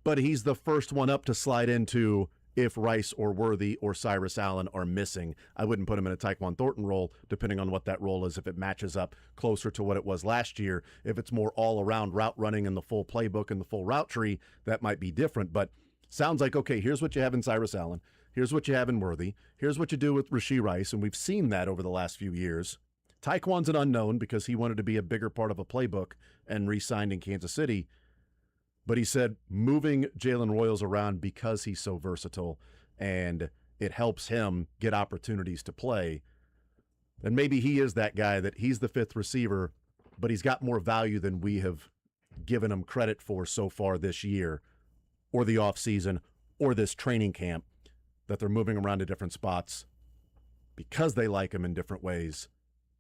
but he's the first one up to slide into if Rice or Worthy or Cyrus Allen are missing. I wouldn't put him in a Tyquan Thornton role, depending on what that role is, if it matches up closer to what it was last year. If it's more all-around route running and the full playbook and the full route tree, that might be different. But sounds like, okay, here's what you have in Cyrus Allen. Here's what you have in Worthy. Here's what you do with Rashee Rice, and we've seen that over the last few years. Tyquan's an unknown because he wanted to be a bigger part of a playbook and re-signed in Kansas City. But he said moving Jalen Royals around because he's so versatile and it helps him get opportunities to play. And maybe he is that guy that he's the fifth receiver, but he's got more value than we have given him credit for so far this year or the offseason or this training camp, that they're moving around to different spots because they like him in different ways.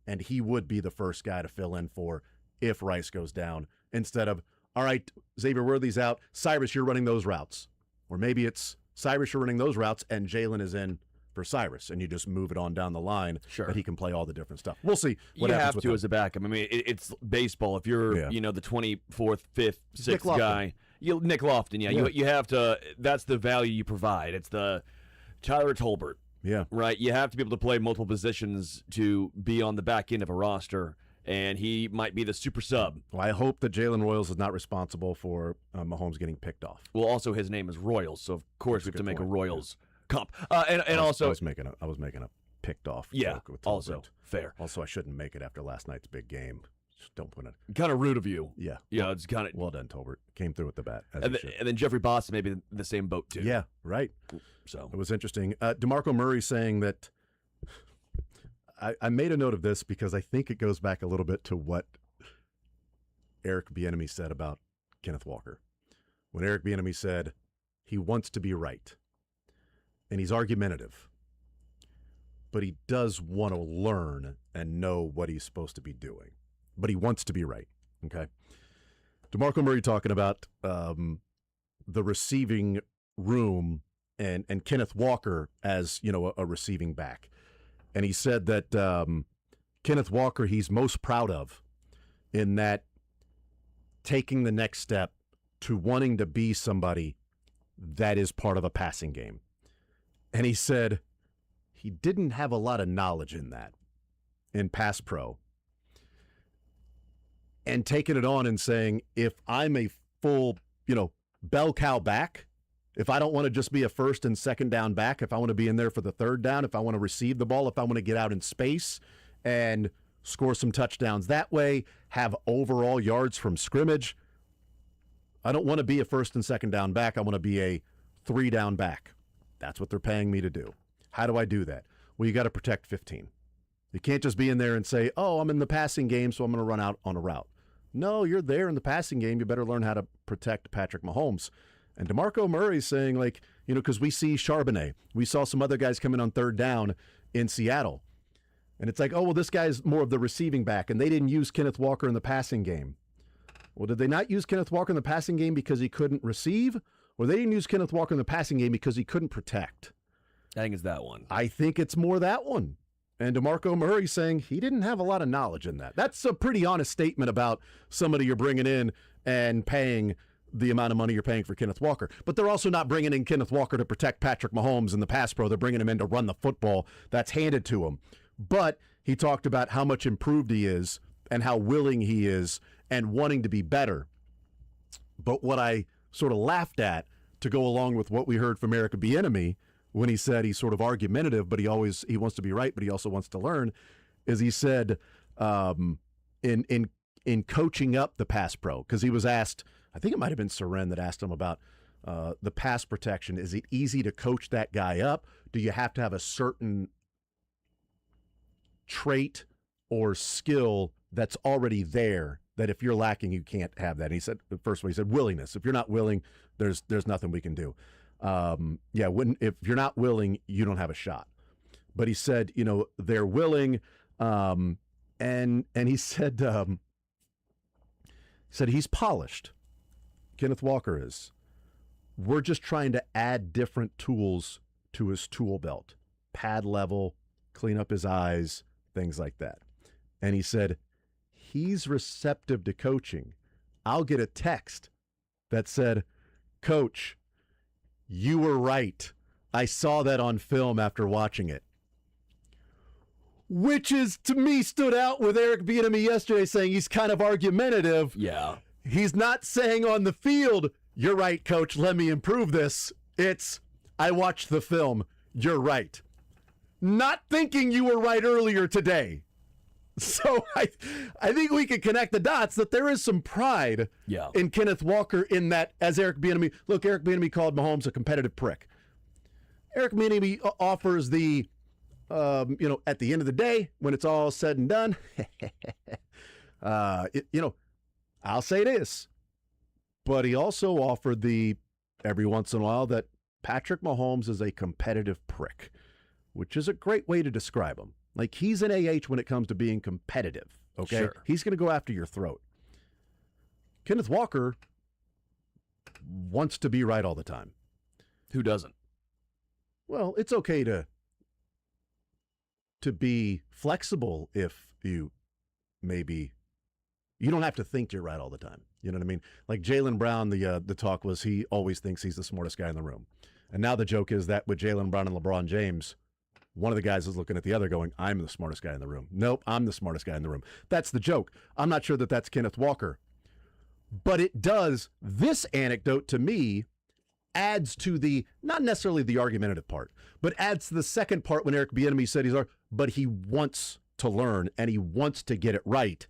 And he would be the first guy to fill in for if Rice goes down, instead of, all right, Xavier Worthy's out. Cyrus, you're running those routes. Or maybe it's Cyrus, you're running those routes, and Jalen is in for Cyrus, and you just move it on down the line. Sure. That he can play all the different stuff. We'll see what you happens have with to him. as a backup. I mean, it's baseball. If you're, the 24th, 5th, 6th guy, Nick Lofton, you have to. That's the value you provide. It's the Tyler Tolbert. Yeah. Right? You have to be able to play multiple positions to be on the back end of a roster. And he might be the super sub. Well, I hope that Jalen Royals is not responsible for Mahomes getting picked off. Well, also his name is Royals, so of course we have to make a Royals comp. I Also, was making a picked off. Yeah, joke with also Tolbert. fair. Also, I shouldn't make it after last night's big game. Just don't put it. Kind of rude of you. Yeah. Yeah, it's kind of well done, Tolbert. Came through with the bat. And then Jeffrey Boston maybe the same boat too. Yeah, right. So it was interesting. DeMarco Murray saying that. I made a note of this because I think it goes back a little bit to what Eric Bieniemy said about Kenneth Walker. When Eric Bieniemy said he wants to be right. And he's argumentative. But he does want to learn and know what he's supposed to be doing. But he wants to be right. Okay? DeMarco Murray talking about the receiving room and Kenneth Walker as, a receiving back. And he said that Kenneth Walker he's most proud of in that taking the next step to wanting to be somebody that is part of a passing game. And he said he didn't have a lot of knowledge in that, in pass pro. And taking it on and saying, if I'm a full, bell cow back, if I don't want to just be a first and second down back, if I want to be in there for the third down, if I want to receive the ball, if I want to get out in space and score some touchdowns that way, have overall yards from scrimmage, I don't want to be a first and second down back. I want to be a 3-down back. That's what they're paying me to do. How do I do that? Well, you got to protect 15. You can't just be in there and say, oh, I'm in the passing game, so I'm going to run out on a route. No, you're there in the passing game. You better learn how to protect Patrick Mahomes. And DeMarco Murray's saying, because we see Charbonnet. We saw some other guys come in on third down in Seattle. And it's like, oh, well, this guy's more of the receiving back, and they didn't use Kenneth Walker in the passing game. Well, did they not use Kenneth Walker in the passing game because he couldn't receive? Or they didn't use Kenneth Walker in the passing game because he couldn't protect? I think it's that one. I think it's more that one. And DeMarco Murray saying he didn't have a lot of knowledge in that. That's a pretty honest statement about somebody you're bringing in and paying the amount of money you're paying for Kenneth Walker. But they're also not bringing in Kenneth Walker to protect Patrick Mahomes in the pass pro. They're bringing him in to run the football that's handed to him. But he talked about how much improved he is and how willing he is and wanting to be better. But what I sort of laughed at, to go along with what we heard from Eric Bieniemy when he said he's sort of argumentative, but he wants to be right, but he also wants to learn, is he said in coaching up the pass pro, because he was asked, I think it might have been Seren that asked him about the pass protection. Is it easy to coach that guy up? Do you have to have a certain trait or skill that's already there that if you're lacking, you can't have that? And he said, first of all, he said willingness. If you're not willing, there's nothing we can do. If you're not willing, you don't have a shot. But he said, they're willing, and he said he's polished. Kenneth Walker is. We're just trying to add different tools to his tool belt. Pad level, clean up his eyes, things like that. And he said, he's receptive to coaching. I'll get a text that said, Coach, you were right. I saw that on film after watching it. Which is, to me, stood out with Eric Bieniemy yesterday saying he's kind of argumentative. Yeah. He's not saying on the field, you're right, Coach, let me improve this. It's, I watched the film, you're right. Not thinking you were right earlier today. So I think we can connect the dots that there is some pride in Kenneth Walker in that, as Eric Bieniemy called Mahomes a competitive prick. Eric Bieniemy offers the, at the end of the day, when it's all said and done, I'll say this, but he also offered every once in a while that Patrick Mahomes is a competitive prick, which is a great way to describe him. Like, he's an AH when it comes to being competitive, okay? Sure. He's going to go after your throat. Kenneth Walker wants to be right all the time. Who doesn't? Well, it's okay to be flexible if you don't have to think you're right all the time. You know what I mean? Like Jaylen Brown, the talk was he always thinks he's the smartest guy in the room. And now the joke is that with Jaylen Brown and LeBron James, one of the guys is looking at the other going, I'm the smartest guy in the room. Nope, I'm the smartest guy in the room. That's the joke. I'm not sure that that's Kenneth Walker. But it does, this anecdote to me adds to the, not necessarily the argumentative part, but adds to the second part when Eric Bieniemy said but he wants to learn and he wants to get it right.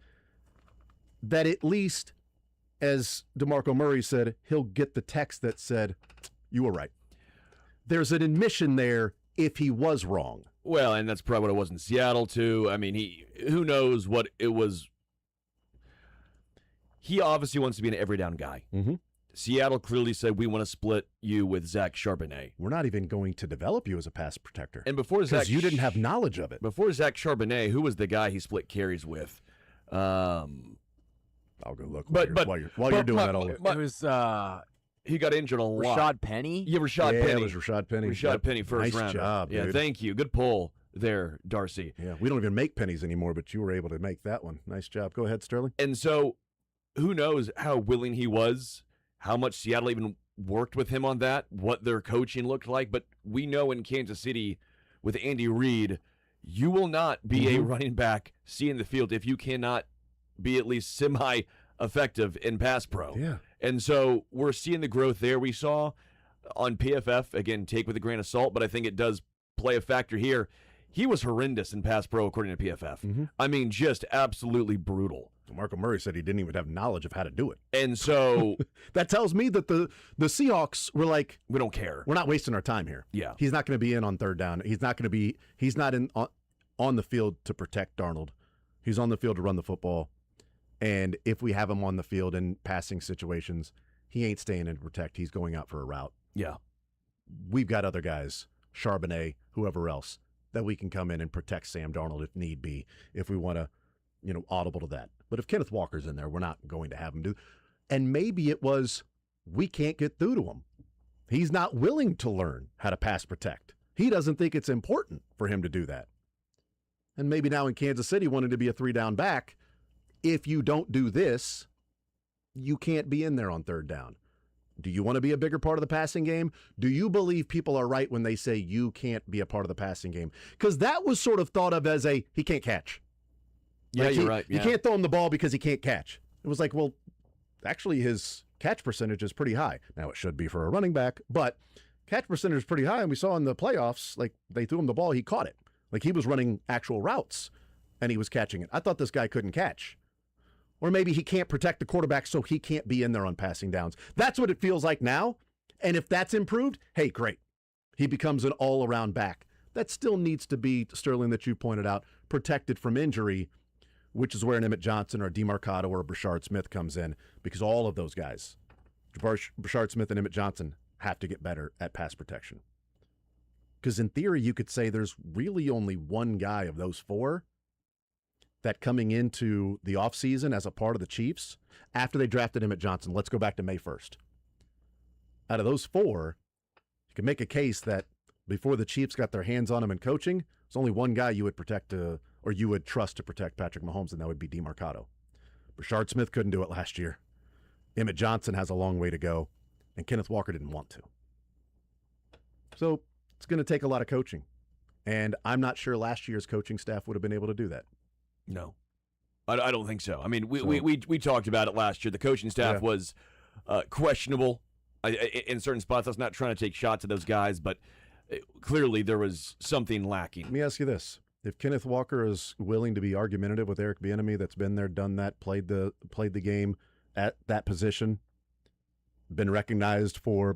That at least, as DeMarco Murray said, he'll get the text that said, you were right. There's an admission there if he was wrong. Well, and that's probably what it was in Seattle, too. I mean, who knows what it was. he obviously wants to be an every down guy. Mm-hmm. Seattle clearly said, we want to split you with Zach Charbonnet. We're not even going to develop you as a pass protector. And before Zach, because you didn't have knowledge of it. Before Zach Charbonnet, who was the guy he split carries with? I'll go look while you're doing that. It was he got injured a lot. Rashad Penny? Yeah, Rashad Penny. It was Rashad Penny. Rashad Penny, first nice rounder. job, Yeah, dude. thank you. Good pull there, Darcy. Yeah, we don't even make pennies anymore, but you were able to make that one. Nice job. Go ahead, Sterling. And so, who knows how willing he was, how much Seattle even worked with him on that, what their coaching looked like. But we know in Kansas City with Andy Reid, you will not be a running back seeing the field if you cannot be at least semi-effective in pass pro. Yeah. And so we're seeing the growth there. We saw on PFF, again, take with a grain of salt, but I think it does play a factor here. He was horrendous in pass pro according to PFF. I mean, just absolutely brutal. Marco Murray said he didn't even have knowledge of how to do it. And so that tells me that the Seahawks were like, we don't care. We're not wasting our time here. Yeah. He's not going to be in on third down. He's not on the field to protect Darnold. He's on the field to run the football. And if we have him on the field in passing situations, he ain't staying in to protect. He's going out for a route. Yeah. We've got other guys, Charbonnet, whoever else, that we can come in and protect Sam Darnold if need be, if we want to, audible to that. But if Kenneth Walker's in there, we're not going to have him do. And maybe it was we can't get through to him. He's not willing to learn how to pass protect. He doesn't think it's important for him to do that. And maybe now in Kansas City, wanting to be a 3-down back, if you don't do this, you can't be in there on third down. Do you want to be a bigger part of the passing game? Do you believe people are right when they say you can't be a part of the passing game? Because that was sort of thought of as he can't catch. Yeah, you're right. You can't throw him the ball because he can't catch. It was like, well, actually his catch percentage is pretty high. Now it should be for a running back, but catch percentage is pretty high. And we saw in the playoffs, like they threw him the ball, he caught it. Like he was running actual routes and he was catching it. I thought this guy couldn't catch. Or maybe he can't protect the quarterback, so he can't be in there on passing downs. That's what it feels like now. And if that's improved, hey, great. He becomes an all-around back. That still needs to be, Sterling, that you pointed out, protected from injury, which is where an Emmett Johnson or a DeMarcado or a Brashard Smith comes in, because all of those guys, Brashard Smith and Emmett Johnson, have to get better at pass protection. Because in theory, you could say there's really only one guy of those four that coming into the offseason as a part of the Chiefs, after they drafted Emmett Johnson, let's go back to May 1st. Out of those four, you can make a case that before the Chiefs got their hands on him in coaching, there's only one guy you would protect or you would trust to protect Patrick Mahomes, and that would be DeMarcado. Brashard Smith couldn't do it last year. Emmett Johnson has a long way to go, and Kenneth Walker didn't want to. So it's going to take a lot of coaching, and I'm not sure last year's coaching staff would have been able to do that. No, I don't think so. I mean, we talked about it last year. The coaching staff was questionable in certain spots. I was not trying to take shots at those guys, but clearly there was something lacking. Let me ask you this. If Kenneth Walker is willing to be argumentative with Eric Bieniemy, that's been there, done that, played the game at that position, been recognized for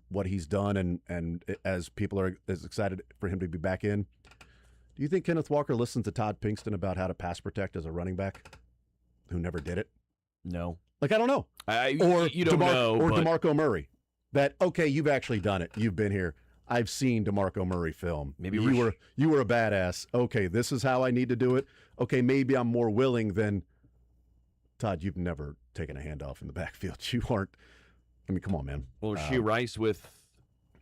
what he's done, and as people are as excited for him to be back in, do you think Kenneth Walker listens to Todd Pinkston about how to pass protect as a running back who never did it? No. Like, I don't know. You don't know. Or but DeMarco Murray. That, okay, you've actually done it. You've been here. I've seen DeMarco Murray film. Maybe you were a badass. Okay, this is how I need to do it. Okay, maybe I'm more willing than Todd. You've never taken a handoff in the backfield. You aren't. I mean, come on, man. Well, Rasheed Rice with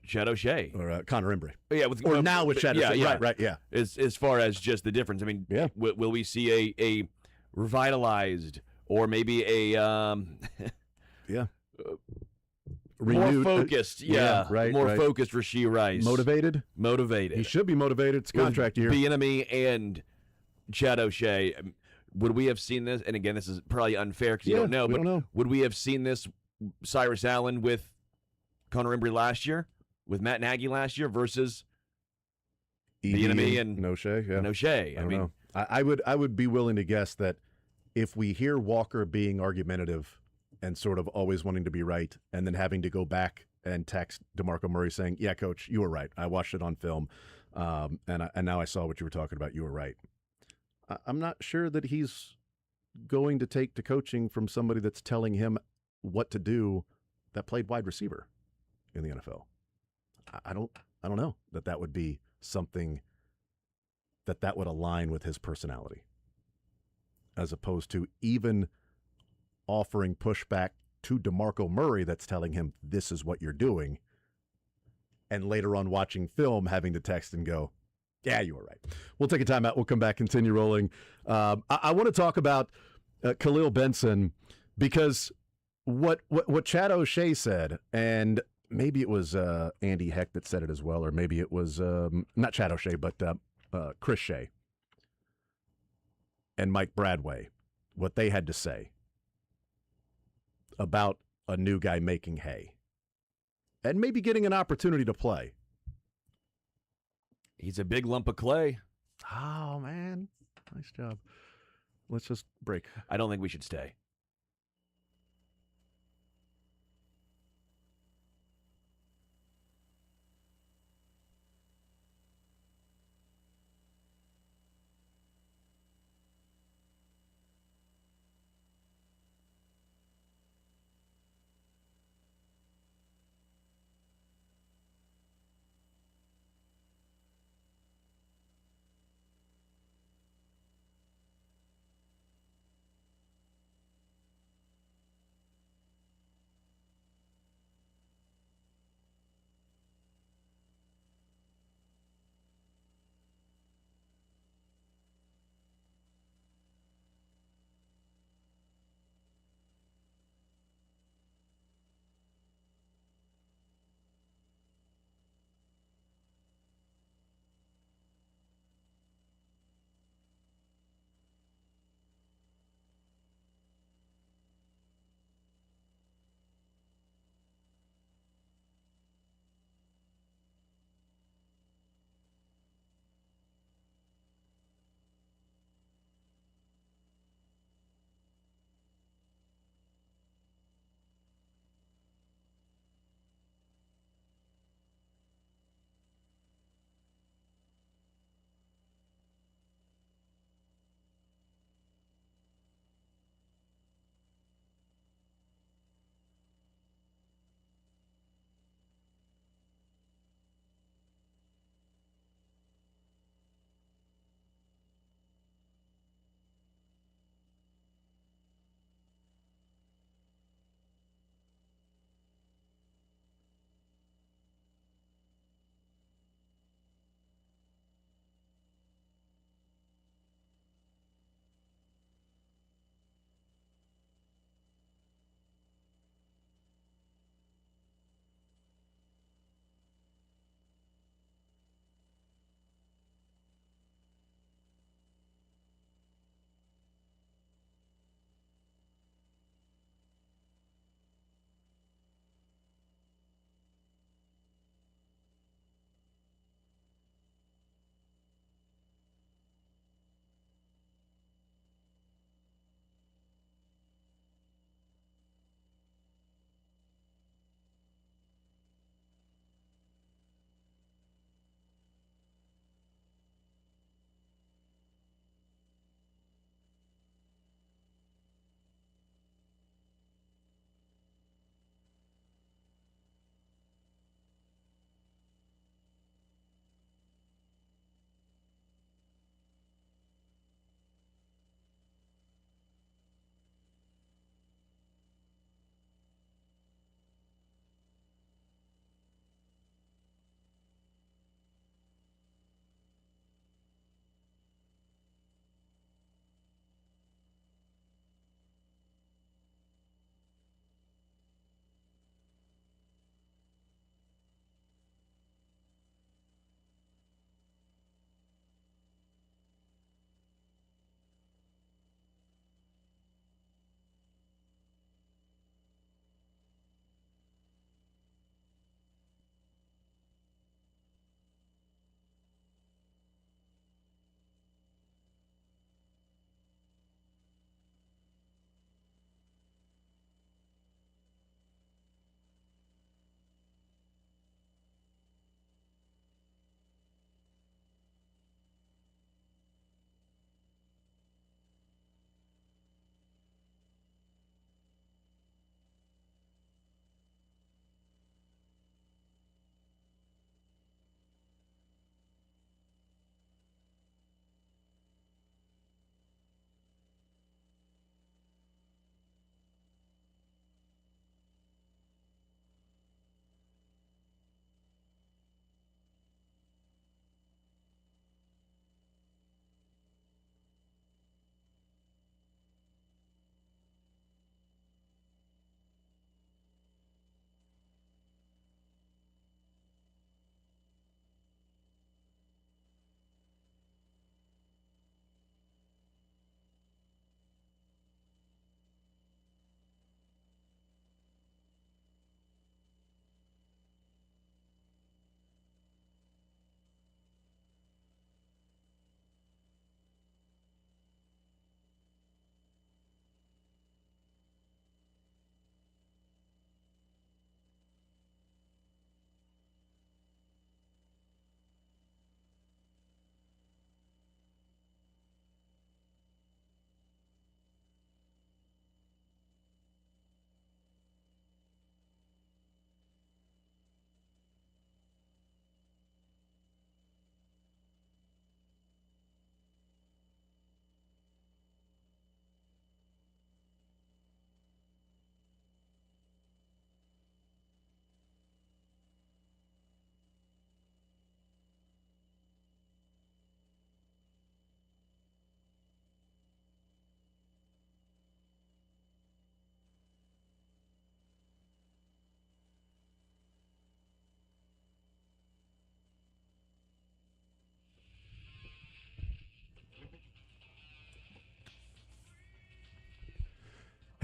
Chad O'Shea or Connor Embry. Yeah, now with Chad O'Shea. Right. Yeah. As far as just the difference, I mean, will we see a revitalized or maybe a renewed, more focused, more focused Rasheed Rice, motivated? He should be motivated. It's contract year. Bieniemy and Chad O'Shea. Would we have seen this? And again, this is probably unfair because you don't know. We but don't know. Would we have seen this Cyrus Allen with Connor Embry last year, with Matt Nagy last year versus Bieniemy and O'Shea? Yeah. O'Shea. I don't know. I would be willing to guess that if we hear Walker being argumentative and sort of always wanting to be right, and then having to go back and text DeMarco Murray saying, "Yeah, coach, you were right. I watched it on film, and now I saw what you were talking about. You were right." I'm not sure that he's going to take to coaching from somebody that's telling him what to do that played wide receiver in the NFL? I don't know that would be something that would align with his personality, as opposed to even offering pushback to DeMarco Murray that's telling him this is what you're doing, and later on watching film having to text and go, yeah, you were right. We'll take a timeout. We'll come back, continue rolling. I want to talk about Khalil Benson, because what Chad O'Shea said, and maybe it was Andy Heck that said it as well, or maybe it was not Chad O'Shea, but Chris Shea and Mike Bradway, what they had to say about a new guy making hay and maybe getting an opportunity to play. He's a big lump of clay. Oh, man. Nice job. Let's just break. I don't think we should stay.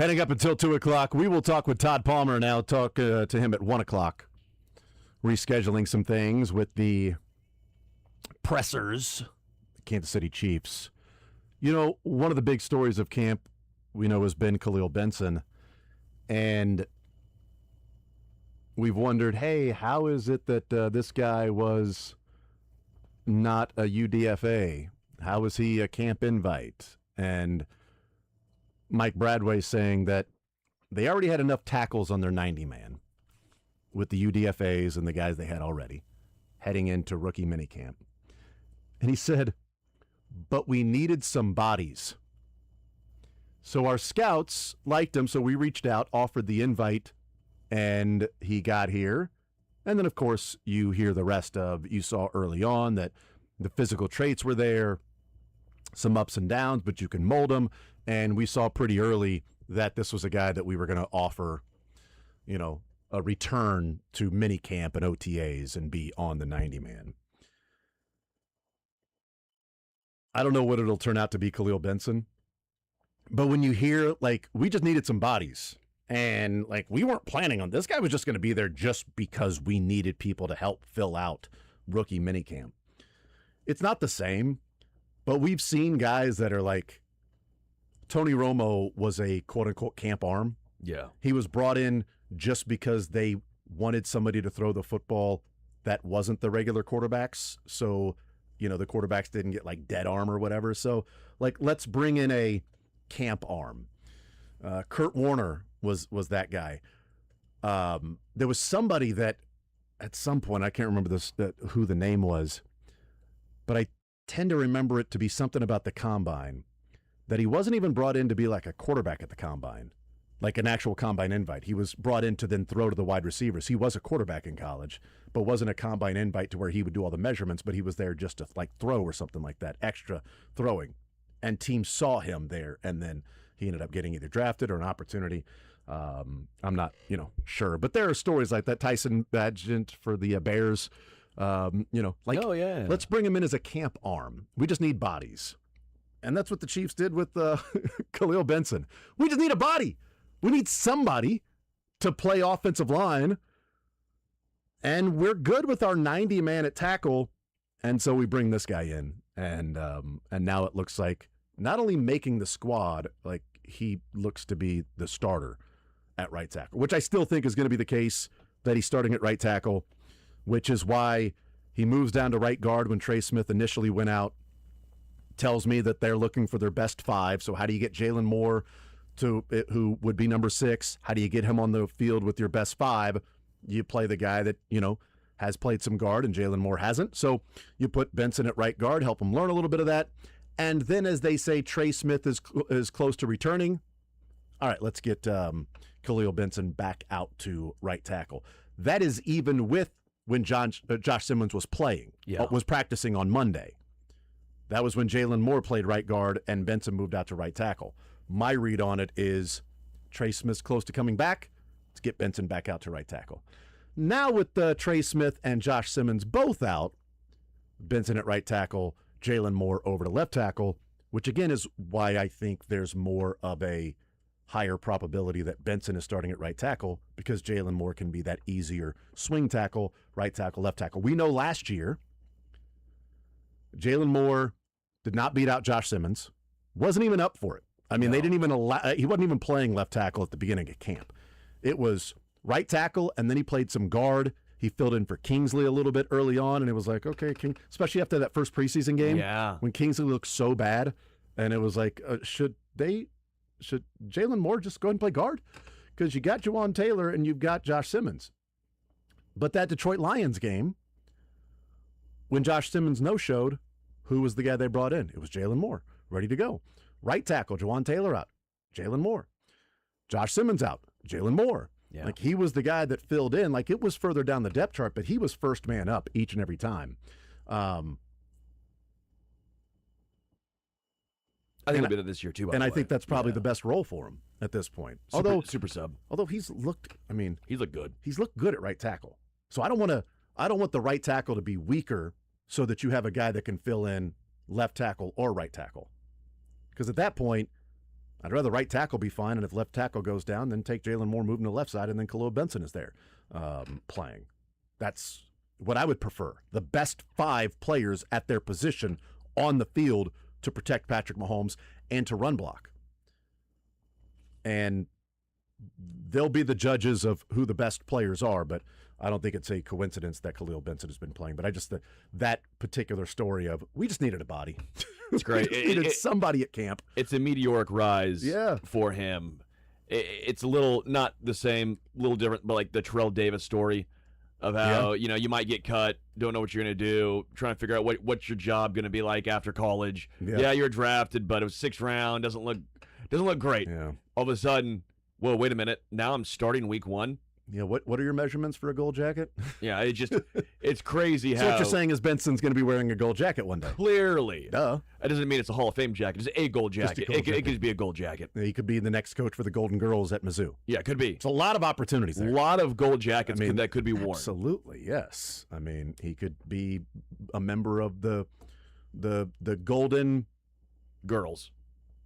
Heading up until 2 o'clock, we will talk with Todd Palmer now, talk to him at 1 o'clock. Rescheduling some things with the pressers, the Kansas City Chiefs. You know, one of the big stories of camp we know has been Khalil Benson. And we've wondered, hey, how is it that this guy was not a UDFA? How was he a camp invite? And Mike Bradway saying that they already had enough tackles on their 90-man with the UDFAs and the guys they had already heading into rookie minicamp. And he said, but we needed some bodies. So our scouts liked him, so we reached out, offered the invite, and he got here. And then, of course, you hear the rest of, you saw early on that the physical traits were there, some ups and downs, but you can mold them. And we saw pretty early that this was a guy that we were going to offer, you know, a return to minicamp and OTAs and be on the 90-man. I don't know what it'll turn out to be, Khalil Benson. But when you hear, like, we just needed some bodies. And, like, we weren't planning on this guy was just going to be there just because we needed people to help fill out rookie minicamp. It's not the same, but we've seen guys that are like, Tony Romo was a quote-unquote camp arm. Yeah. He was brought in just because they wanted somebody to throw the football that wasn't the regular quarterbacks. So, you know, the quarterbacks didn't get like dead arm or whatever. So, like, let's bring in a camp arm. Kurt Warner was that guy. There was somebody that at some point, I can't remember who the name was, but I tend to remember it to be something about the combine, that he wasn't even brought in to be like a quarterback at the combine, like an actual combine invite. He was brought in to then throw to the wide receivers. He was a quarterback in college, but wasn't a combine invite to where he would do all the measurements, but he was there just to like throw or something like that, extra throwing. And teams saw him there, and then he ended up getting either drafted or an opportunity. I'm not, sure. But there are stories like that. Tyson Bagent for the Bears, like, oh, yeah. Let's bring him in as a camp arm. We just need bodies. And that's what the Chiefs did with Khalil Benson. We just need a body. We need somebody to play offensive line. And we're good with our 90-man at tackle. And so we bring this guy in. And now it looks like not only making the squad, like he looks to be the starter at right tackle, which I still think is going to be the case, that he's starting at right tackle, which is why he moves down to right guard when Trey Smith initially went out. Tells me that they're looking for their best five. So how do you get Jalen Moore, who would be number 6? How do you get him on the field with your best 5? You play the guy that, has played some guard, and Jalen Moore hasn't. So you put Benson at right guard, help him learn a little bit of that. And then, as they say, Trey Smith is close to returning. All right, let's get Khalil Benson back out to right tackle. That is even with when Josh Simmons was playing, was practicing on Monday. That was when Jalen Moore played right guard and Benson moved out to right tackle. My read on it is Trey Smith's close to coming back. Let's get Benson back out to right tackle. Now with Trey Smith and Josh Simmons both out, Benson at right tackle, Jalen Moore over to left tackle, which again is why I think there's more of a higher probability that Benson is starting at right tackle, because Jalen Moore can be that easier swing tackle, right tackle, left tackle. We know last year Jalen Moore did not beat out Josh Simmons, wasn't even up for it. I mean, they didn't even allow, he wasn't even playing left tackle at the beginning of camp. It was right tackle, and then he played some guard. He filled in for Kingsley a little bit early on, and it was like, okay, especially after that first preseason game, when Kingsley looked so bad, and it was like, should Jalen Moore just go ahead and play guard? Because you got Juwan Taylor and you've got Josh Simmons. But that Detroit Lions game, when Josh Simmons no-showed, who was the guy they brought in? It was Jalen Moore, ready to go. Right tackle, Juwan Taylor out, Jalen Moore. Josh Simmons out, Jalen Moore. Yeah. Like, he was the guy that filled in. Like, it was further down the depth chart, but he was first man up each and every time. I think he'll be there this year, too, by and the I way. think that's probably the best role for him at this point. Super sub. Although he's looked good. He's looked good at right tackle. So I don't want the right tackle to be weaker so that you have a guy that can fill in left tackle or right tackle. Because at that point, I'd rather right tackle be fine, and if left tackle goes down, then take Jalen Moore, move him to the left side, and then Khalil Benson is there playing. That's what I would prefer. The best 5 players at their position on the field to protect Patrick Mahomes and to run block. And they'll be the judges of who the best players are, but I don't think it's a coincidence that Khalil Benson has been playing. But I just, that particular story of, we just needed a body. It's great. We needed somebody at camp. It's a meteoric rise for him. It's a little, not the same, a little different, but like the Terrell Davis story of how, you might get cut, don't know what you're going to do, trying to figure out what's your job going to be like after college. Yeah, you're drafted, but it was 6th round, doesn't look great. Yeah. All of a sudden, whoa, wait a minute, now I'm starting week 1. Yeah, what are your measurements for a gold jacket? Yeah, it's crazy how. So what you're saying is Benson's going to be wearing a gold jacket one day? Clearly. Duh. That doesn't mean it's a Hall of Fame jacket. It's a gold jacket. It could just be a gold jacket. Yeah, he could be the next coach for the Golden Girls at Mizzou. Yeah, it could be. It's a lot of opportunities there. A lot of gold jackets that could be worn. Absolutely, yes. I mean, he could be a member of the Golden Girls.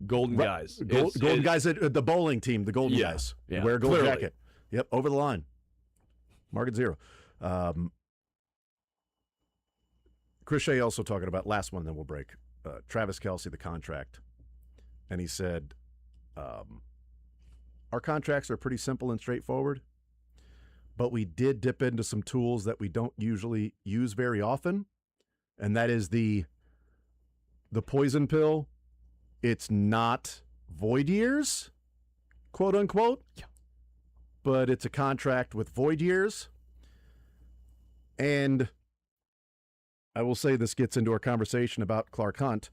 Golden guys. Golden guys at the bowling team, the Golden guys. Yeah. Wear a gold jacket. Yep, over the line. Market 0. Chris Shea also talking about, last one, then we'll break. Travis Kelce, the contract. And he said, our contracts are pretty simple and straightforward, but we did dip into some tools that we don't usually use very often, and that is the poison pill. It's not void years, quote unquote, but it's a contract with void years. And I will say this gets into our conversation about Clark Hunt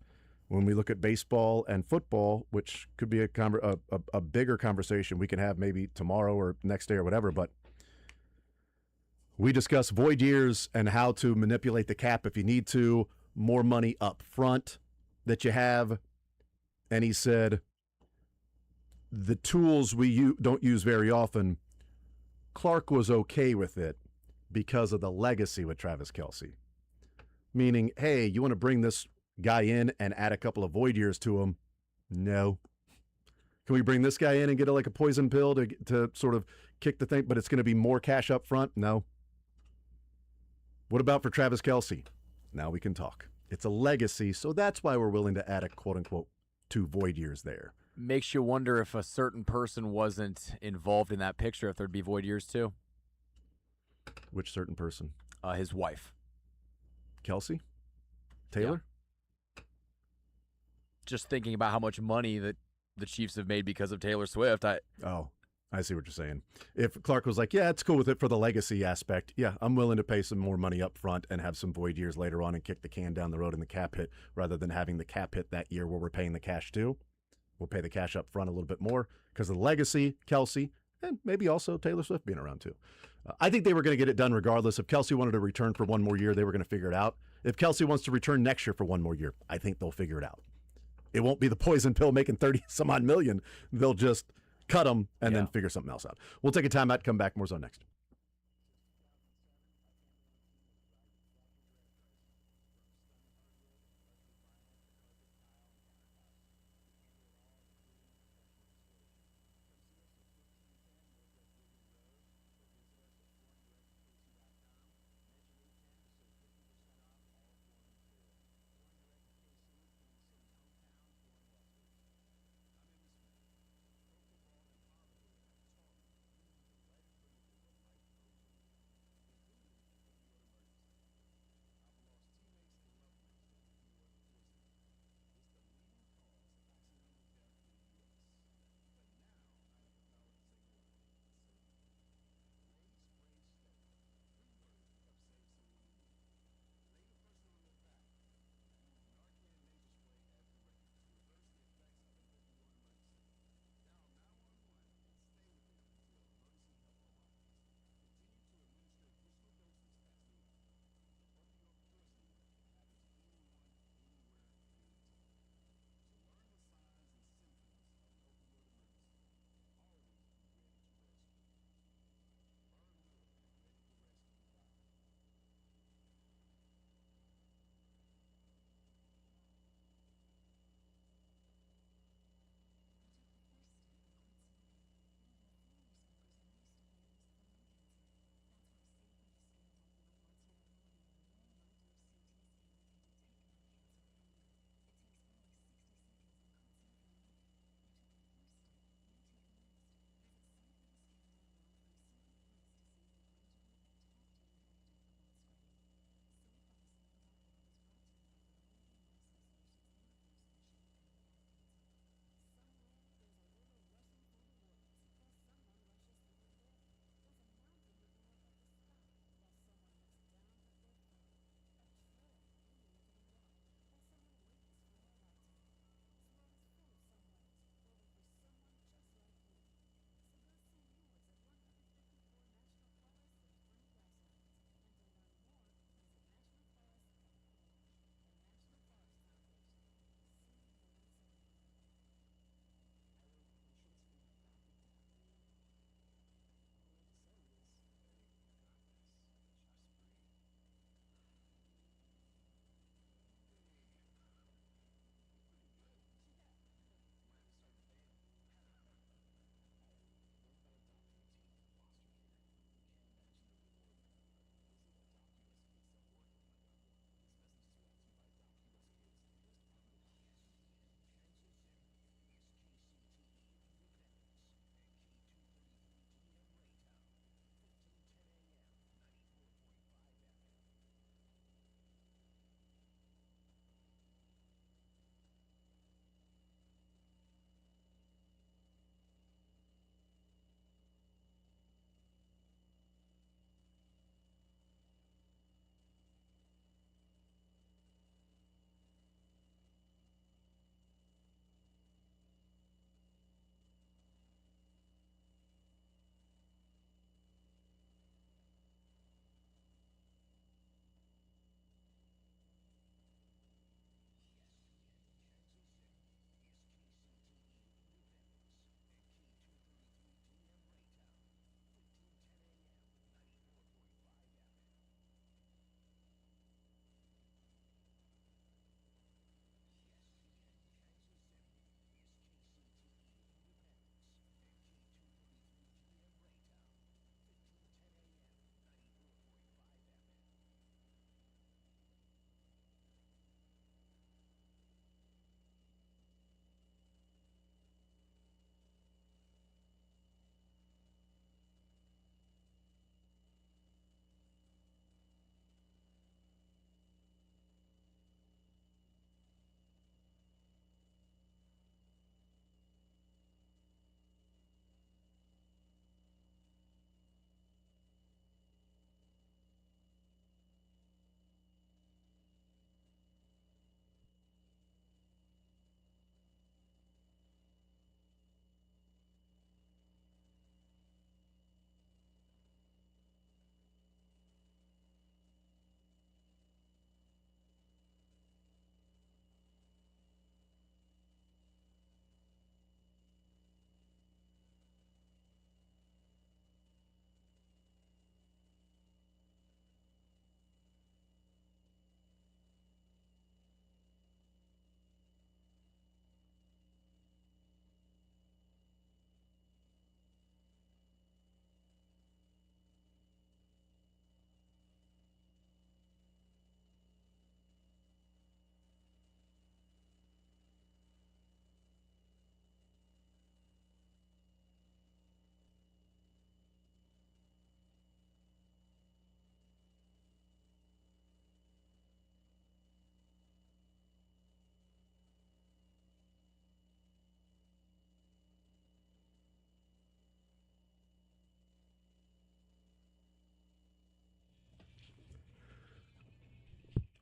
when we look at baseball and football, which could be a bigger conversation we can have maybe tomorrow or next day or whatever. But we discuss void years and how to manipulate the cap if you need to, more money up front that you have. And he said, the tools we don't use very often, Clark was okay with it because of the legacy with Travis Kelce. Meaning, hey, you want to bring this guy in and add a couple of void years to him? No. Can we bring this guy in and get like a poison pill to sort of kick the thing, but it's going to be more cash up front? No. What about for Travis Kelce? Now we can talk. It's a legacy, so that's why we're willing to add a quote-unquote 2 void years there. Makes you wonder if a certain person wasn't involved in that picture, if there'd be void years too. Which certain person? His wife. Kelce? Taylor? Yeah. Just thinking about how much money that the Chiefs have made because of Taylor Swift. I see what you're saying. If Clark was like, yeah, it's cool with it for the legacy aspect, yeah, I'm willing to pay some more money up front and have some void years later on and kick the can down the road in the cap hit rather than having the cap hit that year where we're paying the cash too. We'll pay the cash up front a little bit more because of the legacy, Kelce, and maybe also Taylor Swift being around too. I think they were going to get it done regardless. If Kelce wanted to return for one more year, they were going to figure it out. If Kelce wants to return next year for one more year, I think they'll figure it out. It won't be the poison pill making 30-some-odd million. They'll just cut them and then figure something else out. We'll take a timeout, come back, more Zone next.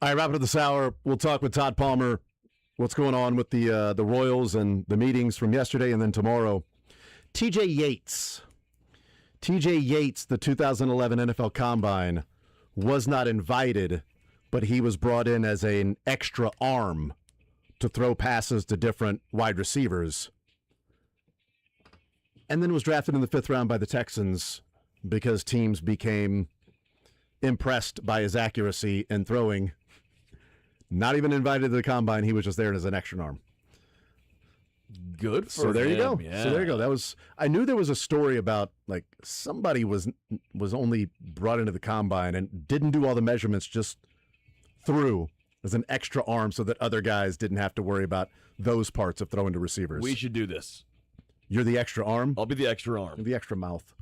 All right, wrapping up this hour, we'll talk with Todd Palmer. What's going on with the Royals and the meetings from yesterday, and then tomorrow. TJ Yates, the 2011 NFL Combine, was not invited, but he was brought in as an extra arm to throw passes to different wide receivers, and then was drafted in the 5th round by the Texans because teams became impressed by his accuracy in throwing. Not even invited to the Combine. He was just there as an extra arm. Good for So there you go. him, So there you yeah. go. That was. I knew there was a story about like somebody was only brought into the Combine and didn't do all the measurements, just threw as an extra arm so that other guys didn't have to worry about those parts of throwing to receivers. We should do this. You're the extra arm? I'll be the extra arm. You're the extra mouth.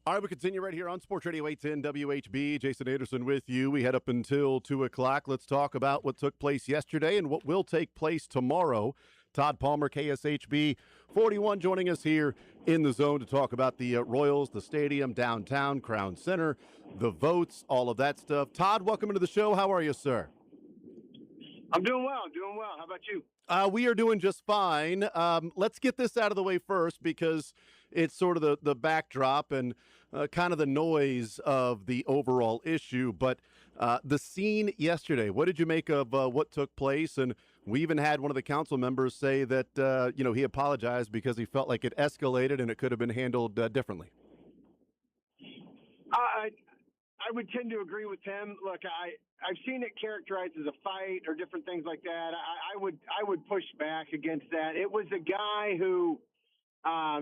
All right, we continue right here on Sports Radio 810 WHB. Jason Anderson with you. We head up until 2 o'clock. Let's talk about what took place yesterday and what will take place tomorrow. Todd Palmer, KSHB 41, joining us here in the zone to talk about the Royals, the stadium, downtown, Crown Center, the votes, all of that stuff. Todd, welcome into the show. How are you, sir? I'm doing well. How about you? We are doing just fine. Let's get this out of the way first because it's sort of the backdrop and kind of the noise of the overall issue. But the scene yesterday, what did you make of what took place? And we even had one of the council members say that, he apologized because he felt like it escalated and it could have been handled differently. I would tend to agree with him. Look, I've seen it characterized as a fight or different things like that. I would push back against that. It was a guy who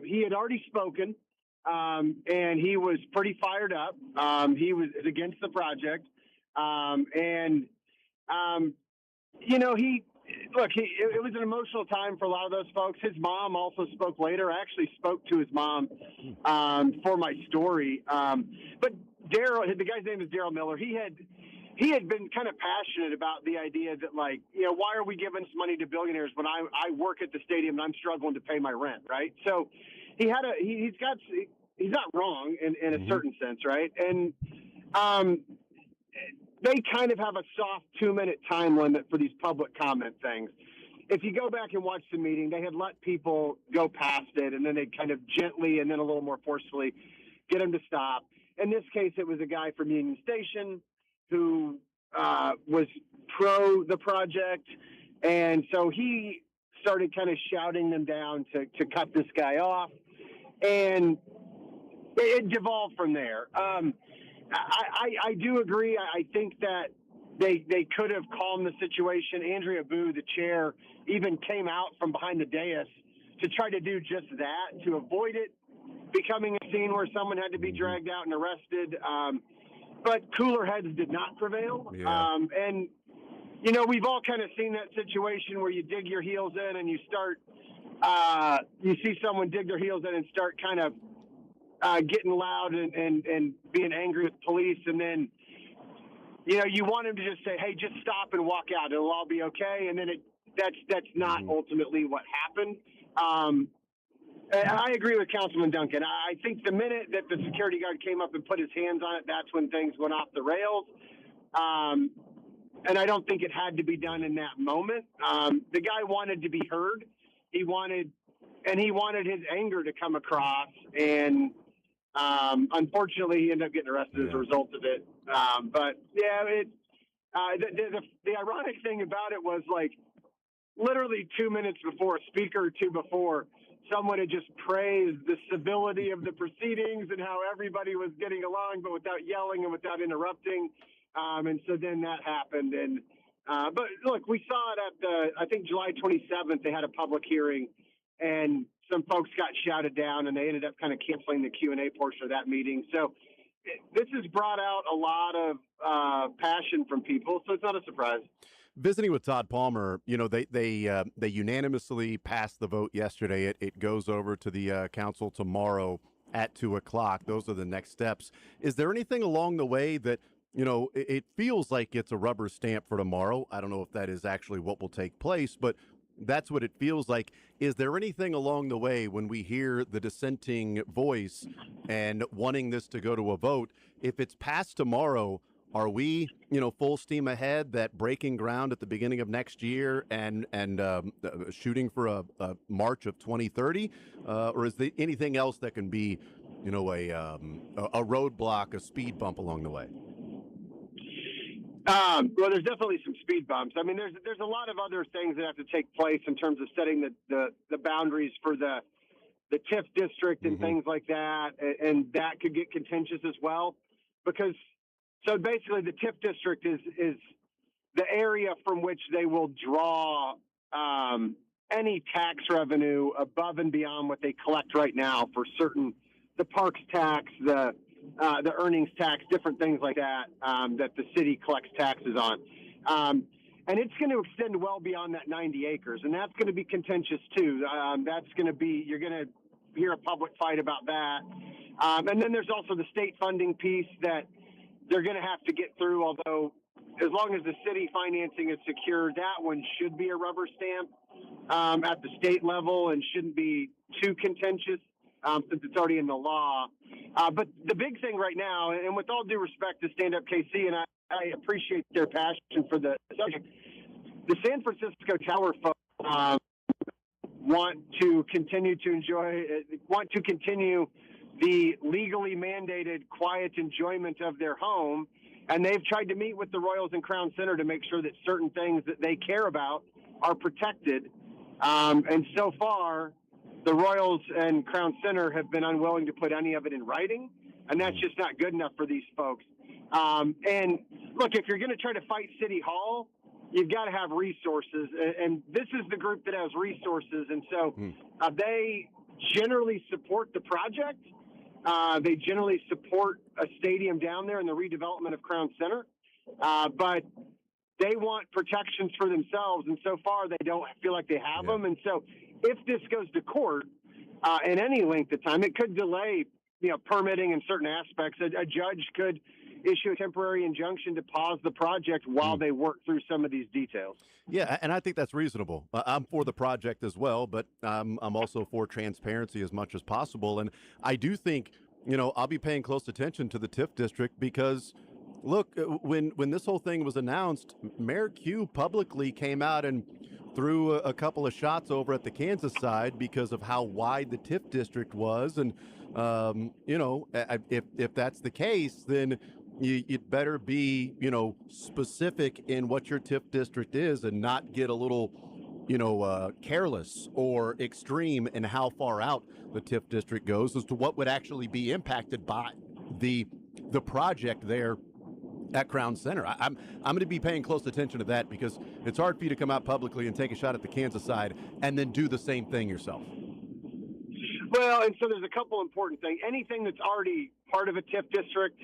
he had already spoken, and he was pretty fired up. He was against the project, it was an emotional time for a lot of those folks. His mom also spoke later. I actually spoke to his mom for my story, but Daryl, the guy's name is Daryl Miller. He had been kind of passionate about the idea that, why are we giving this money to billionaires when I work at the stadium and I'm struggling to pay my rent, right? So he's not wrong in a certain sense, right? And they kind of have a soft 2-minute time limit for these public comment things. If you go back and watch the meeting, they had let people go past it, and then they kind of gently and then a little more forcefully get them to stop. In this case, it was a guy from Union Station who was pro the project, and so he started kind of shouting them down to cut this guy off, and it devolved from there. I do agree. I think that they could have calmed the situation. Andrea Boo, the chair, even came out from behind the dais to try to do just that, to avoid it becoming a scene where someone had to be dragged out and arrested. But cooler heads did not prevail. Yeah. And, we've all kind of seen that situation where you dig your heels in and you start, you see someone dig their heels in and start kind of getting loud and being angry with police. And then, you want him to just say, hey, just stop and walk out. It'll all be okay. And then that's not ultimately what happened. I agree with Councilman Duncan. I think the minute that the security guard came up and put his hands on it, that's when things went off the rails. And I don't think it had to be done in that moment. The guy wanted to be heard. He wanted his anger to come across. And unfortunately, he ended up getting arrested as a result of it. But yeah, the ironic thing about it was, literally 2 minutes before, a speaker or two before, someone had just praised the civility of the proceedings and how everybody was getting along, but without yelling and without interrupting. And so then that happened. And but look, we saw it at I think July 27th, they had a public hearing, and some folks got shouted down, and they ended up kind of canceling the Q&A portion of that meeting. So this has brought out a lot of passion from people, so it's not a surprise. Visiting with Todd Palmer, they unanimously passed the vote yesterday. It goes over to the council tomorrow at 2 o'clock. Those are the next steps. Is there anything along the way that, it feels like it's a rubber stamp for tomorrow? I don't know if that is actually what will take place, but that's what it feels like. Is there anything along the way when we hear the dissenting voice and wanting this to go to a vote, if it's passed tomorrow, are we, full steam ahead, that breaking ground at the beginning of next year and shooting for a March of 2030? Or is there anything else that can be, a roadblock, a speed bump along the way? Well, there's definitely some speed bumps. I mean, there's a lot of other things that have to take place in terms of setting the boundaries for the TIF district and things like that, and that could get contentious as well, because so basically the TIF district is the area from which they will draw any tax revenue above and beyond what they collect right now for certain, the parks tax, the earnings tax, different things like that, that the city collects taxes on. And it's going to extend well beyond that 90 acres, and that's going to be contentious too. That's going to be, you're going to hear a public fight about that. And then there's also the state funding piece that they're going to have to get through, although as long as the city financing is secure, that one should be a rubber stamp at the state level and shouldn't be too contentious since it's already in the law. But the big thing right now, and with all due respect to Stand Up KC, and I appreciate their passion for the subject, the San Francisco Tower folks want to continue the legally mandated quiet enjoyment of their home. And they've tried to meet with the Royals and Crown Center to make sure that certain things that they care about are protected. And so far, the Royals and Crown Center have been unwilling to put any of it in writing, and that's just not good enough for these folks. And look, if you're going to try to fight City Hall, you've got to have resources, and this is the group that has resources, and so they generally support the project. They generally support a stadium down there and the redevelopment of Crown Center, but they want protections for themselves, and so far they don't feel like they have them. And so if this goes to court in any length of time, it could delay permitting in certain aspects. A judge could issue a temporary injunction to pause the project while they work through some of these details. Yeah, and I think that's reasonable. I'm for the project as well, but I'm also for transparency as much as possible. And I do think, I'll be paying close attention to the TIF district because, look, when this whole thing was announced, Mayor Q publicly came out and threw a couple of shots over at the Kansas side because of how wide the TIF district was. And, if that's the case, then you'd better be, specific in what your TIF district is and not get a little, careless or extreme in how far out the TIF district goes as to what would actually be impacted by the project there at Crown Center. I'm going to be paying close attention to that because it's hard for you to come out publicly and take a shot at the Kansas side and then do the same thing yourself. Well, and so there's a couple important things. Anything that's already part of a TIF district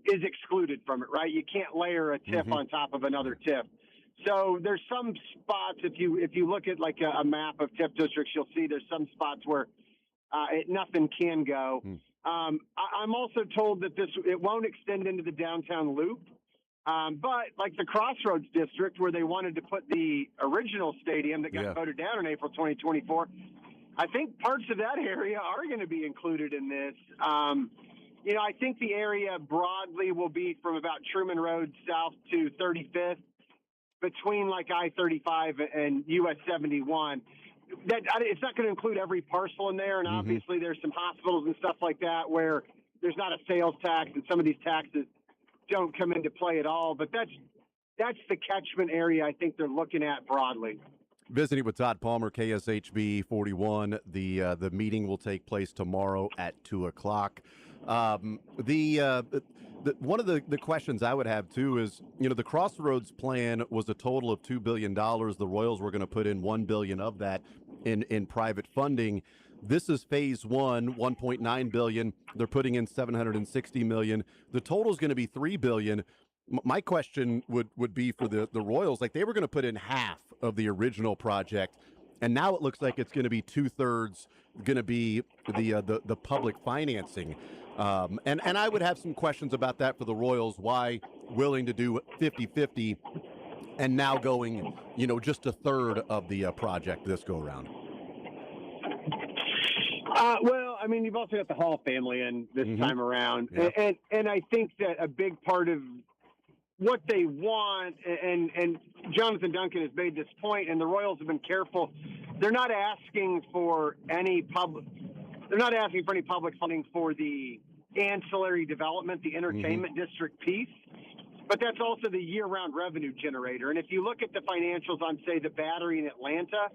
is excluded from it, right? You can't layer a TIF on top of another TIF. So there's some spots, if you look at like a map of TIF districts, you'll see there's some spots where nothing can go. I'm also told that it won't extend into the downtown loop. But like the Crossroads district where they wanted to put the original stadium that got voted down in April 2024, I think parts of that area are going to be included in this. I think the area broadly will be from about Truman Road south to 35th, between like I-35 and US 71. It's not going to include every parcel in there, and obviously there's some hospitals and stuff like that where there's not a sales tax, and some of these taxes don't come into play at all. But that's the catchment area I think they're looking at broadly. Visiting with Todd Palmer, KSHB 41. The meeting will take place tomorrow at 2:00. One of the questions I would have too is, the Crossroads plan was a total of $2 billion. The Royals were going to put in $1 billion of that in private funding. This is phase one, $1.9 billion. They're putting in $760 million. The total is going to be $3 billion. My question would be for the Royals, like they were going to put in half of the original project, and now it looks like it's going to be 2/3 going to be the public financing. And I would have some questions about that for the Royals. Why willing to do 50-50 and now going, just a third of the project this go around? Well, I mean, you've also got the Hall family in this time around. Yeah. And I think that a big part of what they want, and Jonathan Duncan has made this point, and the Royals have been careful. They're not asking for any public funding for the ancillary development, the entertainment district piece, but that's also the year-round revenue generator. And if you look at the financials on, say, the Battery in Atlanta,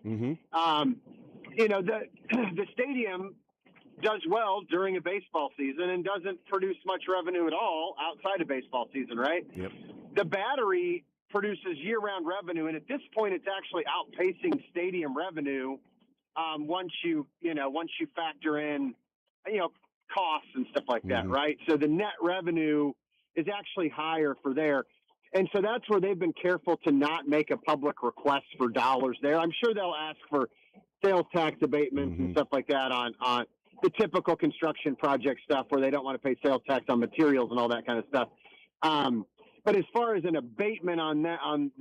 the stadium does well during a baseball season and doesn't produce much revenue at all outside of baseball season, right? Yep. The Battery produces year-round revenue, and at this point, it's actually outpacing stadium revenue once you factor in, costs and stuff like that, right? So the net revenue is actually higher for there. And so that's where they've been careful to not make a public request for dollars there. I'm sure they'll ask for sales tax abatements and stuff like that on the typical construction project stuff where they don't want to pay sales tax on materials and all that kind of stuff. But as far as an abatement on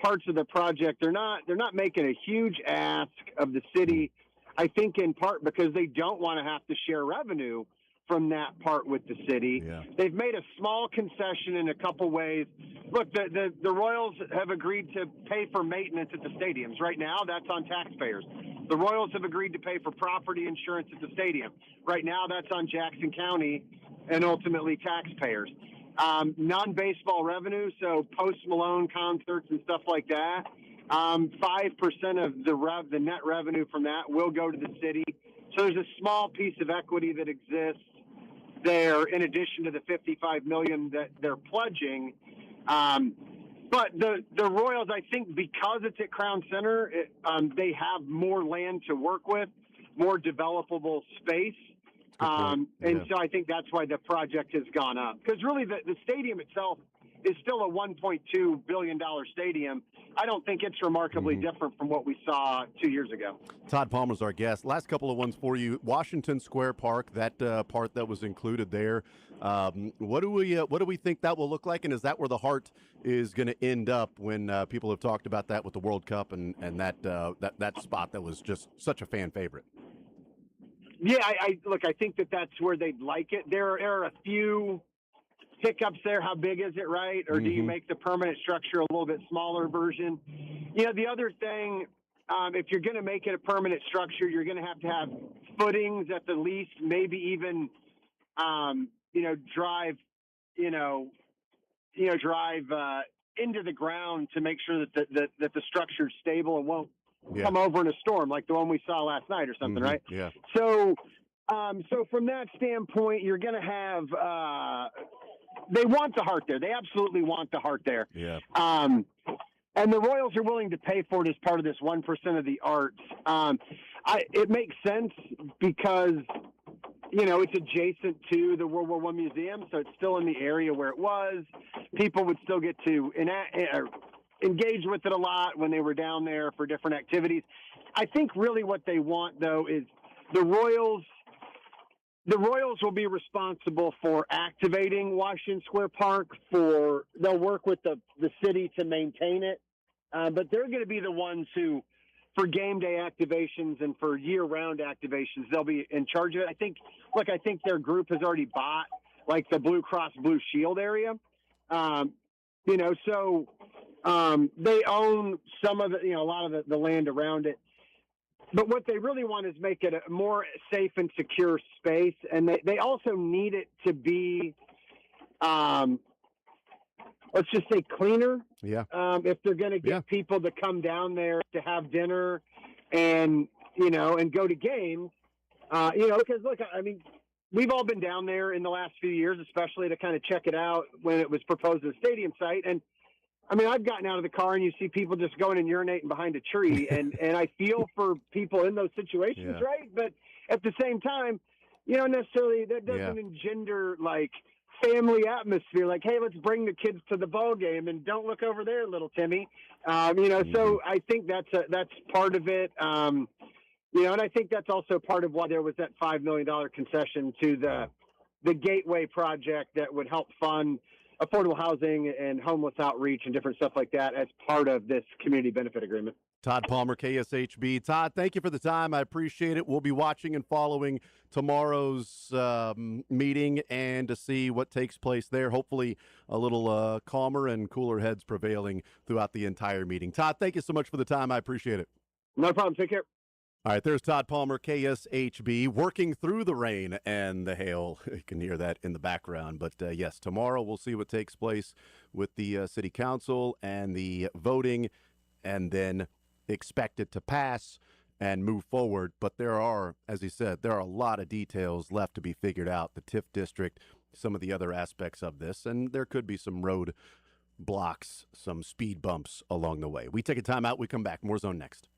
parts of the project, they're not making a huge ask of the city. I think in part because they don't want to have to share revenue from that part with the city. Yeah. They've made a small concession in a couple ways. Look, the Royals have agreed to pay for maintenance at the stadiums. Right now, that's on taxpayers. The Royals have agreed to pay for property insurance at the stadium. Right now, that's on Jackson County and ultimately taxpayers. Non-baseball revenue, so Post Malone concerts and stuff like that, 5% of the net revenue from that will go to the city. So there's a small piece of equity that exists there in addition to the $55 million that they're pledging. But the Royals, I think because it's at Crown Center, they have more land to work with, more developable space. And so I think that's why the project has gone up. Because really the stadium itself is still a $1.2 billion stadium. I don't think it's remarkably different from what we saw 2 years ago. Todd Palmer's our guest. Last couple of ones for you. Washington Square Park, that part that was included there. What do we think that will look like? And is that where the heart is going to end up when people have talked about that with the World Cup and that spot that was just such a fan favorite? Yeah, I think that's where they'd like it. There are a few hiccups there. How big is it, right? Or do you make the permanent structure a little bit smaller version? You know, the other thing, if you're going to make it a permanent structure, you're going to have footings at the least, maybe even, drive into the ground to make sure that the structure's stable and won't come over in a storm like the one we saw last night or something, right? Yeah. So from that standpoint, you're going to have they want the heart there. They absolutely want the heart there. Yeah. And the Royals are willing to pay for it as part of this 1% of the arts. It makes sense because, it's adjacent to the World War I Museum, so it's still in the area where it was. People would still get to engage with it a lot when they were down there for different activities. I think really what they want, though, is the Royals will be responsible for activating Washington Square Park. They'll work with the city to maintain it, but they're going to be the ones who, for game day activations and for year-round activations, they'll be in charge of it. I think their group has already bought like the Blue Cross Blue Shield area, so they own some of the, a lot of the land around it. But what they really want is make it a more safe and secure space. And they also need it to be, let's just say cleaner. Yeah. If they're going to get people to come down there to have dinner and go to games, because look, I mean, we've all been down there in the last few years, especially to kind of check it out when it was proposed as a stadium site. And I mean, I've gotten out of the car and you see people just going and urinating behind a tree, and I feel for people in those situations, right? But at the same time, necessarily that doesn't engender like family atmosphere. Like, hey, let's bring the kids to the ball game and don't look over there, little Timmy. So I think that's part of it. And I think that's also part of why there was that $5 million concession to the Gateway project that would help fund affordable housing and homeless outreach and different stuff like that as part of this community benefit agreement. Todd Palmer, KSHB. Todd, thank you for the time. I appreciate it. We'll be watching and following tomorrow's meeting and to see what takes place there. Hopefully a little calmer and cooler heads prevailing throughout the entire meeting. Todd, thank you so much for the time. I appreciate it. No problem. Take care. All right, there's Todd Palmer, KSHB, working through the rain and the hail. You can hear that in the background. But, yes, tomorrow we'll see what takes place with the city council and the voting, and then expect it to pass and move forward. But there are, as he said, there are a lot of details left to be figured out, the TIF district, some of the other aspects of this, and there could be some road blocks, some speed bumps along the way. We take a time out. We come back. More Zone next.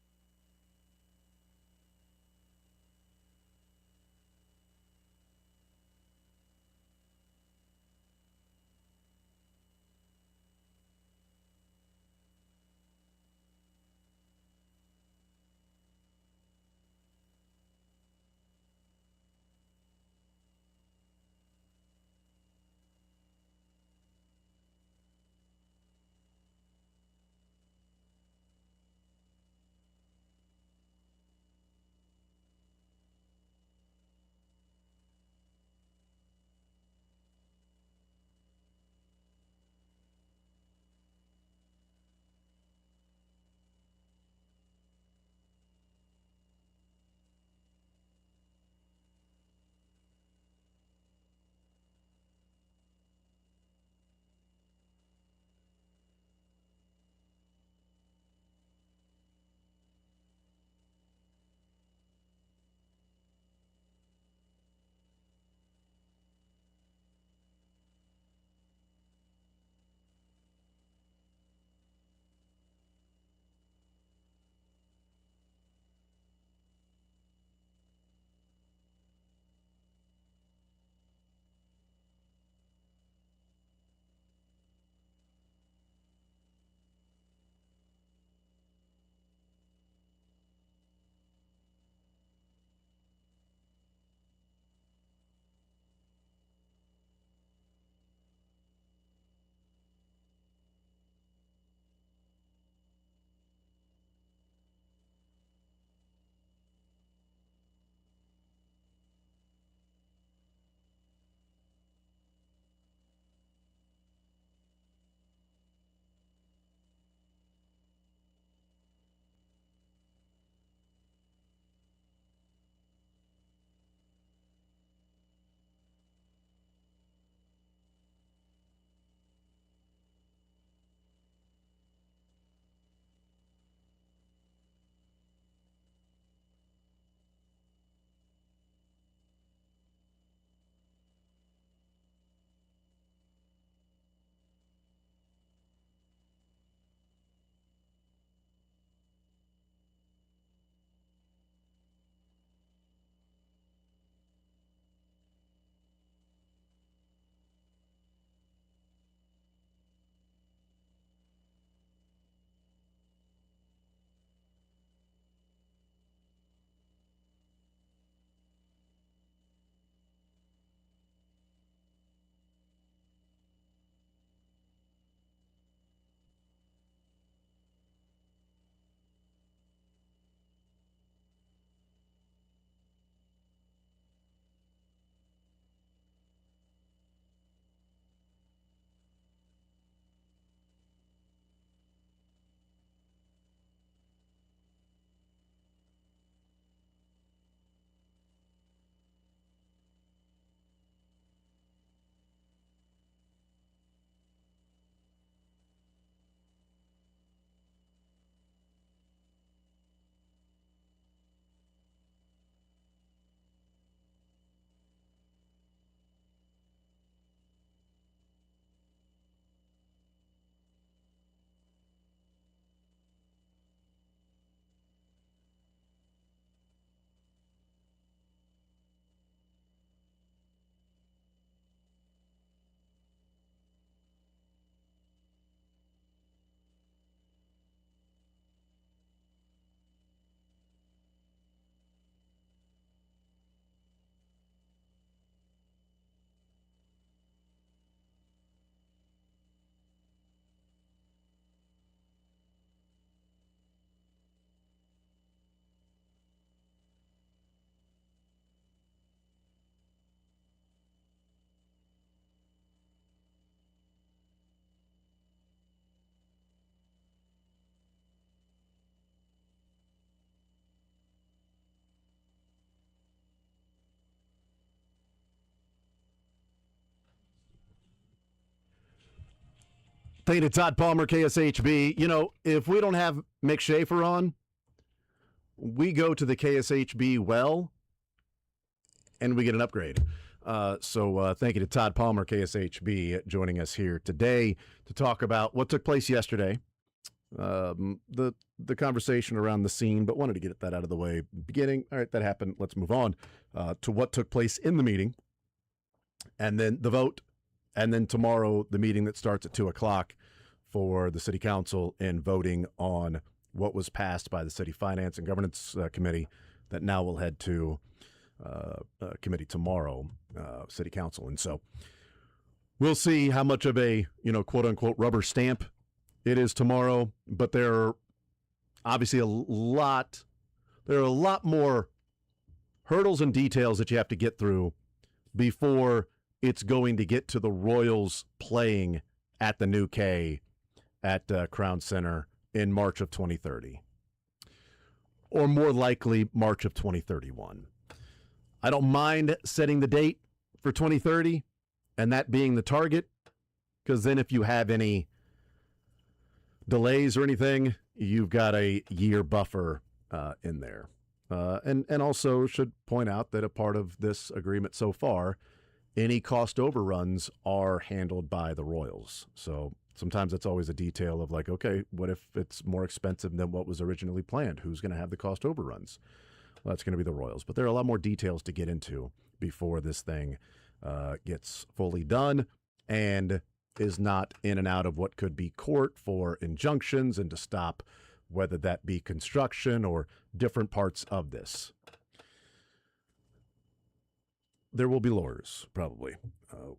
Thank you to Todd Palmer, KSHB. You know, if we don't have Mick Schaefer on, we go to the KSHB well, and we get an upgrade. So thank you to Todd Palmer, KSHB, joining us here today to talk about what took place yesterday, the conversation around the scene, but wanted to get that out of the way. Beginning, all right, that happened. Let's move on to what took place in the meeting, and then the vote, and then tomorrow the meeting that starts at 2 o'clock for the City Council in voting on what was passed by the City Finance and Governance Committee that now will head to committee tomorrow, City Council. And so we'll see how much of a, quote unquote rubber stamp it is tomorrow, but there are obviously a lot more hurdles and details that you have to get through before it's going to get to the Royals playing at the new K at Crown Center in March of 2030, or more likely March of 2031. I don't mind setting the date for 2030 and that being the target, because then if you have any delays or anything, you've got a year buffer in there. And also should point out that a part of this agreement so far, any cost overruns are handled by the Royals. So sometimes it's always a detail of like, okay, what if it's more expensive than what was originally planned? Who's going to have the cost overruns? Well, that's going to be the Royals. But there are a lot more details to get into before this thing gets fully done and is not in and out of what could be court for injunctions and to stop whether that be construction or different parts of this. There will be lawyers probably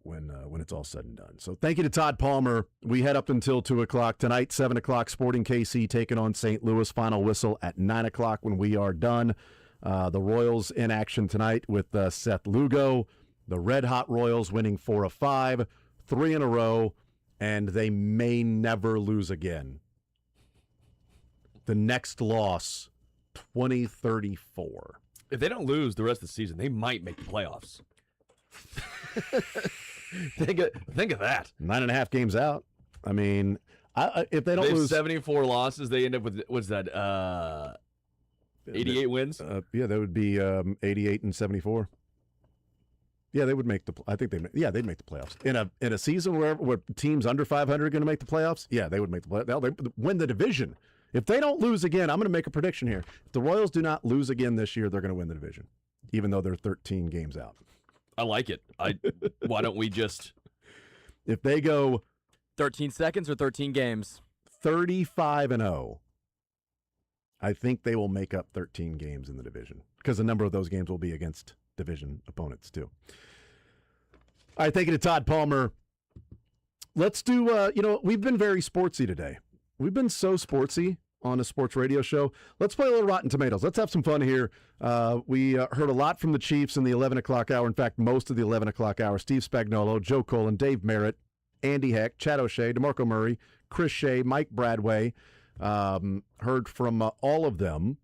when it's all said and done. So thank you to Todd Palmer. We head up until 2 o'clock tonight, 7 o'clock, Sporting KC taking on St. Louis. Final whistle at 9 o'clock when we are done. The Royals in action tonight with Seth Lugo. The Red Hot Royals winning 4 of 5, 3 in a row, and they may never lose again. The next loss, 2034. If they don't lose the rest of the season, they might make the playoffs. think of that. 9.5 games out. I mean, if they don't lose 74 losses, they end up with what's that? 88 wins. Yeah, that would be 88 and 74. Yeah, they would make the. I think they'd make the playoffs in a season where teams under 500 are going to make the playoffs. Yeah, they would make the playoffs. They win the division. If they don't lose again, I'm going to make a prediction here. If the Royals do not lose again this year, they're going to win the division, even though they're 13 games out. I like it. Why don't we just? If they go 13 seconds or 13 games, 35-0, I think they will make up 13 games in the division because a number of those games will be against division opponents too. All right, thank you to Todd Palmer. Let's do. We've been very sportsy today. We've been so sportsy on a sports radio show. Let's play a little Rotten Tomatoes. Let's have some fun here. We heard a lot from the Chiefs in the 11 o'clock hour. In fact, most of the 11 o'clock hour. Steve Spagnuolo, Joe Colin, Dave Merritt, Andy Heck, Chad O'Shea, DeMarco Murray, Chris Shea, Mike Bradway. Heard from all of them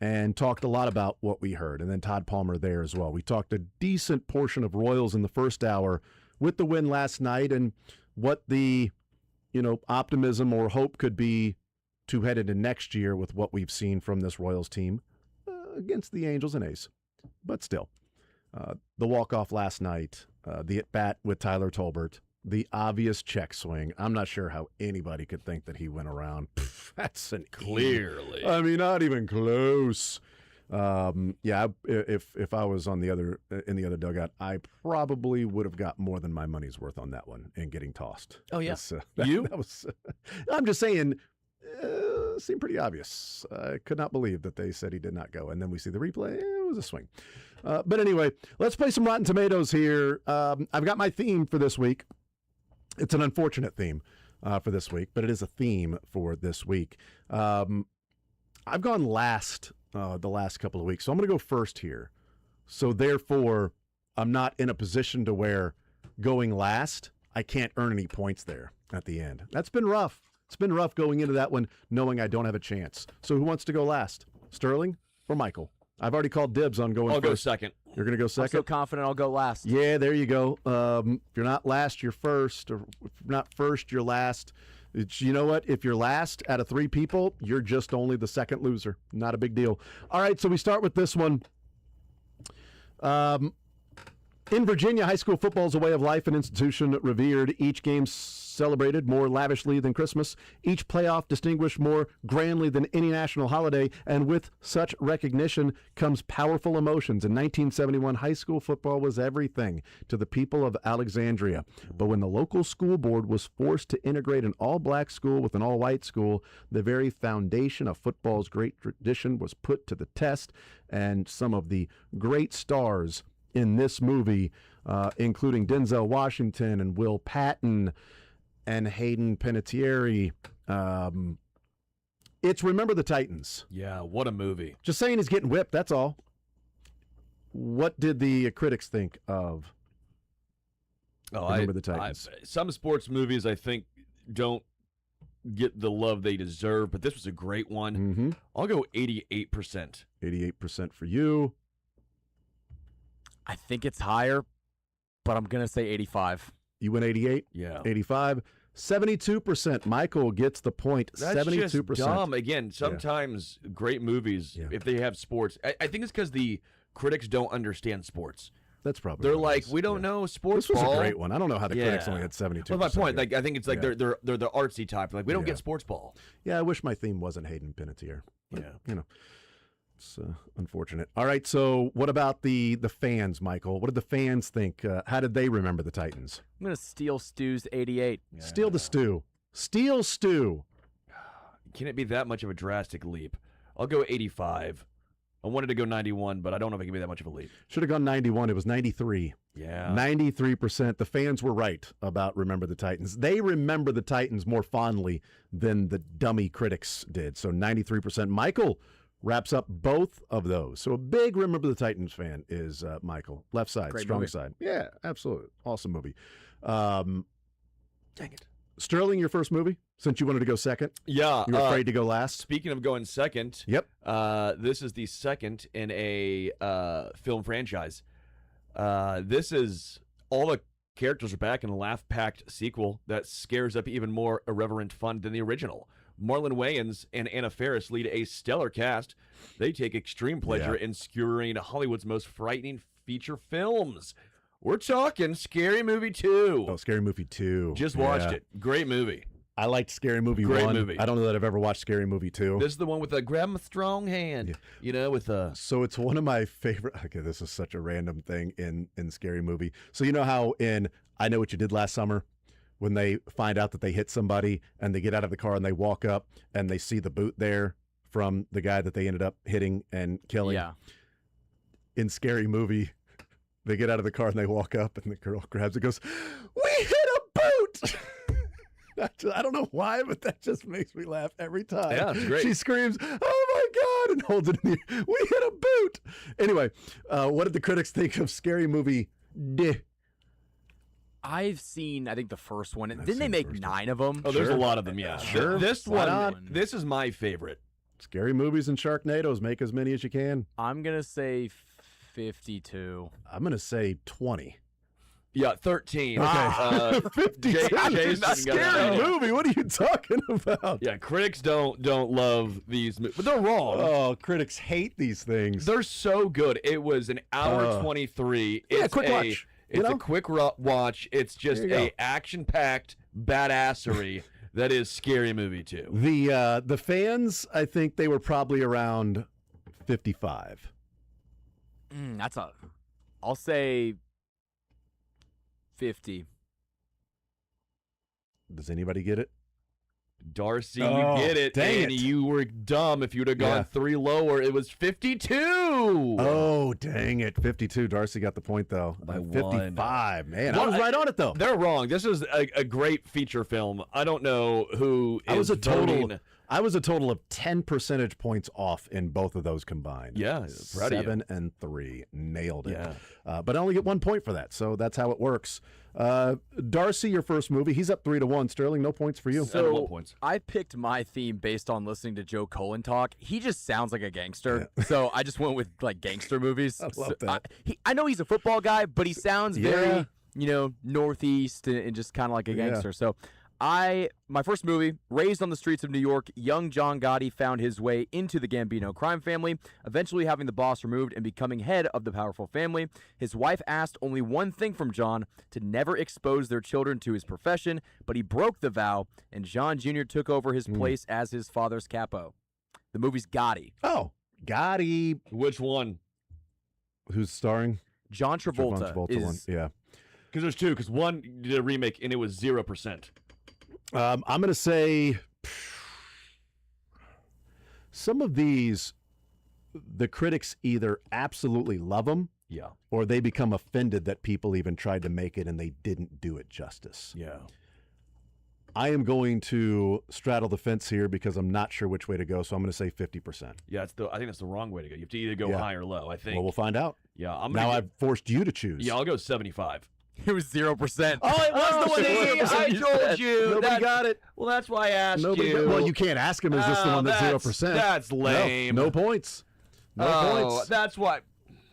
and talked a lot about what we heard. And then Todd Palmer there as well. We talked a decent portion of Royals in the first hour with the win last night and what the optimism or hope could be to head into next year with what we've seen from this Royals team against the Angels and A's. But still, the walk-off last night, the at-bat with Tyler Tolbert, the obvious check swing. I'm not sure how anybody could think that he went around. That's an clearly. I mean, not even close. If I was in the other dugout, I probably would have got more than my money's worth on that one and getting tossed. Oh yeah, that was. I'm just saying, seemed pretty obvious. I could not believe that they said he did not go, and then we see the replay. It was a swing. But anyway, let's play some Rotten Tomatoes here. I've got my theme for this week. It's an unfortunate theme for this week, but it is a theme for this week. I've gone last the last couple of weeks, so I'm going to go first here. So therefore, I'm not in a position to where going last, I can't earn any points there at the end. That's been rough. It's been rough going into that one, knowing I don't have a chance. So who wants to go last? Sterling or Michael? I've already called dibs on going first. I'll go second. You're going to go second? I'm so confident I'll go last. Yeah, there you go. If you're not last, you're first. Or if you're not first, you're last. You know what? If you're last out of 3 people, you're just only the second loser. Not a big deal. All right, so we start with this one. In Virginia, high school football is a way of life, an institution revered. Each game celebrated more lavishly than Christmas. Each playoff distinguished more grandly than any national holiday. And with such recognition comes powerful emotions. In 1971, high school football was everything to the people of Alexandria. But when the local school board was forced to integrate an all-black school with an all-white school, the very foundation of football's great tradition was put to the test. And some of the great stars in this movie, including Denzel Washington and Will Patton and Hayden Panettiere. It's Remember the Titans. Yeah, what a movie. Just saying he's getting whipped, that's all. What did the critics think of Remember the Titans? Some sports movies, I think, don't get the love they deserve, but this was a great one. Mm-hmm. I'll go 88%. 88% for you. I think it's higher, but I'm going to say 85. You went 88? Yeah. 85. 72%. Michael gets the point. That's 72%. just dumb. Again, sometimes great movies, if they have sports, I think it's because the critics don't understand sports. That's probably They're what it like, is. we don't know sports This was ball. a great one. I don't know how the critics only had 72%. Well, my point, like, I think it's like Yeah. they're the artsy type. Like, we don't get sports ball. Yeah, I wish my theme wasn't Hayden Panettiere. But, Yeah. you know, it's unfortunate. All right, so what about the fans, Michael? What did the fans think? How did they remember the Titans? I'm going to steal Stu's 88. Steal the stew. Steal stew. Can it be that much of a drastic leap? I'll go 85. I wanted to go 91, but I don't know if it can be that much of a leap. Should have gone 91. It was 93. Yeah. 93%. The fans were right about Remember the Titans. They remember the Titans more fondly than the dummy critics did. So 93%. Michael wraps up both of those. So a big Remember the Titans fan is Michael. Left side, Great strong movie. side. Yeah, absolutely. Awesome movie. Dang it. Sterling, your first movie, since you wanted to go second? Yeah. You were afraid to go last? Speaking of going second, Yep. This is the second in a film franchise. This is all the characters are back in a laugh-packed sequel that scares up even more irreverent fun than the original. Marlon Wayans and Anna Faris lead a stellar cast. They take extreme pleasure in skewering Hollywood's most frightening feature films. We're talking Scary Movie 2. Oh, Scary Movie 2. Just watched it. Great movie. I liked Scary Movie Great 1. movie. I don't know that I've ever watched Scary Movie 2. This is the one with the grab 'em a strong hand. You know, with the... So it's one of my favorite... Okay, this is such a random thing in Scary Movie. So you know how in I Know What You Did Last Summer, when they find out that they hit somebody and they get out of the car and they walk up and they see the boot there from the guy that they ended up hitting and killing? Yeah. In Scary Movie, they get out of the car and they walk up and the girl grabs it and goes, "We hit a boot!" I don't know why, but that just makes me laugh every time. Yeah, it's great. She screams, "Oh my God!" and holds it in the air. We hit a boot! Anyway, what did the critics think of Scary Movie D? I've seen, I think, the first one. Didn't they make 9 of them? Oh, there's a lot of them, yeah. Sure. This Why one, not? this is my favorite. Scary Movies and Sharknadoes. Make as many as you can. I'm going to say 52. I'm going to say 20. Yeah, 13. Okay. 52. Jason Scary Movie. What are you talking about? Yeah, critics don't love these movies, but they're wrong. Oh, critics hate these things. They're so good. It was an hour 23. Yeah, It's quick watch. It's a quick watch. It's just There you go. action-packed badassery that is Scary Movie 2. The fans, I think they were probably around 55. I'll say 50. Does anybody get it? Darcy, Oh, you get it. dang And it. you were dumb if you would have gone Yeah. 3 lower. It was 52. Oh, dang it. 52. Darcy got the point, though. By 55. Man, I Well, was right on it, though. They're wrong. This is a great feature film. I don't know who is I was a voting. total of 10 percentage points off in both of those combined. Yeah, proud of you. 7 and 3. Nailed it. Yeah. But I only get 1 point for that, so that's how it works. Darcy, your first movie. He's up 3-1. Sterling, no points for you. So I picked my theme based on listening to Joe Cullen talk. He just sounds like a gangster, so I just went with like gangster movies. I love that. I know he's a football guy, but he sounds Yeah. very, Northeast and just kind of like a Yeah. gangster. So My first movie, raised on the streets of New York, young John Gotti found his way into the Gambino crime family, eventually having the boss removed and becoming head of the powerful family. His wife asked only one thing from John, to never expose their children to his profession, but he broke the vow, and John Jr. took over his place as his father's capo. The movie's Gotti. Oh, Gotti. Which one? Who's starring? John Travolta. John Travolta one. Yeah. Because there's two. Because one did a remake and it was 0%. I'm going to say some of these, the critics either absolutely love them, or they become offended that people even tried to make it and they didn't do it justice. Yeah. I am going to straddle the fence here because I'm not sure which way to go, so I'm going to say 50%. Yeah, I think that's the wrong way to go. You have to either go high or low, I think. Well, we'll find out. Yeah, I've forced you to choose. Yeah, I'll go 75. It was 0%. Oh, it was the one I told you. Nobody got it. Well, that's why I asked you. Well, you can't ask him, is this the one that's 0%? That's lame. No points. No points. That's why.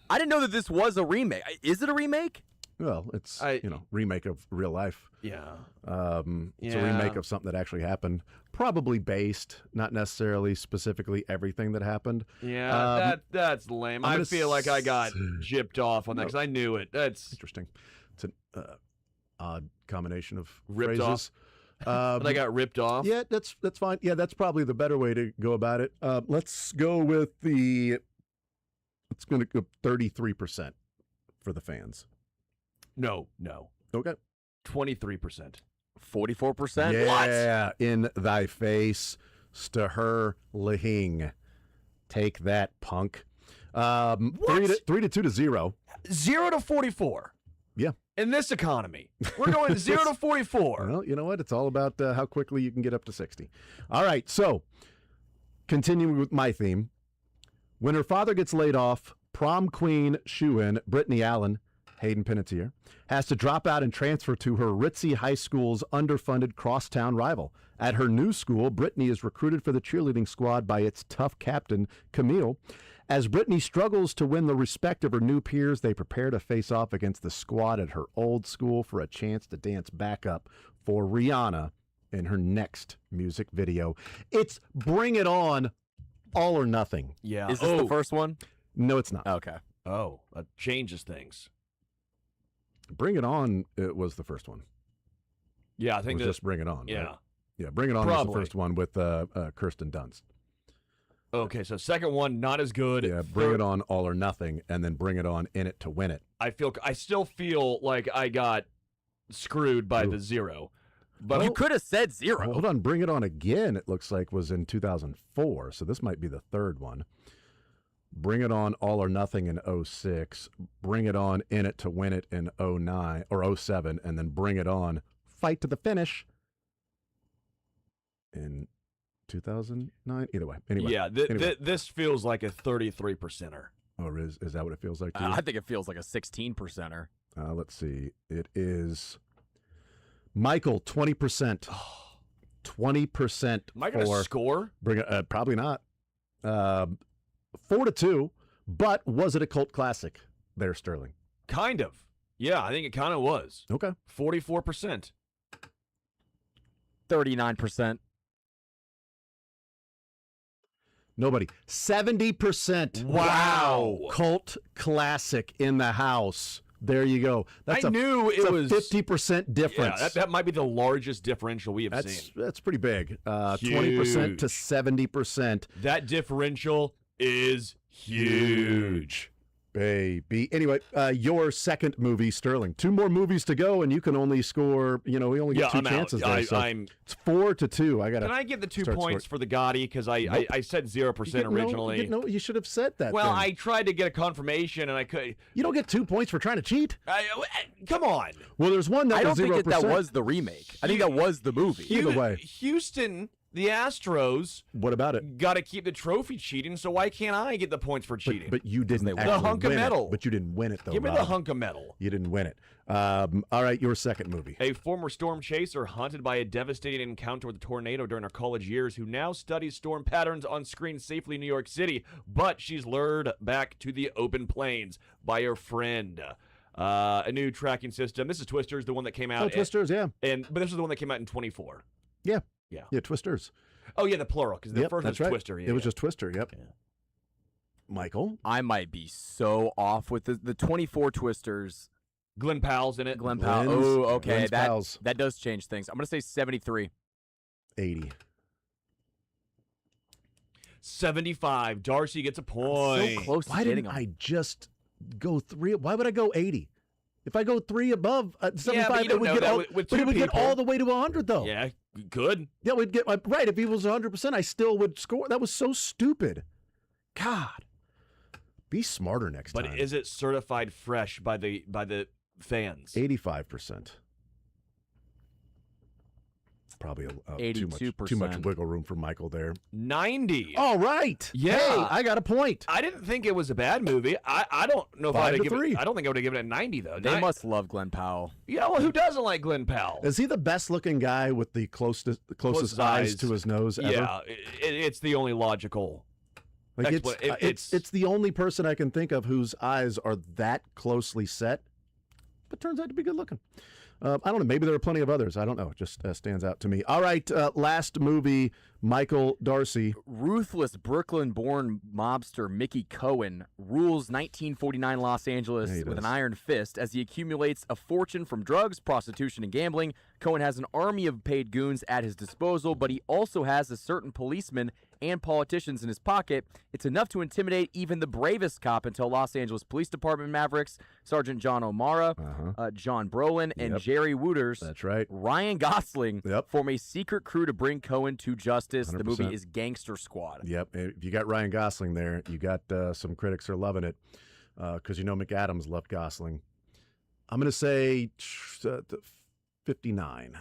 I didn't know that this was a remake. Is it a remake? Well, it's remake of real life. Yeah. It's a remake of something that actually happened. Probably based, not necessarily specifically everything that happened. Yeah, that's lame. I feel like I got gypped off on that because I knew it. That's interesting. It's an odd combination of ripped phrases. But I got ripped off. Yeah, that's fine. Yeah, that's probably the better way to go about it. Let's go with it's going to go 33% for the fans. No. Okay. 23%. 44%? Yeah, in thy face, Sterling. Take that, punk. 3 to 2 to 0. 0 to 44. Yeah. In this economy, we're going 0 to 44. Well, you know what? It's all about how quickly you can get up to 60. All right, so continuing with my theme. When her father gets laid off, prom queen shoo-in Brittany Allen, Hayden Panettiere, has to drop out and transfer to her ritzy high school's underfunded crosstown rival. At her new school, Brittany is recruited for the cheerleading squad by its tough captain, Camille. As Brittany struggles to win the respect of her new peers, they prepare to face off against the squad at her old school for a chance to dance back up for Rihanna in her next music video. It's Bring It On, All or Nothing. Yeah. Is this the first one? No, it's not. Okay. Oh, that changes things. Bring It On, it was the first one. Yeah, I think it was just Bring It On. Yeah. Right? Yeah, Bring It On was the first one with Kirsten Dunst. Okay, so second one, not as good. Yeah, Bring It On, All or Nothing, and then Bring It On, In It to Win It. I still feel like I got screwed by the 0. But you could have said 0. Hold on, Bring It On Again, it looks like, was in 2004, so this might be the third one. Bring It On, All or Nothing in 06. Bring It On, In It to Win It in 09 or 07, and then Bring It On, Fight to the Finish in 2009. Either way. Anyway. Yeah, this feels like a 33%er. Oh, is that what it feels like to you? I think it feels like a 16%er. Let's see. It is Michael, 20%. 20%. Am I going to score? Probably not. 4 to 2, but was it a cult classic there, Sterling? Kind of. Yeah, I think it kind of was. Okay. 44%. 39%. Nobody. 70%. Wow. Cult classic in the house. There you go. I knew it was 50% difference. Yeah, that might be the largest differential we have seen. That's pretty big. 20% to 70%. That differential is huge. Baby. Anyway, your second movie, Sterling. 2 more movies to go, and you can only score, we only get 2 chances there. So it's 4 to 2. Can I get the 2 points for the Gotti? Because I said 0% originally. No, you should have said that. Well, then. I tried to get a confirmation, and I could. You don't get 2 points for trying to cheat. Come on. Well, there's one that I don't was 0%. think that was the remake. I think that was the movie. Either way. Houston, the Astros. What about it? Got to keep the trophy cheating, so why can't I get the points for cheating? But you didn't actually the hunk of win metal. It, but you didn't win it, though. Give me Rob. the hunk of metal. You didn't win it. All right, your second movie. A former storm chaser haunted by a devastating encounter with a tornado during her college years, who now studies storm patterns on screen safely in New York City, but she's lured back to the open plains by her friend. A new tracking system. This is Twisters, the one that came out. Oh, Twisters, yeah. But this is the one that came out in 24. Yeah. Yeah. Yeah, Twisters. Oh, yeah, the plural, because the first was right. Twister. Yeah, it was just Twister, yep. Yeah. Michael? I might be so off with the 24 Twisters. Glenn Powell's in it. Glenn Powell. Oh, okay. Glenn's That does change things. I'm going to say 73. 80. 75. Darcy gets a point. So close Why to getting didn't him. I just go 3? Why would I go 80? If I go 3 above 75, you don't know that with two it would get people. all the way to 100, though. Yeah, good. Yeah, we'd get right. If he was 100%, I still would score. That was so stupid. God, be smarter next But time. is it certified fresh by the fans? 85%. Probably too much wiggle room for Michael there. 90. All right. Yeah. Hey, I got a point. I didn't think it was a bad movie. I don't know if 5 I'd to give 3. it. I don't think I would have given it a 90 though. They must love Glenn Powell. Yeah, well, who doesn't like Glenn Powell? Is he the best looking guy with the closest eyes to his nose ever? Yeah, it's the only logical. Like it's the only person I can think of whose eyes are that closely set, but turns out to be good looking. I don't know. Maybe there are plenty of others. I don't know. It just stands out to me. All right. Last movie, Michael Darcy. Ruthless Brooklyn-born mobster Mickey Cohen rules 1949 Los Angeles with an iron fist as he accumulates a fortune from drugs, prostitution, and gambling. Cohen has an army of paid goons at his disposal, but he also has a certain policeman and politicians in his pocket. It's enough to intimidate even the bravest cop until Los Angeles Police Department mavericks Sergeant John O'Mara, John Brolin, and Jerry Wooters. That's right. Ryan Gosling form a secret crew to bring Cohen to justice. 100%. The movie is Gangster Squad. Yep. If you got Ryan Gosling there, you got some critics are loving it because you know McAdams loved Gosling. I'm going to say 59.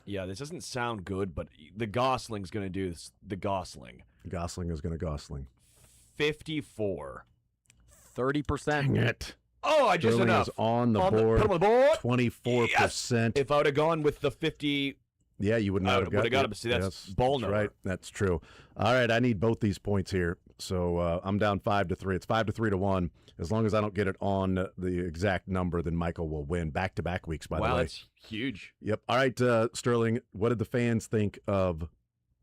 Yeah, this doesn't sound good, but the Gosling's going to do this. The Gosling. Gosling is going to Gosling. 54. 30%. Dang it. Oh, I just Sterling enough. is on the board. Put him on the board. 24%. Yes. If I would have gone with the 50. Yeah, you would not have got it. See, that's ball number. Right. That's true. All right, I need both these points here. So I'm down 5 to 3. It's 5 to 3 to 1. As long as I don't get it on the exact number, then Michael will win. Back-to-back weeks, by the way. Wow, that's huge. Yep. All right, Sterling, what did the fans think of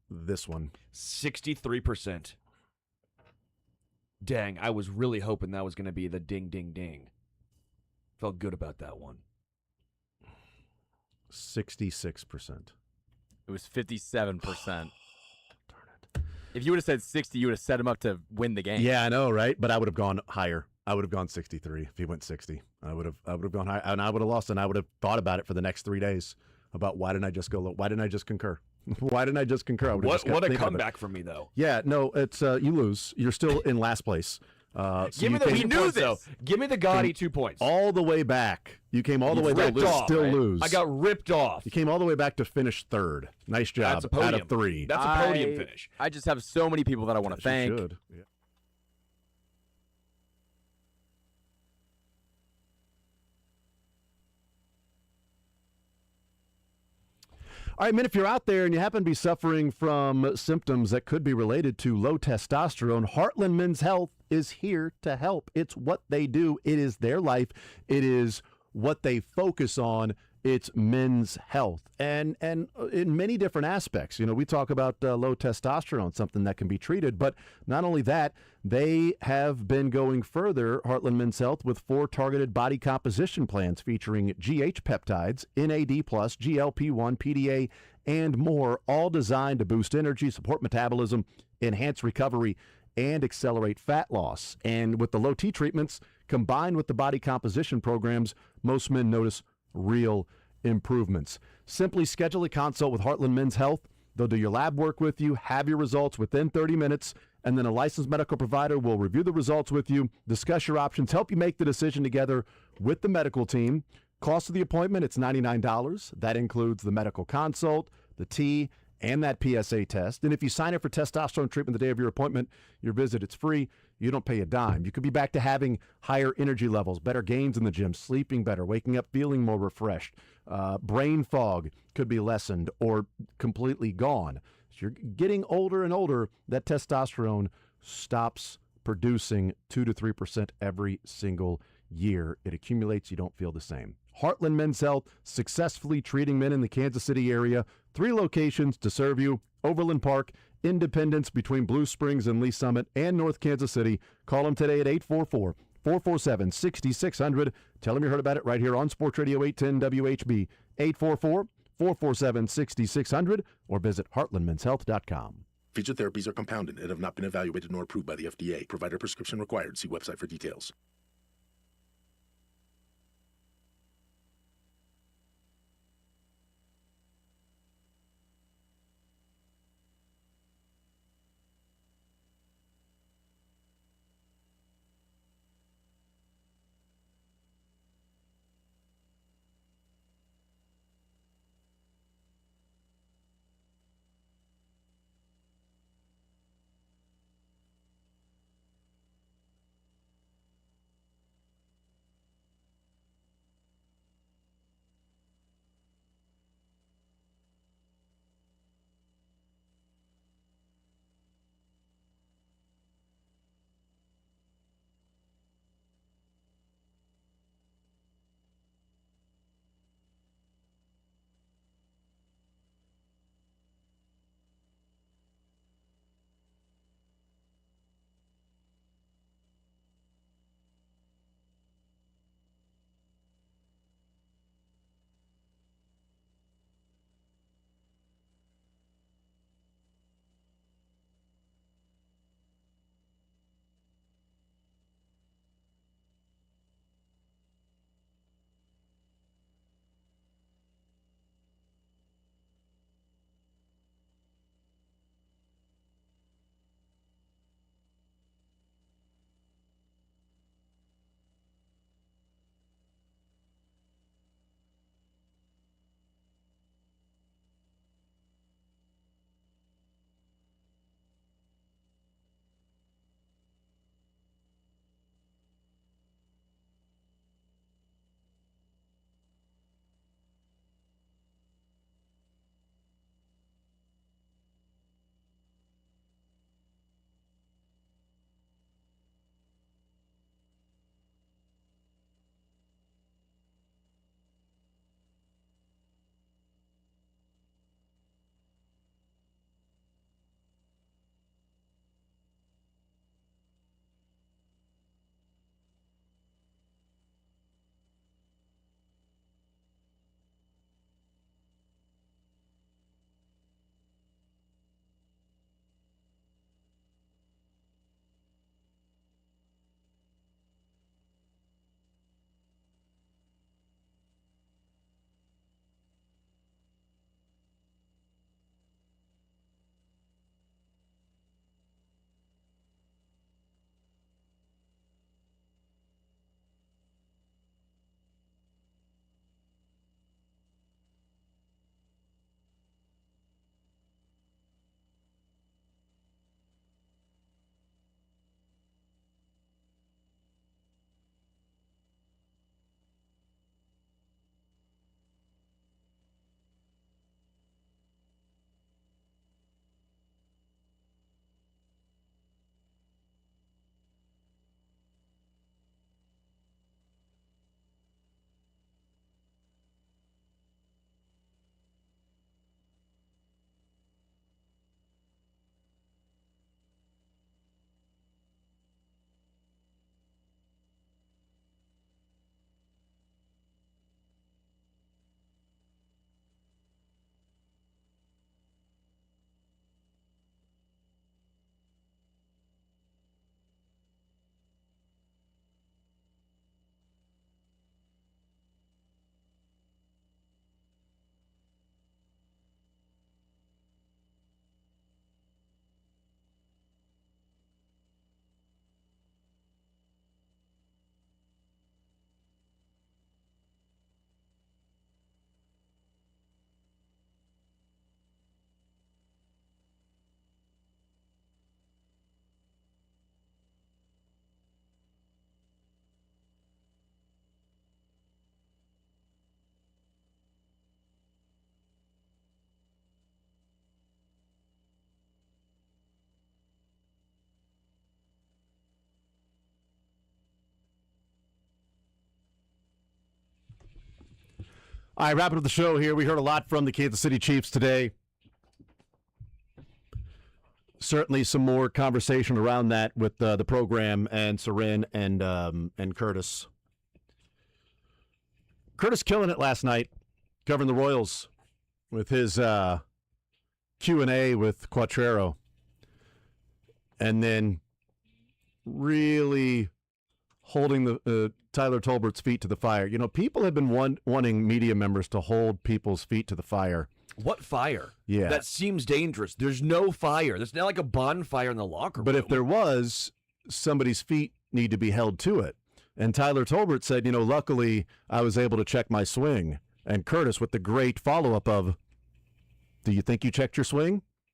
this one? 63%. Dang, I was really hoping that was going to be the ding, ding, ding. Felt good about that one. 66%. It was 57%. Darn it. If you would have said 60, you would have set him up to win the game. Yeah, I know, right? But I would have gone higher. I would have gone 63 if he went 60. I would have gone high, and I would have lost, and I would have thought about it for the next 3 days about why didn't I just go low? Why didn't I just concur? Why didn't I just concur? I would have just kept What a thinking of it. comeback from me, though. Yeah, no, it's you lose. You're still in last place. So Give me the 2 points, though. Give me the gaudy 2 points. All the way back. You came all the way back to still lose. I got ripped off. You came all the way back to finish third. Nice job. That's a podium. Out of 3. That's a podium finish. I just have so many people that I want to thank. You should. Yeah. All right, men, if you're out there and you happen to be suffering from symptoms that could be related to low testosterone, Heartland Men's Health is here to help. It's what they do. It is their life. It is what they focus on. It's men's health. And in many different aspects. You know, we talk about low testosterone, something that can be treated. But not only that, they have been going further, Heartland Men's Health, with 4 targeted body composition plans featuring GH peptides, NAD+, GLP-1, PDA, and more, all designed to boost energy, support metabolism, enhance recovery, and accelerate fat loss. And with the low T treatments, combined with the body composition programs, most men notice real improvements. Simply schedule a consult with Heartland Men's Health. They'll do your lab work with you, have your results within 30 minutes, and then a licensed medical provider will review the results with you, discuss your options, help you make the decision together with the medical team. Cost of the appointment, it's $99. That includes the medical consult, the T, and that PSA test. And if you sign up for testosterone treatment the day of your appointment, your visit, it's free. You don't pay a dime. You could be back to having higher energy levels, better gains in the gym, sleeping better, waking up feeling more refreshed. Brain fog could be lessened or completely gone. As you're getting older and older, that testosterone stops producing 2 to 3% every single year it accumulates, you don't feel the same. Heartland Men's Health, successfully treating men in the Kansas City area. 3 locations to serve you: Overland Park, Independence between Blue Springs and Lee Summit, and North Kansas City. Call them today at 844-447-6600. Tell them you heard about it right here on Sports Radio 810 WHB. 844-447-6600, or visit heartlandmenshealth.com. Featured therapies are compounded and have not been evaluated nor approved by the FDA. Provider prescription required. See website for details. All right, wrapping up the show here. We heard a lot from the Kansas City Chiefs today. Certainly some more conversation around that with the program and Sarin and Curtis. Curtis killing it last night, covering the Royals with his Q&A with Quattrero. And then really holding the Tyler Tolbert's feet to the fire. You know, people have been wanting media members to hold people's feet to the fire. What fire? Yeah. That seems dangerous. There's no fire. There's not like a bonfire in the locker room. But if there was, somebody's feet need to be held to it. And Tyler Tolbert said, you know, luckily I was able to check my swing. And Curtis with the great follow-up of, do you think you checked your swing?